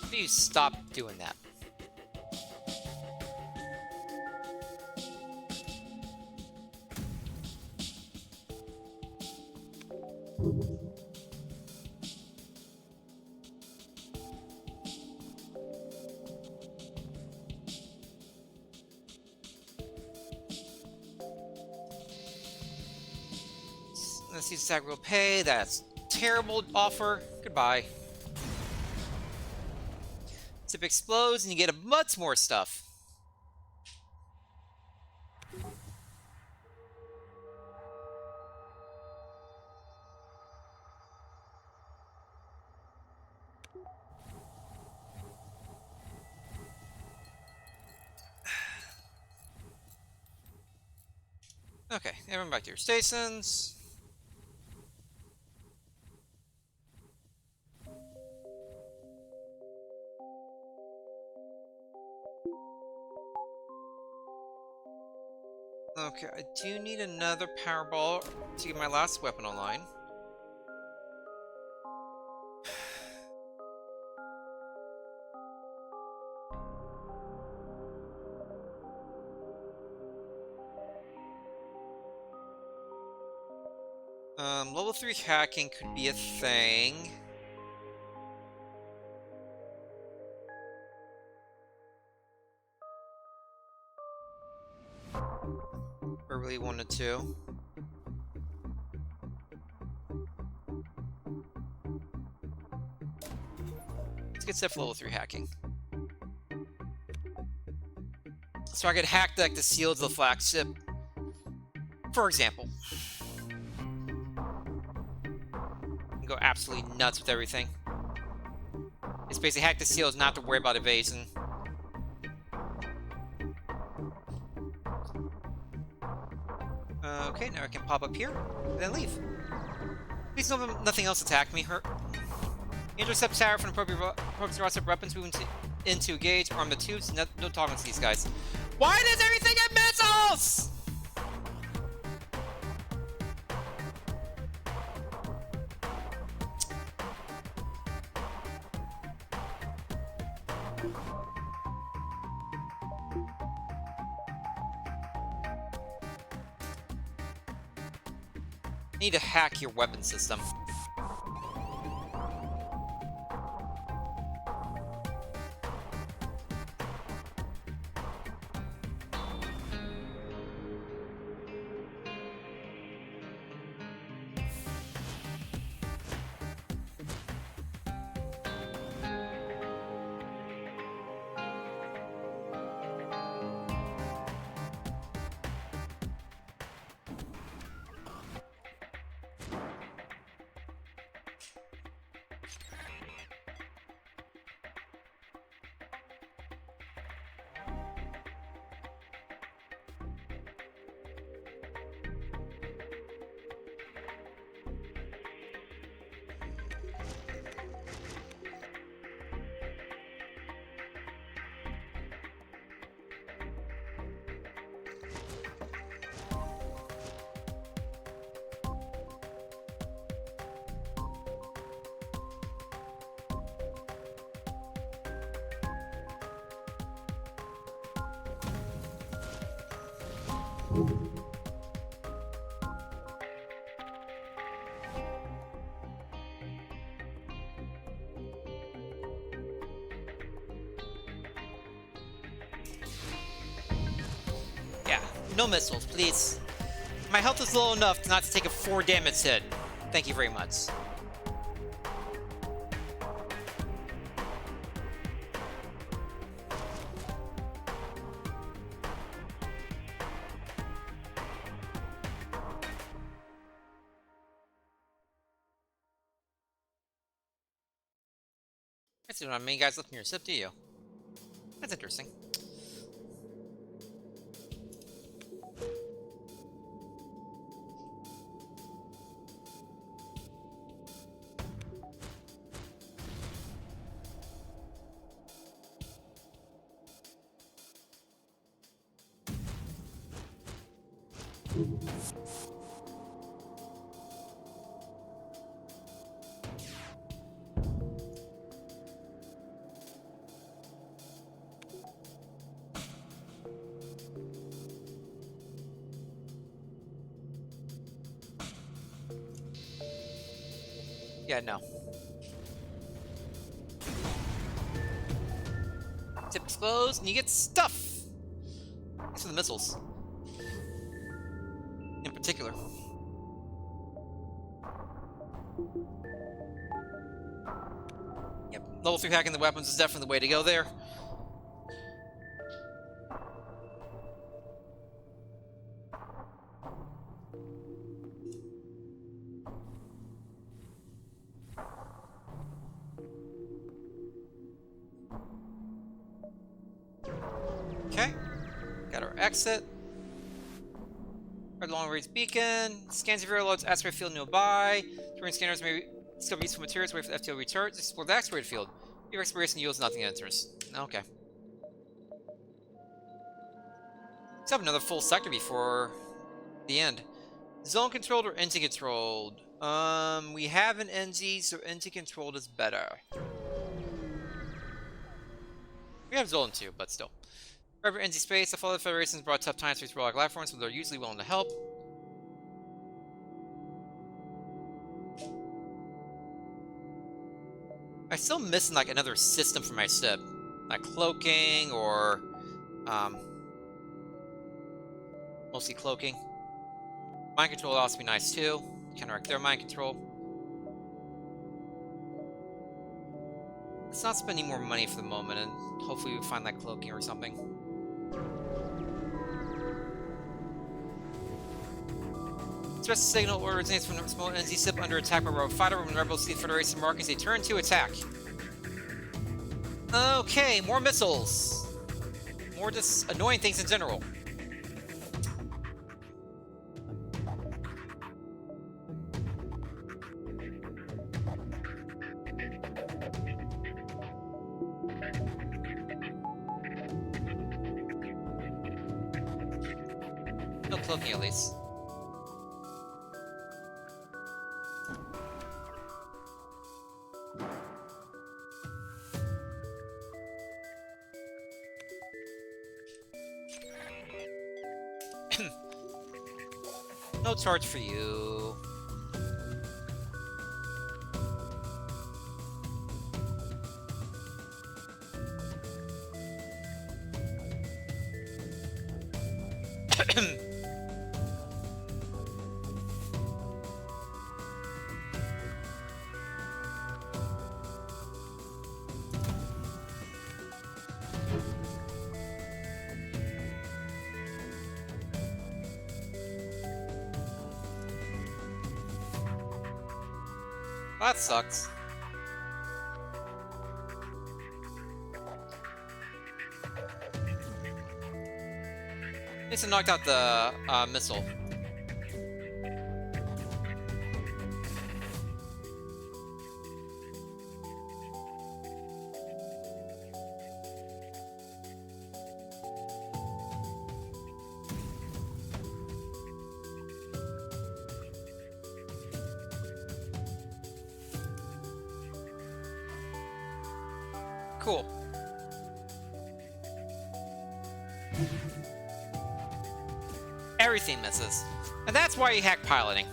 Please stop doing that. Let's see, Zach will pay. That's terrible offer. Goodbye. Zip explodes and you get a much more stuff. Okay, everyone back to your stations. Okay, I do need another Powerball to get my last weapon online. Level 3 hacking could be a thing. I really wanted to. Let's get set for level 3 hacking. So I could hack like the seals of the flagship, for example. And go absolutely nuts with everything. It's basically hack the seals, not to worry about evasion. Okay, now I can pop up here and then leave. Please nothing else attack me. Intercept tower from appropriate roster weapons moving into gauge, arm the tubes. No talking to these guys. Why does everything have missiles? Need to hack your weapon system. Yeah, no missiles, please. My health is low enough not to take a 4 damage hit. Thank you very much. That's not many guys left in your ship, do you? That's interesting. Yeah, no. Tip explodes, and you get stuff! Thanks for the missiles. In particular. Yep, level 3 hacking the weapons is definitely the way to go there. Okay, got our exit. Our long-range beacon. Scans of your loads, asteroid field nearby. Terrain scanners may discover useful materials, wait for the FTL returns. Explore the asteroid field. Your exploration yields nothing enters. Okay. Let's have another full sector before the end. Zone controlled or NG controlled? We have an NG, so NG controlled is better. We have zone too, but still. Forever NG space, the fall of the Federation has brought tough times for explore life forms, but they're usually willing to help. I'm still missing like another system for my ship. Like cloaking or mostly cloaking. Mind control would also be nice too. Counteract their mind control. Let's not spend any more money for the moment, and hopefully we find that cloaking or something. Stress signal originates from a small NZ ship under attack by a rebel fighter. When rebels see Federation markings, they turn to attack. Okay, more missiles. More just annoying things in general. No cloaking, at least. No charge for you. That sucks. At least I knocked out the missile. Cool. Everything misses. And that's why you hack piloting.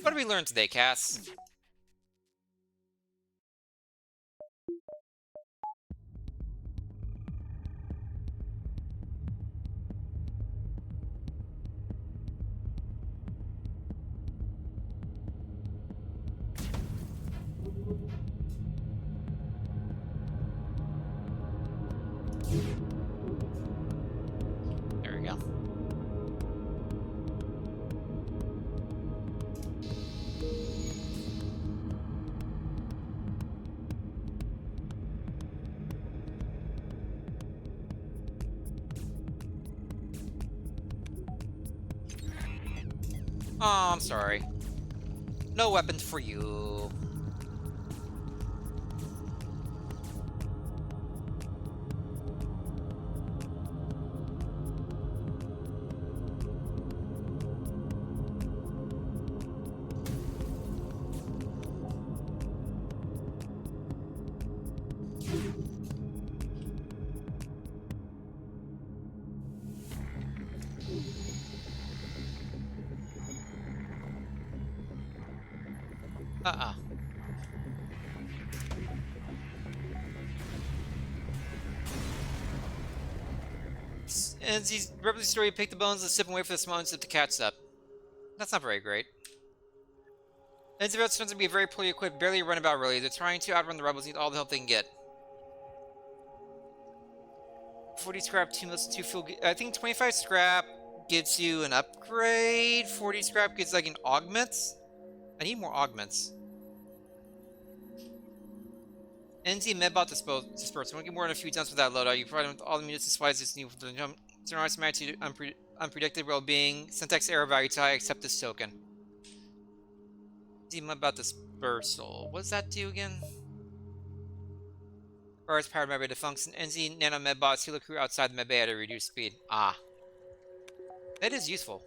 What did we learn today, Cass? There we go. Oh, I'm sorry. No weapons for you. Uh-uh. And these replicate story, pick the bones and sip and wait for the smell and sip to catch up. That's not very great. And the rebels turns to be very poorly equipped, barely run about really. They're trying to outrun the rebels, need all the help they can get. 40 scrap, 2 fuel. I think 25 scrap gives you an upgrade. 40 scrap gives like an augment. I need more augments. NZ Medbot dispersed. Won't get more than a few tons for that loadout. You provide them with all the munitions supplies this new to jump. Generalize magnitude unpredicted well-being. Syntax error value tie. Accept this token. NZ Medbot dispersal. What does that do again? Or it's powered medbay to function. NZ Nano Medbots heal a crew outside the medbay at a reduced speed. Ah. That is useful.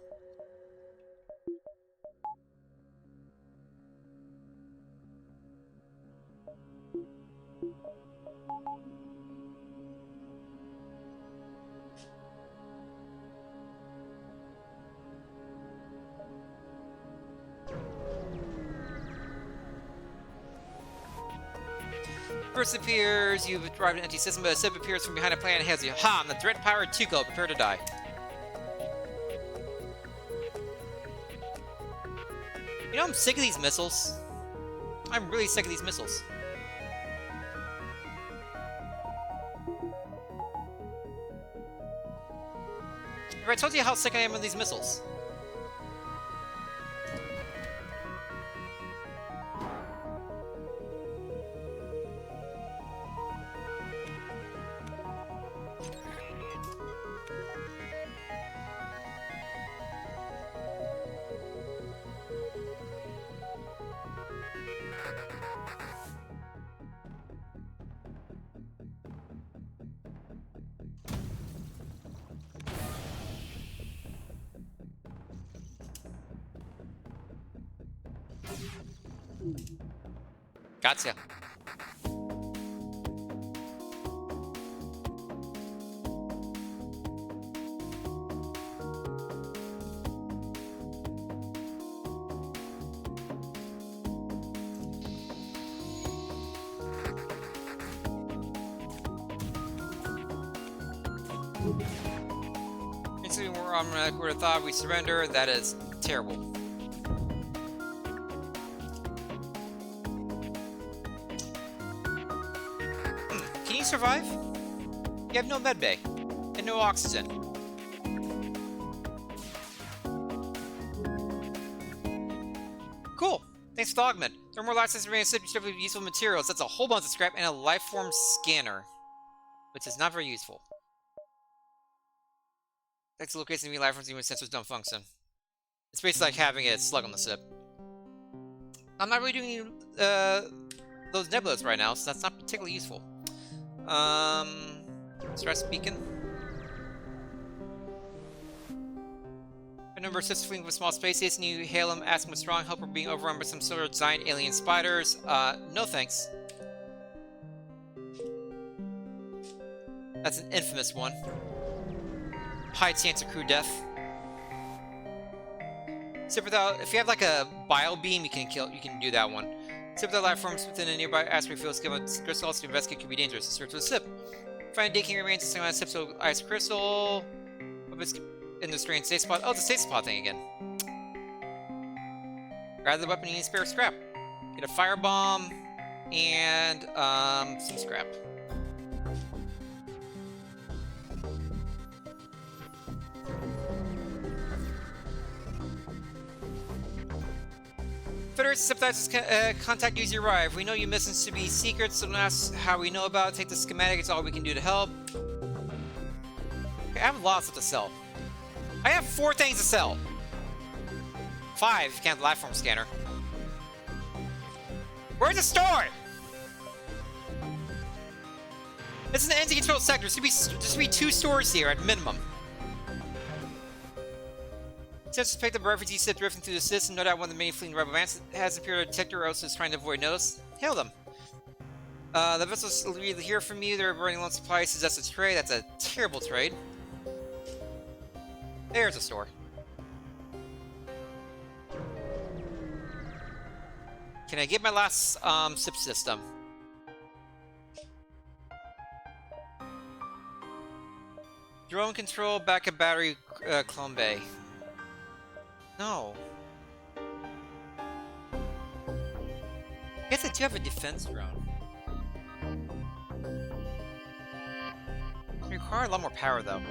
First appears, you've arrived in an empty system, but a ship appears from behind a planet and hails you. Ha! I'm the threat powered Tuco, prepare to die. You know, I'm sick of these missiles. I'm really sick of these missiles. Have I told you how sick I am of these missiles? Gotcha. Instantly more automatic would have thought we surrender. That is terrible. Can you survive? You have no medbay and no oxygen. Cool. Thanks for the augment. There are more licenses remaining with useful materials. That's a whole bunch of scrap and a lifeform scanner, which is not very useful. Next location to be life forms when sensors don't function. It's basically like having a slug on the ship. I'm not really doing those nebulas right now, so that's not particularly useful. Stress beacon. A number of ships fleeing from a small space station. You hail them, ask them what's wrong. Hope we're being overrun by some sort of giant alien spiders. No thanks. That's an infamous one. High chance of crew death. Except without, if you have like a bile beam, you can do that one. Except without life forms within a nearby asteroid field, skill crystals to investigate could be dangerous. Search for the ship. Find a decaying remains of a ship, so ice crystal. It's in the strange state spot. Oh, the state spot thing again. Grab the weapon, you need spare scrap. Get a firebomb and some scrap. Federate sympathizers contact you as you arrive. We know you missions to be secrets, so don't ask how we know about it. Take the schematic, it's all we can do to help. Okay, I have lots to sell. I have 4 things to sell. 5 if you count the life form scanner. Where's the store? This is an entity controlled sector. There should be 2 stores here at minimum. Since picked up a refugee ship drifting through the system, no doubt one of the many fleeing rebel bands has appeared to detect or else is trying to avoid notice. Hail them. The vessels will either hear from you, they're running low on supplies, that's a trade. That's a terrible trade. There's a store. Can I get my last ship system? Drone control, backup battery, clone bay. No. I guess I do have a defense drone. It requires a lot more power, though.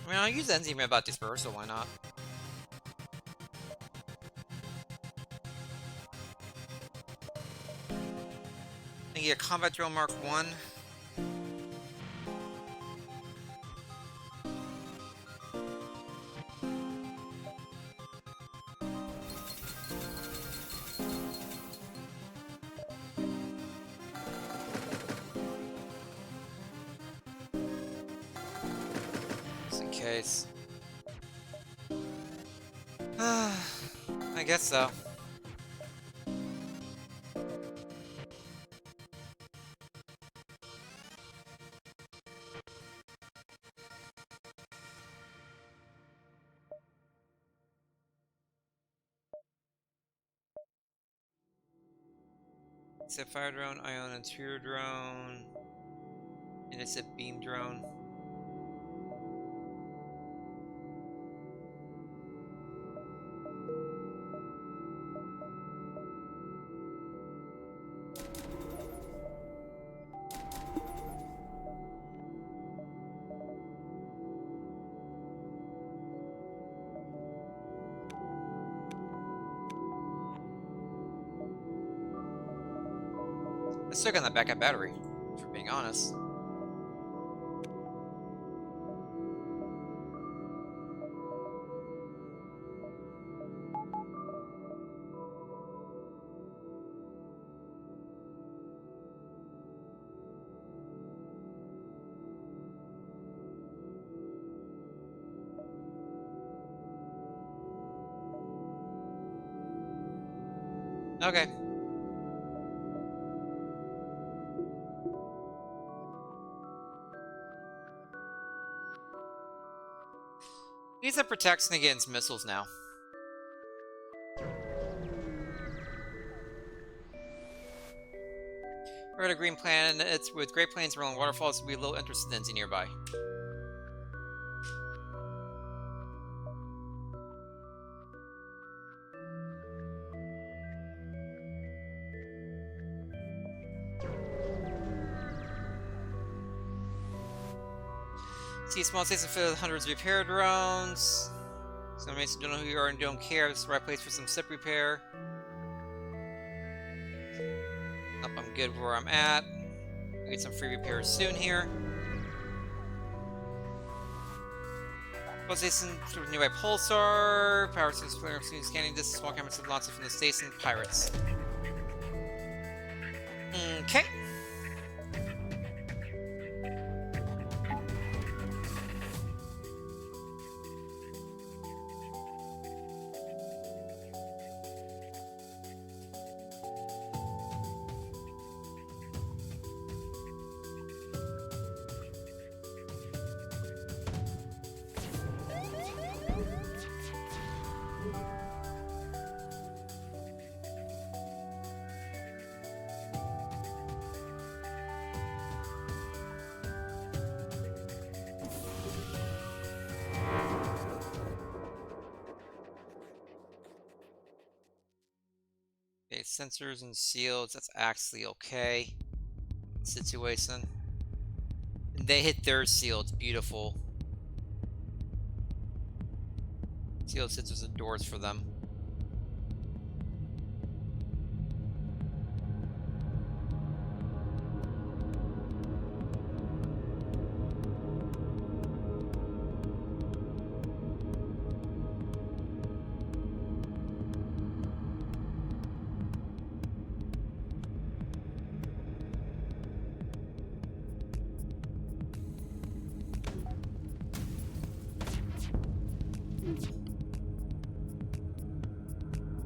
I mean, I'll use the enzyme about dispersal, why not? I get a combat drone Mark 1. Just in case. I guess so. It's a fire drone, ion interior drone, and it's a beam drone. I still got that backup battery, for being honest. Okay. Needs a protection against missiles now. We're at a green planet. It's with Great Plains rolling waterfalls. We low interest in nearby. See a small station filled with hundreds of repair drones. Some mates don't know who you are and don't care. This is the right place for some ship repair. Nope, I'm good where I'm at. We'll get some free repairs soon here. Small station nearby Pulsar. Power system scanning this. Small cameras with lots of from the station. Pirates. Okay. Sensors and shields, that's actually okay. Situation. And they hit their shields, beautiful. Shield sensors and doors for them.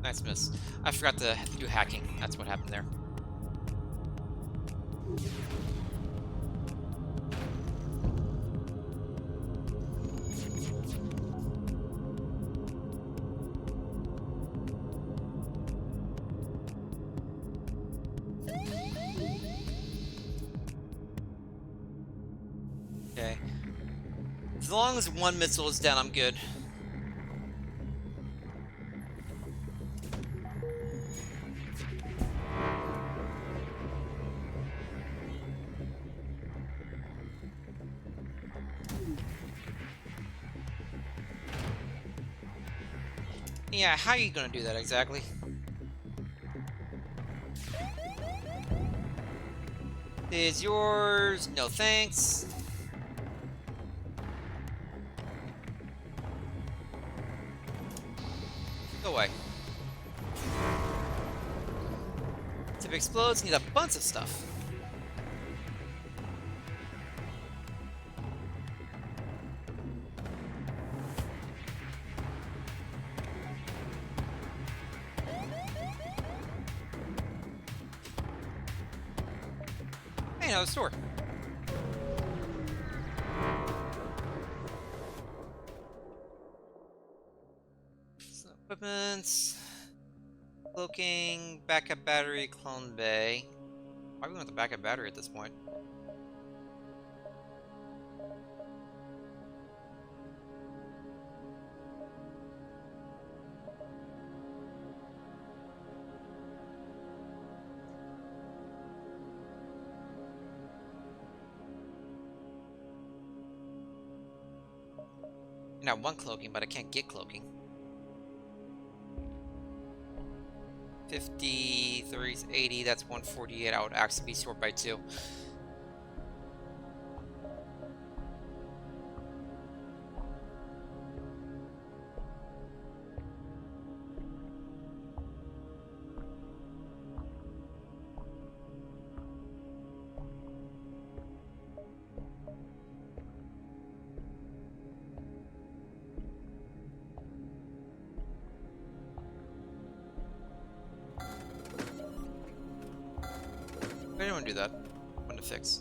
Nice miss. I forgot to do hacking. That's what happened there. Okay. As long as one missile is down, I'm good. Yeah, how are you gonna do that exactly? Is yours? No thanks. Go away. Tip explodes, need a bunch of stuff. Hey, another store. Some equipments. Cloaking, backup battery, clone bay. Why do we want the backup battery at this point? Now one cloaking, but I can't get cloaking. 50, 30, 80, that's 148. I would actually be short by 2. I didn't want to do that. I wanted to fix.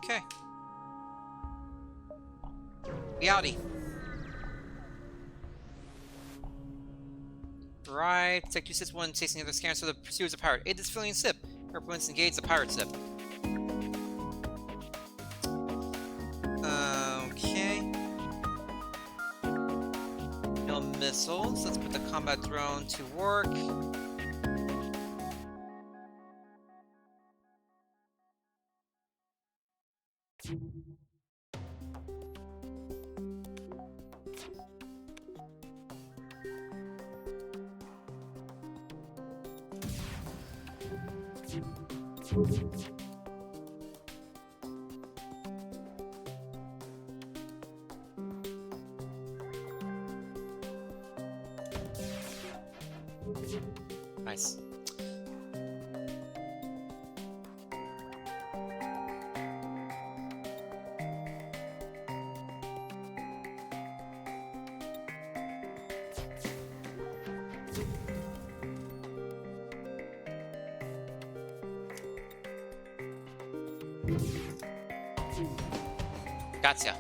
Okay. Reality. Right. Protect 261 chasing the other scanners so the pursuer's a pirate. Aid this civilian ship. Represents engage the pirate ship. Okay. No missiles. Let's put the combat drone to work. Nice. Gotcha.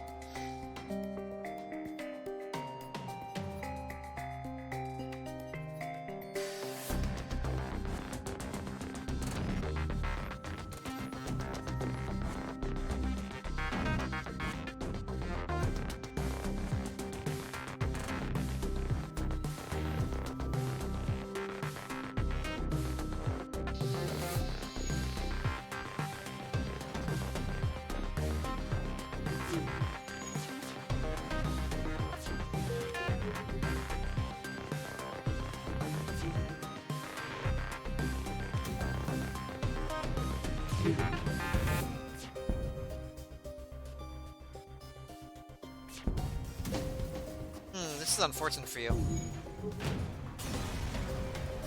This is unfortunate for you.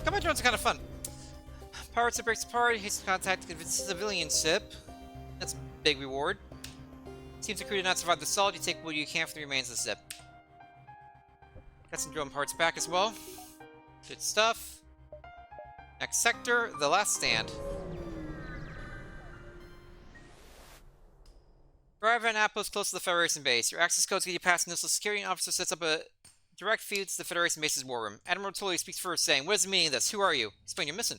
Combat drones are kind of fun. Pirate ship breaks apart, hits contact if it's a civilian ship. That's a big reward. Seems the crew did not survive the assault, you take what you can from the remains of the ship. Got some drone parts back as well. Good stuff. Next sector, the last stand. Arrive at an outpost close to the Federation base. Your access codes get you past initial security, and officer sets up a direct feed to the Federation base's war room. Admiral Tully speaks first, saying, "What is the meaning of this? Who are you? Explain your mission."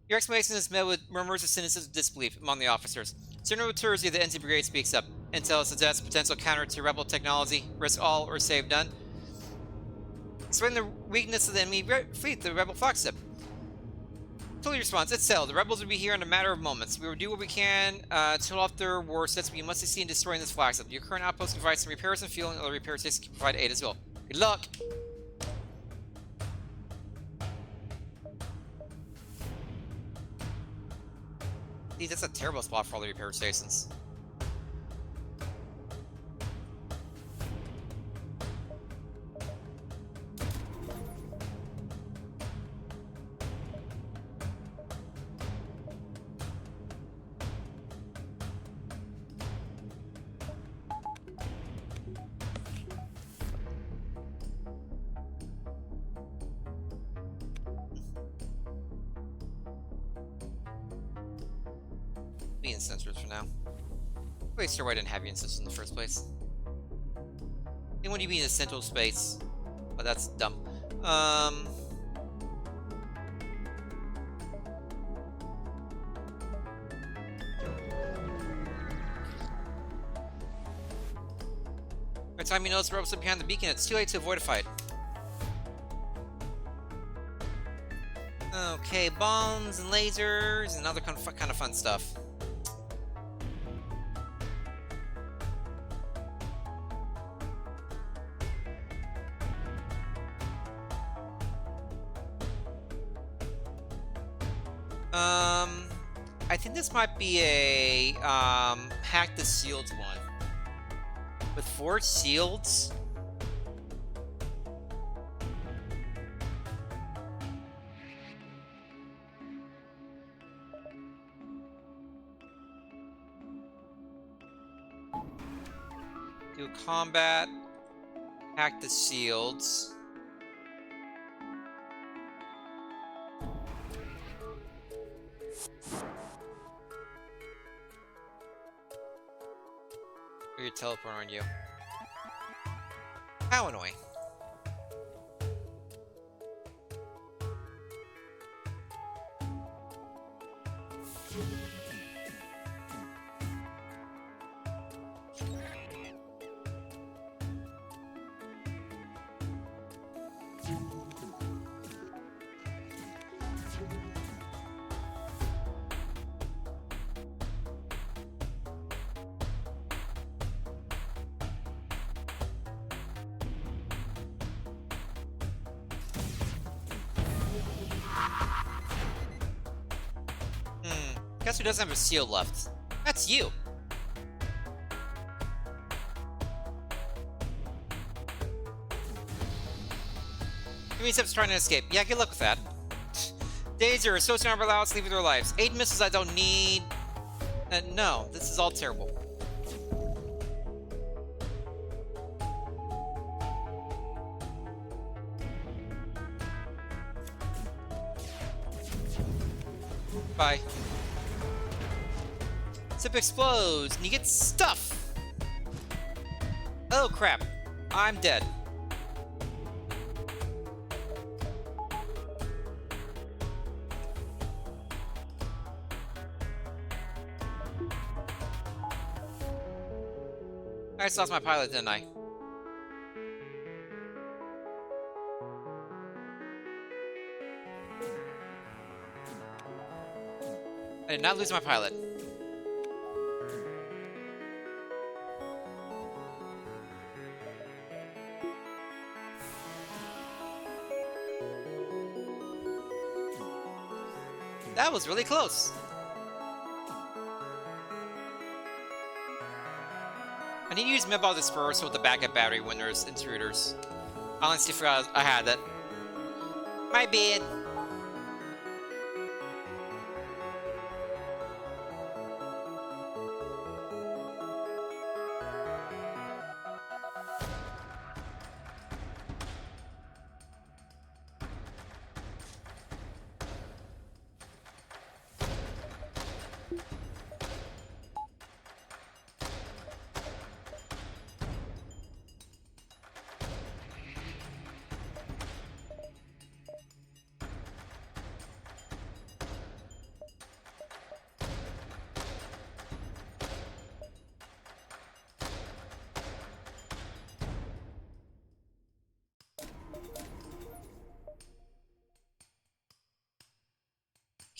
Your explanation is met with murmurs of cynicism and disbelief among the officers. General Turzi of the NZ Brigade speaks up. Intel suggests potential counter to rebel technology. Risk all or save none. Explain the weakness of the enemy fleet, the rebel flagship. Tully responds, "It's settled. The rebels will be here in a matter of moments. We will do what we can to hold off their war sets, but you must succeed in destroying this flagship. Your current outpost can provide some repairs and fuel, and other repair stations can provide aid as well. Good luck!" Dude, that's a terrible spot for all the repair stations. Be in sensors for now. Wait, sure, why I didn't have you in sensors in the first place? And when you be in a central space? Well, that's dumb. By the time you notice the rebels are behind the beacon, it's too late to avoid a fight. Okay, bombs and lasers and other kind of fun stuff. I think this might be a hack the shields one. With 4 shields. Do combat, hack the shields. Or your teleport on you. How annoying. Guess who doesn't have a shield left? That's you! Enemy steps trying to escape. Yeah, good luck with that. Danger, associate armor allowance, leaving their lives. 8 missiles I don't need. No, this is all terrible. Bye. Zip explodes, and you get stuff! Oh crap, I'm dead. I just lost my pilot, didn't I? I did not lose my pilot. That was really close. I need to use Mibile Dispersal with the backup battery when there's intruders. I honestly forgot I had that. My bad.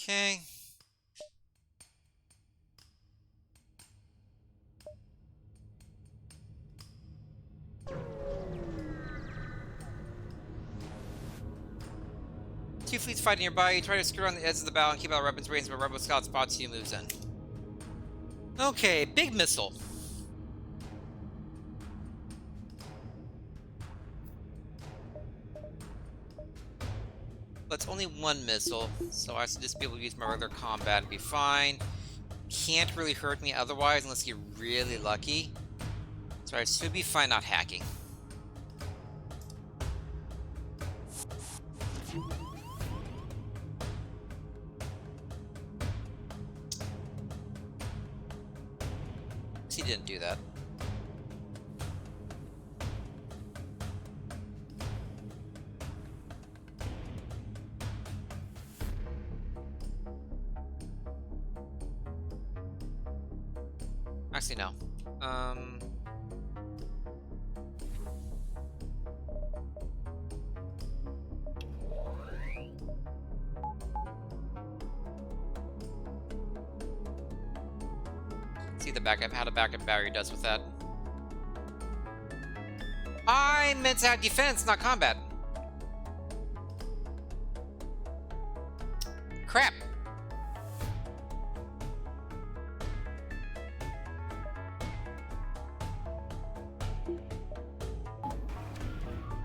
Okay. Two fleets fighting nearby. You try to skirt around the edge of the battle and keep out weapons range, but Rebel Scout spots you and moves in. Okay, big missile. That's only one missile, so I should just be able to use my regular combat and be fine. Can't really hurt me otherwise unless you're really lucky. So I should be fine not hacking. He didn't do that. Actually, no. See the backup, how the backup battery does with that. I meant to have defense, not combat. Crap.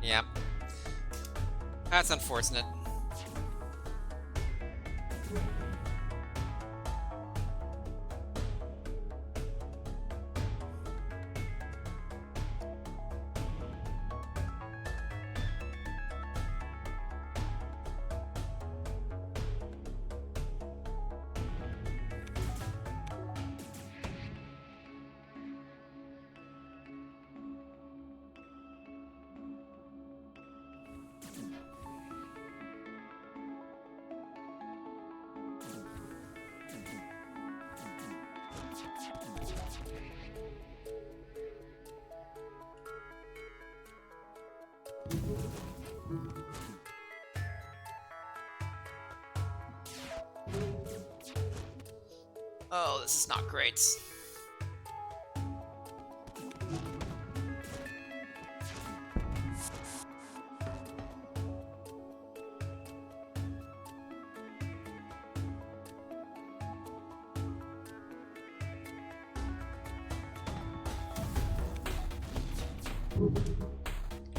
Yep. That's unfortunate. Oh, this is not great.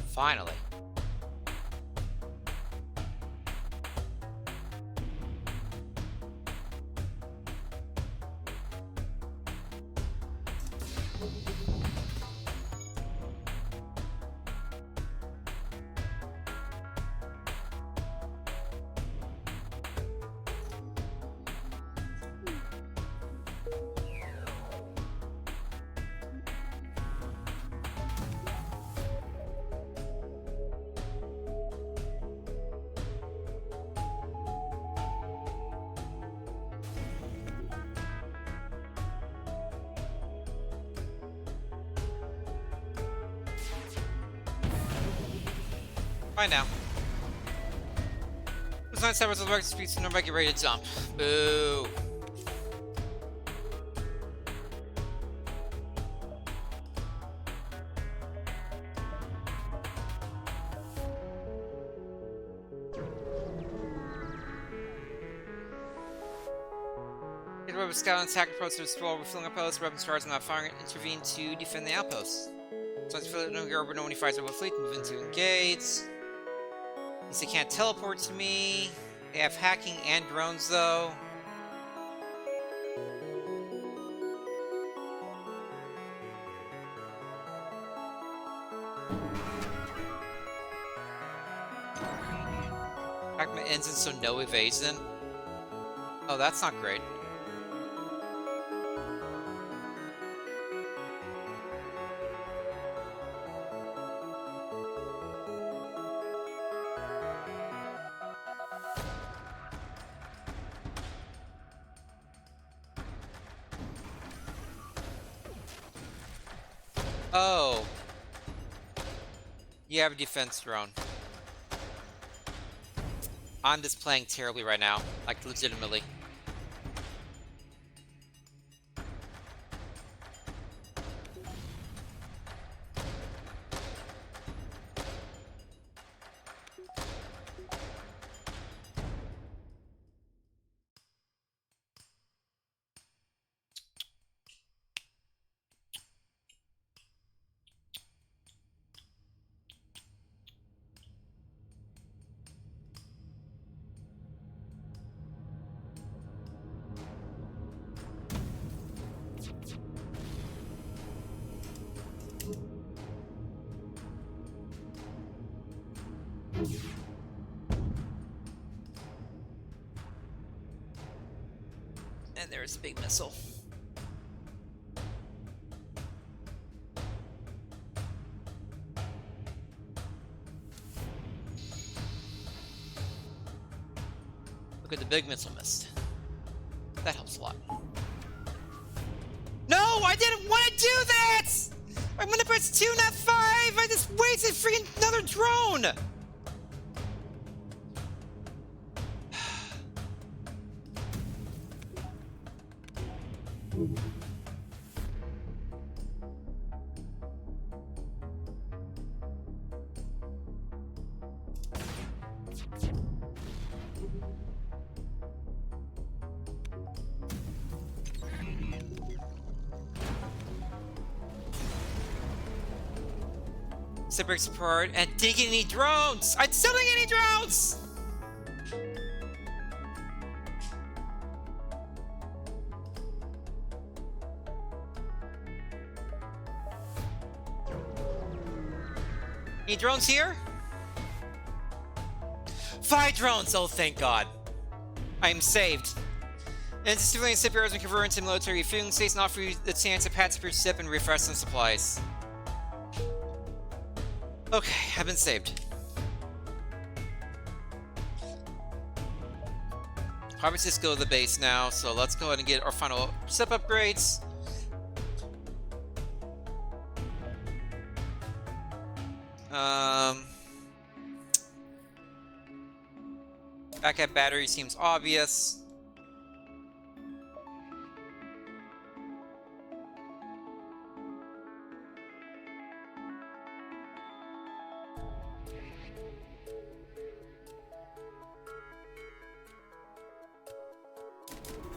Finally. Bye now. It's nice to have the market speed so nobody get ready to jump. Boo. Get web scout and attack approach to the while refilling a post. Weapon stars and not firing intervene to defend the outpost. So I feel it no hero, but no one fights over fleet. Move into engage. They can't teleport to me. They have hacking and drones though. Fragment ends in so no evasion. Oh, that's not great. Oh. You have a defense drone. I'm just playing terribly right now. Like, legitimately. And there's a big missile. Look at the big missile missed. That helps a lot. No, I didn't want to do that! I'm gonna press 2, not 5! I just wasted freaking another drone! It breaks apart and didn't get any drones! I still didn't get any drones! Any drones here? 5 drones! Oh, thank God. I am saved. And civilian ship arrows and convert into military fueling station offer you the chance to patch up your ship and refresh some supplies. Okay, I've been saved. Probably just go to the base now, so let's go ahead and get our final ship upgrades. Backup battery seems obvious.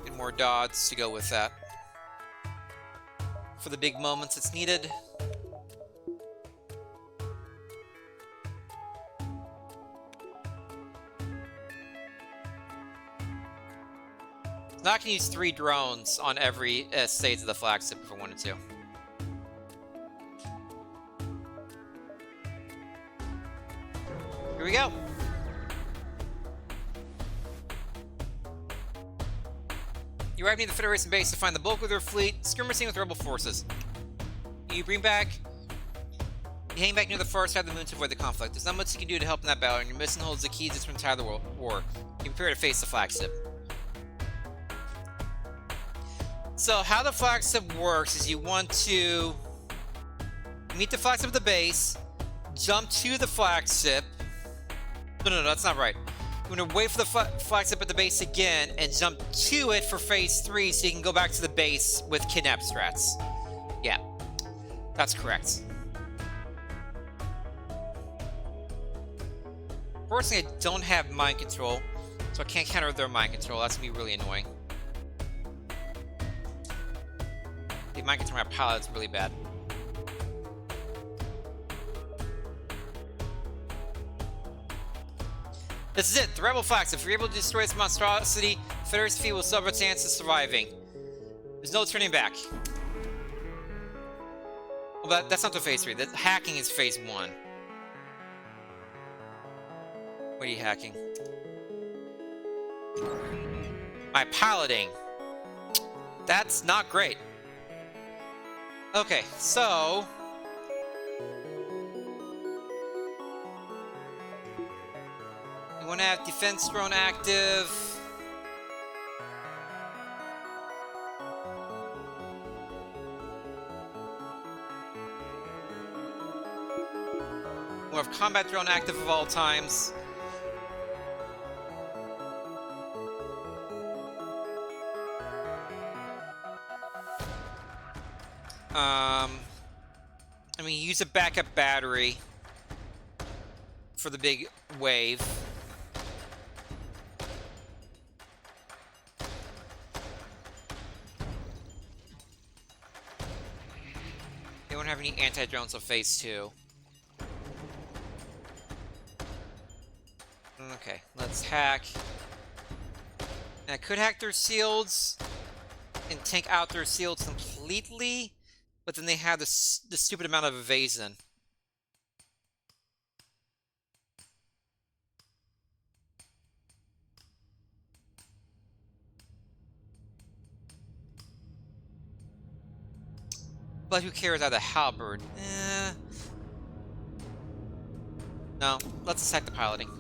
And more dots to go with that. For the big moments it's needed. Now I can use 3 drones on every stage of the flagship if I wanted to. Here we go. You arrive near the Federation base to find the bulk of their fleet skirmishing with rebel forces. You hang back near the far side of the moon to avoid the conflict. There's not much you can do to help in that battle, and your mission holds the key to entire the war. You prepare to face the flagship. So how the flagship works is you want to meet the flagship at the base, jump to the flagship, No, that's not right. I'm gonna wait for the flags up at the base again and jump to it for phase 3 so you can go back to the base with kidnap strats. Yeah, that's correct. Fortunately, I don't have mind control, so I can't counter their mind control. That's gonna be really annoying. The mind control my pilot's really bad. This is it, the Rebel Flags. If you're able to destroy this monstrosity, Federate's fleet will still have a chance of surviving. There's no turning back. Well, that's not the phase 3. The hacking is phase 1. What are you hacking? My piloting. That's not great. Okay, so... you want to have defense drone active. We'll have combat drone active of all times. I mean, use a backup battery for the big wave. They won't have any anti-drones on phase 2. Okay, let's hack. And I could hack their shields and take out their shields completely, but then they have the stupid amount of evasion. But who cares about the halberd? No, let's attack the piloting.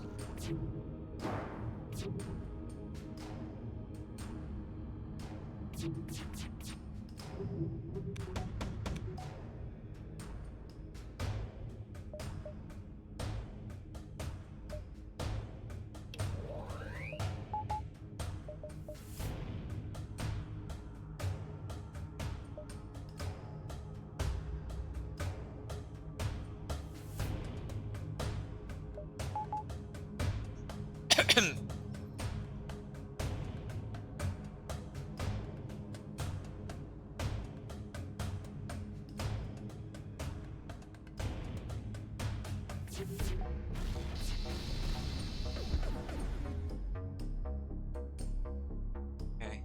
Okay.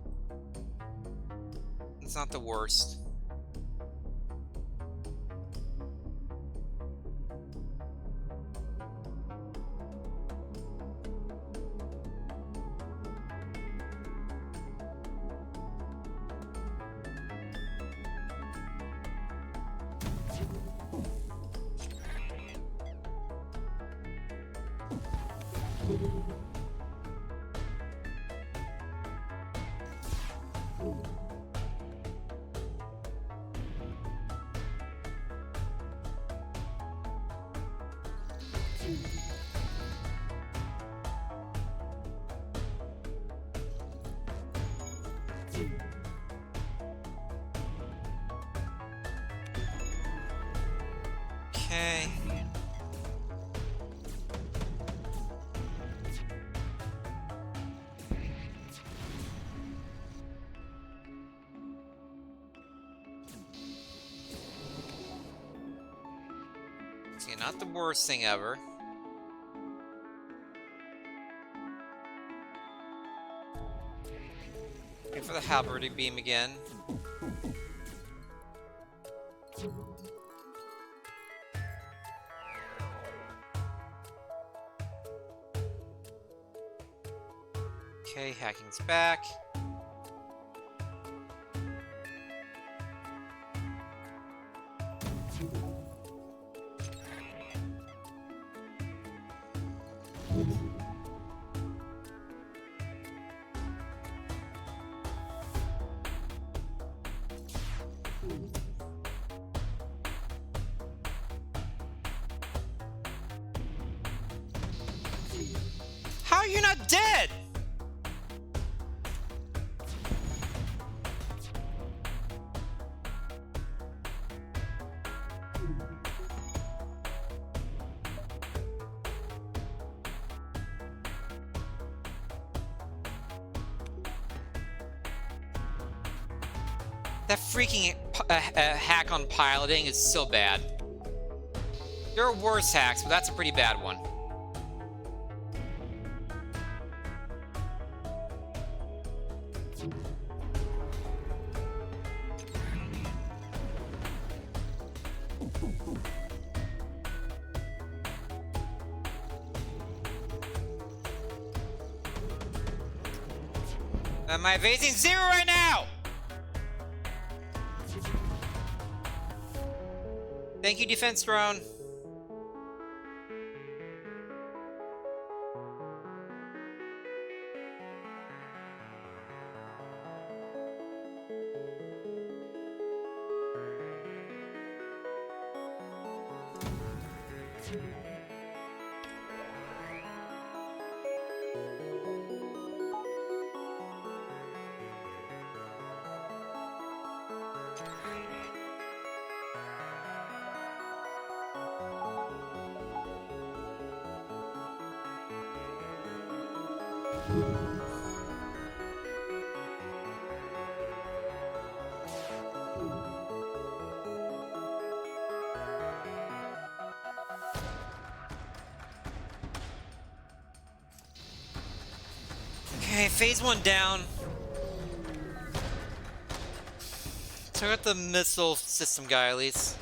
It's not the worst. Okay. See, not the worst thing ever. Wait for the halberd to beam again. Okay, hacking's back. you're not dead? That freaking hack on piloting is so bad. There are worse hacks, but that's a pretty bad one. Am I evading 0 right now? Thank you, defense drone. Okay, phase 1 down. Took out the missile system guy at least.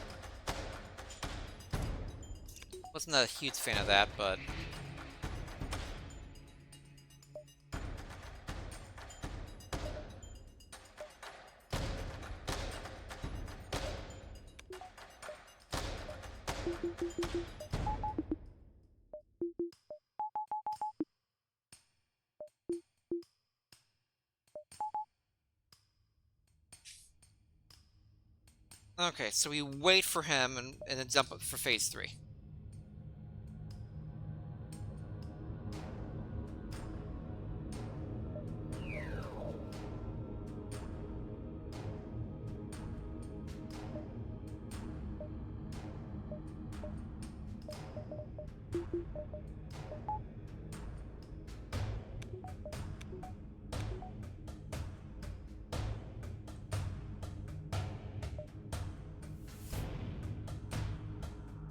Wasn't a huge fan of that, but... Okay, so we wait for him and then jump up for phase 3.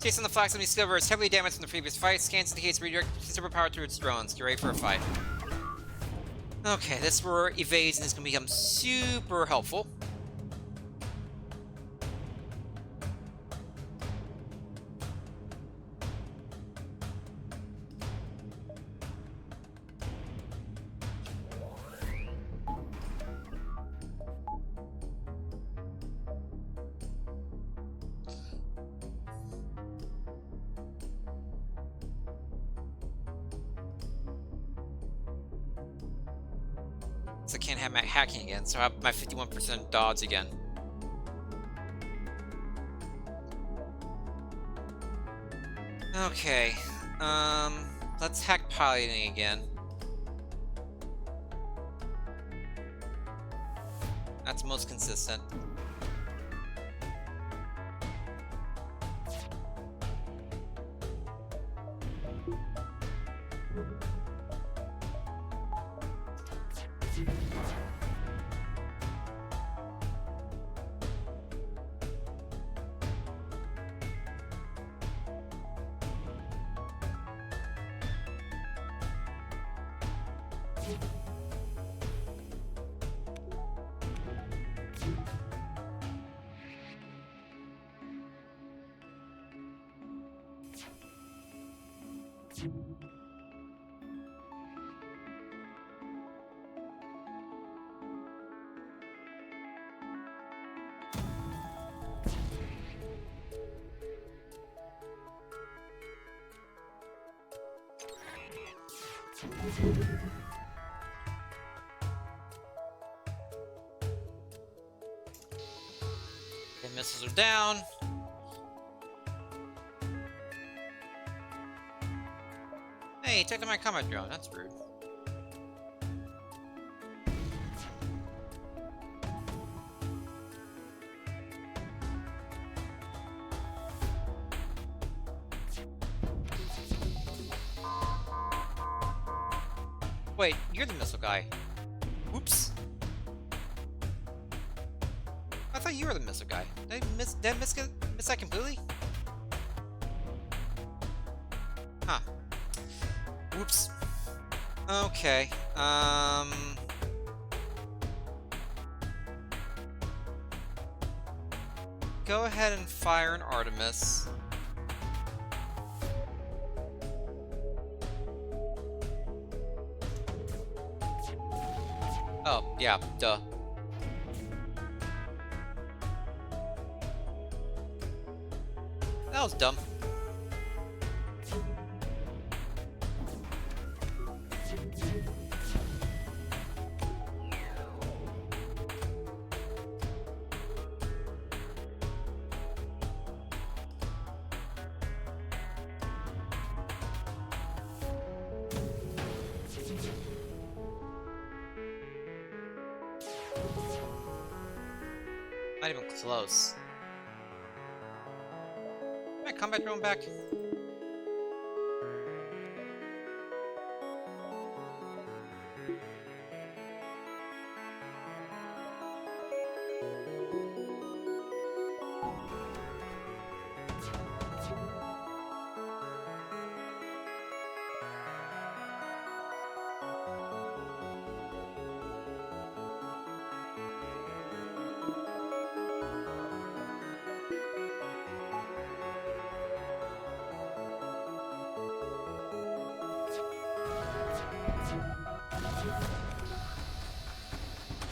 Chasing the flags on Cassieper is heavily damaged from the previous fight. Scans indicates redirect Cassieper power to its drones. Get ready for a fight. Okay, this is where evasion is going to become super helpful. So I can't have my hacking again, so I have my 51% dodge again. Okay, let's hack piloting again. That's most consistent. Okay, missiles are down. Hey, take my combat drone. That's rude. Wait, you're the missile guy. Oops. I thought you were the missile guy. Did I miss that completely? Huh. Whoops. Okay. Go ahead and fire an Artemis. Oh, yeah, duh. That was dumb. Not even close. My combat drone back.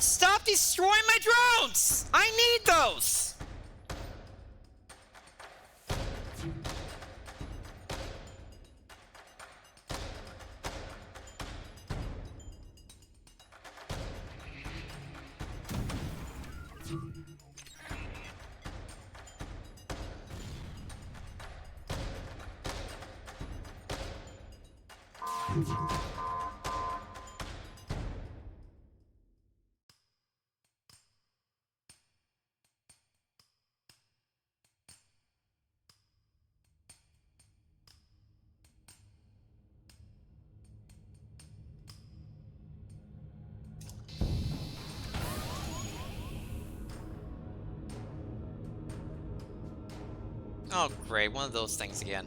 Stop destroying my drones! I need those! Oh great, one of those things again.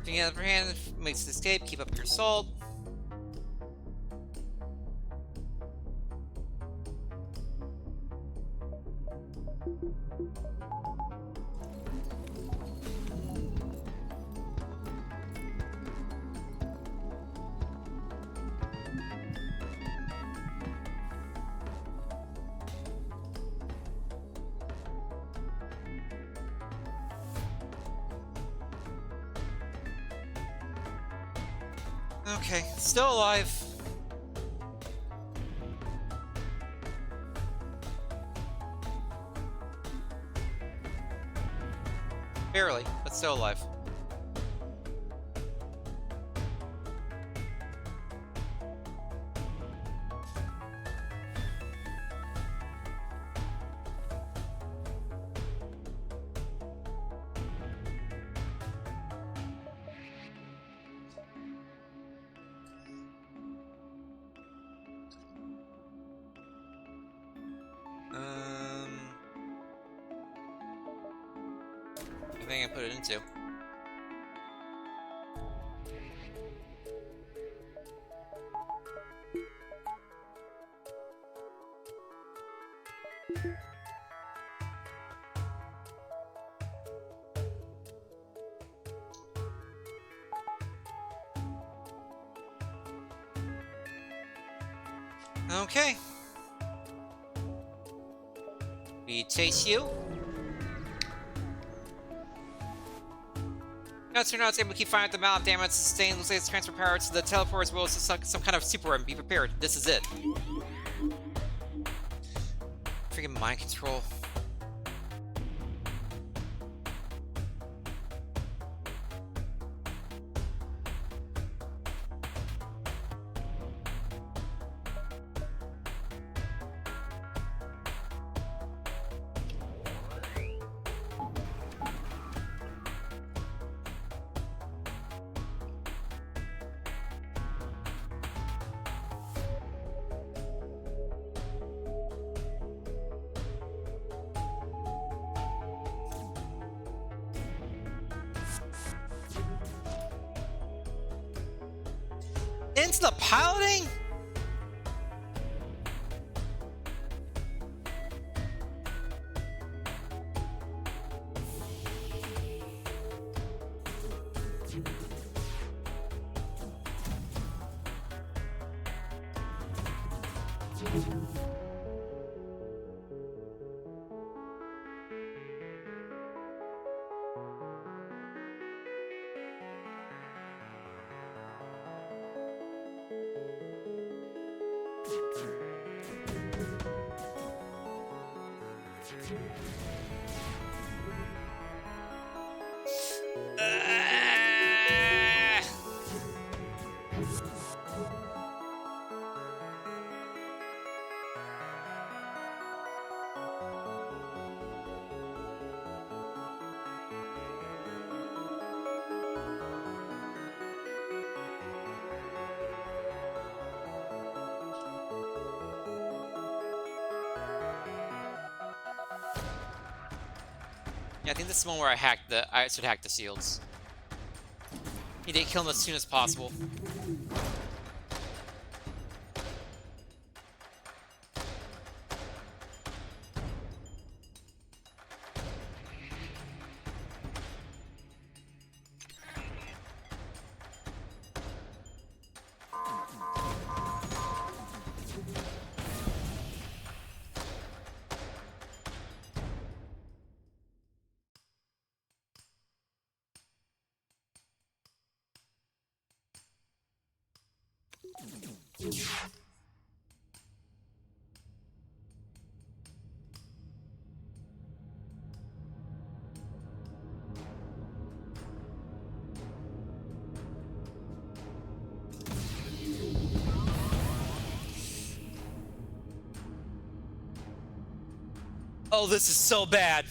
If you get the upper hand, makes the escape, keep up your assault. Okay, still alive. Barely, but still alive. I think I put it into. Okay. We chase you. Notes are notes, able to keep firing at the amount of damage sustained. Looks like it's transfer power to the teleport as well as some kind of super weapon. Be prepared. This is it. Freaking mind control. Into the piloting? Yeah, I think this is the one where I should hack the shields. Need to kill him as soon as possible. Oh, this is so bad.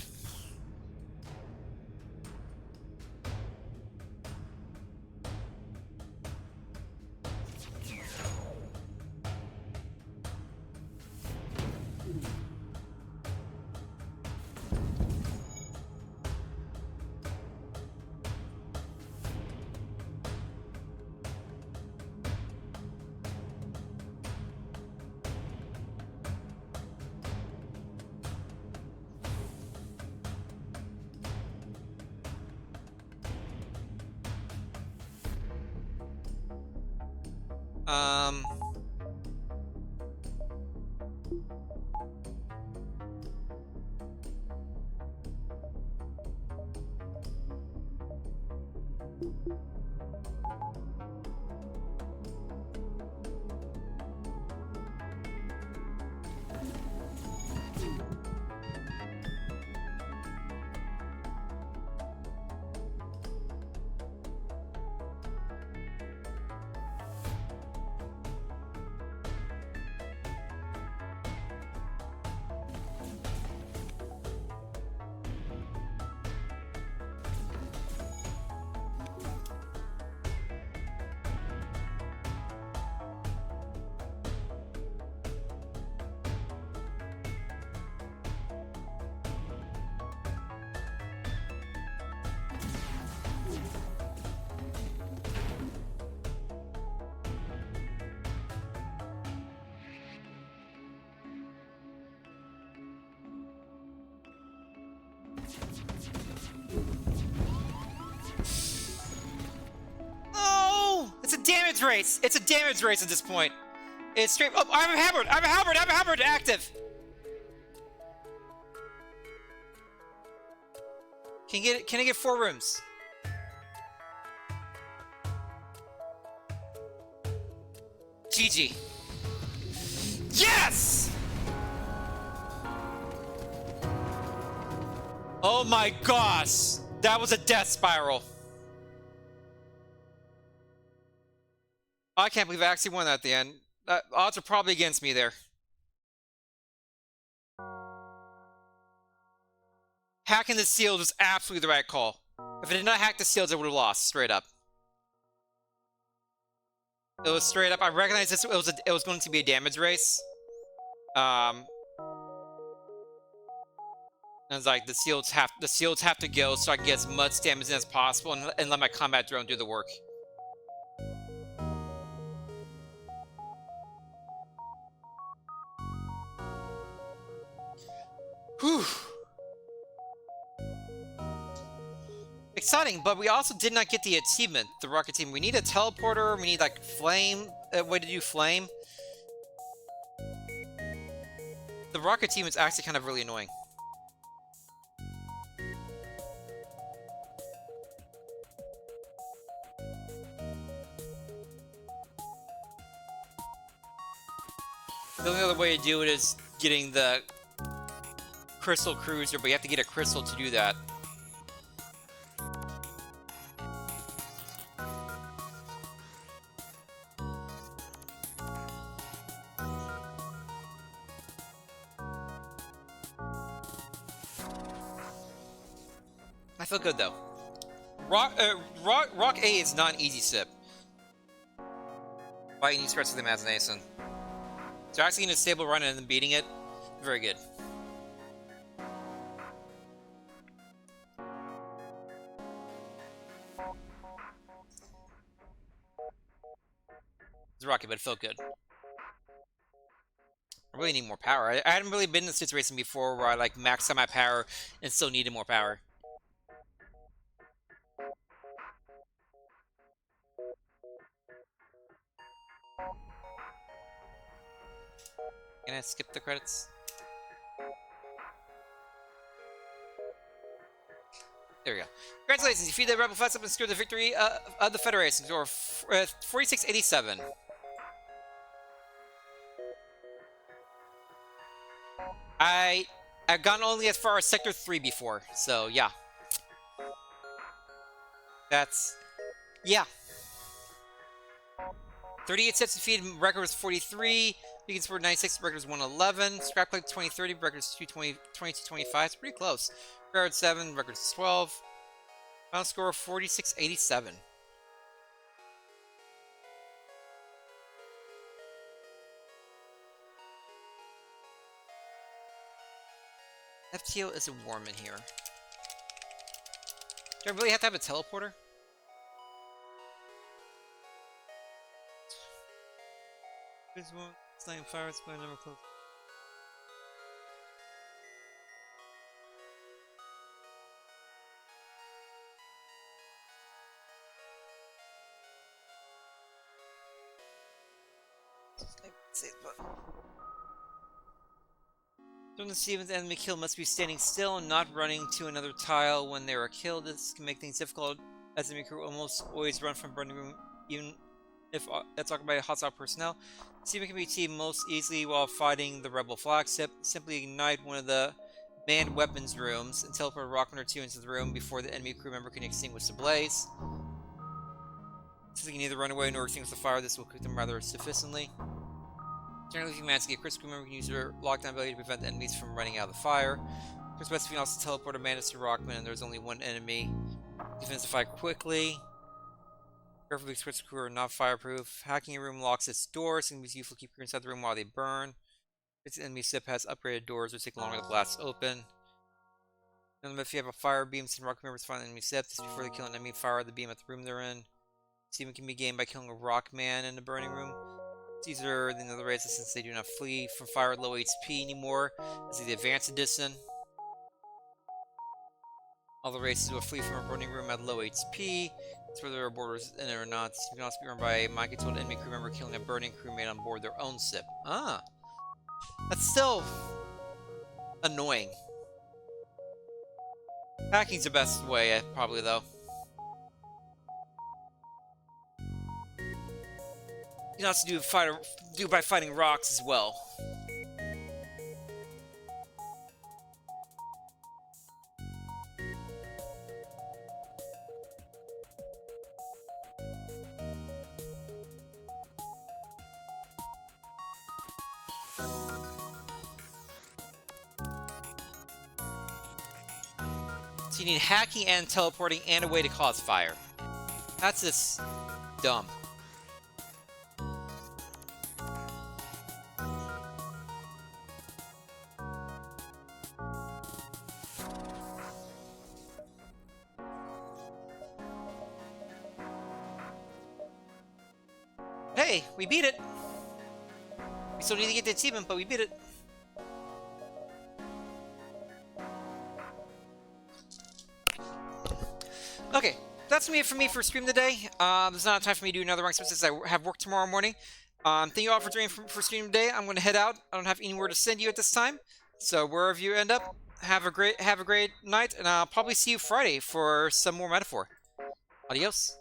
Um... Oh! It's a damage race! It's a damage race at this point! It's straight. Oh, I have a halberd! I have a halberd! I have a halberd active! Can I get 4 rooms? GG. Yes! Oh my gosh! That was a death spiral. I can't believe I actually won that at the end. Odds are probably against me there. Hacking the seals was absolutely the right call. If I did not hack the seals, I would have lost, straight up. It was straight up. I recognized this. It was going to be a damage race. And it's like the seals have to go so I can get as much damage in as possible and let my combat drone do the work. Whew. Exciting, but we also did not get the achievement, the rocket team. We need a teleporter, we need like flame, a way to do flame. The rocket team is actually kind of really annoying. The only other way to do it is getting the crystal cruiser, but you have to get a crystal to do that. I feel good though. Rock A is not an easy sip. By any stretch of the imagination. So actually getting a stable run and then beating it, very good. It's rocky, but it felt good. I really need more power. I hadn't really been in a situation before where I like maxed out my power and still needed more power. Can I skip the credits? There we go. Congratulations, you defeated the Rebel Flex up and secured the victory of the Federation, or 4687. I've gone only as far as Sector 3 before, so yeah. That's... yeah. 38 sets defeated, record was 43. Beacons were 96, record was 111. Scrap Plate 2030, record was 2225. It's pretty close. Record 7, record is 12. Final score 4687. FTL isn't warm in here. Do I really have to have a teleporter? There's one slaying fire, spy number close. During the Stevens enemy kill must be standing still and not running to another tile when they are killed. This can make things difficult as the enemy crew almost always run from burning room, even if that's occupied by hostile personnel. Steven can be teamed most easily while fighting the rebel flagship. Simply ignite one of the manned weapons rooms and teleport a rocket or two into the room before the enemy crew member can extinguish the blaze. Since they can neither run away nor extinguish the fire, this will cook them rather sufficiently. Generally, if you manage to get critical crew member, can use your lockdown ability to prevent the enemies from running out of the fire. Chris West can also teleport a Mantis to Rockman, and there's only one enemy. Defensive fight quickly. Carefully switch crew are not fireproof. Hacking a room locks its doors, and it's useful to keep crew inside the room while they burn. Its enemy ship has upgraded doors, which take longer to blast open. And if you have a fire beam, send rock members find the enemy ship. Just before they kill an enemy, fire the beam at the room they're in. Steven can be gained by killing a rock man in the burning room. These are the other races since they do not flee from fire at low HP anymore. This is the advanced edition. All the races will flee from a burning room at low HP. It's whether there are borders in it or not. You can also be run by a mind-controlled enemy crew member killing a burning crewmate on board their own ship. Ah. That's still annoying. Hacking's the best way, probably, though. You can also do by fighting rocks as well. So you need hacking and teleporting and a way to cause fire. That's just dumb. Hey, we beat it! We still need to get the achievement, but we beat it. Okay, that's it for me for stream today. There's not enough time for me to do another one since I have work tomorrow morning. Thank you all for joining for stream today. I'm going to head out. I don't have anywhere to send you at this time. So wherever you end up, have a great night, and I'll probably see you Friday for some more Metaphor. Adios.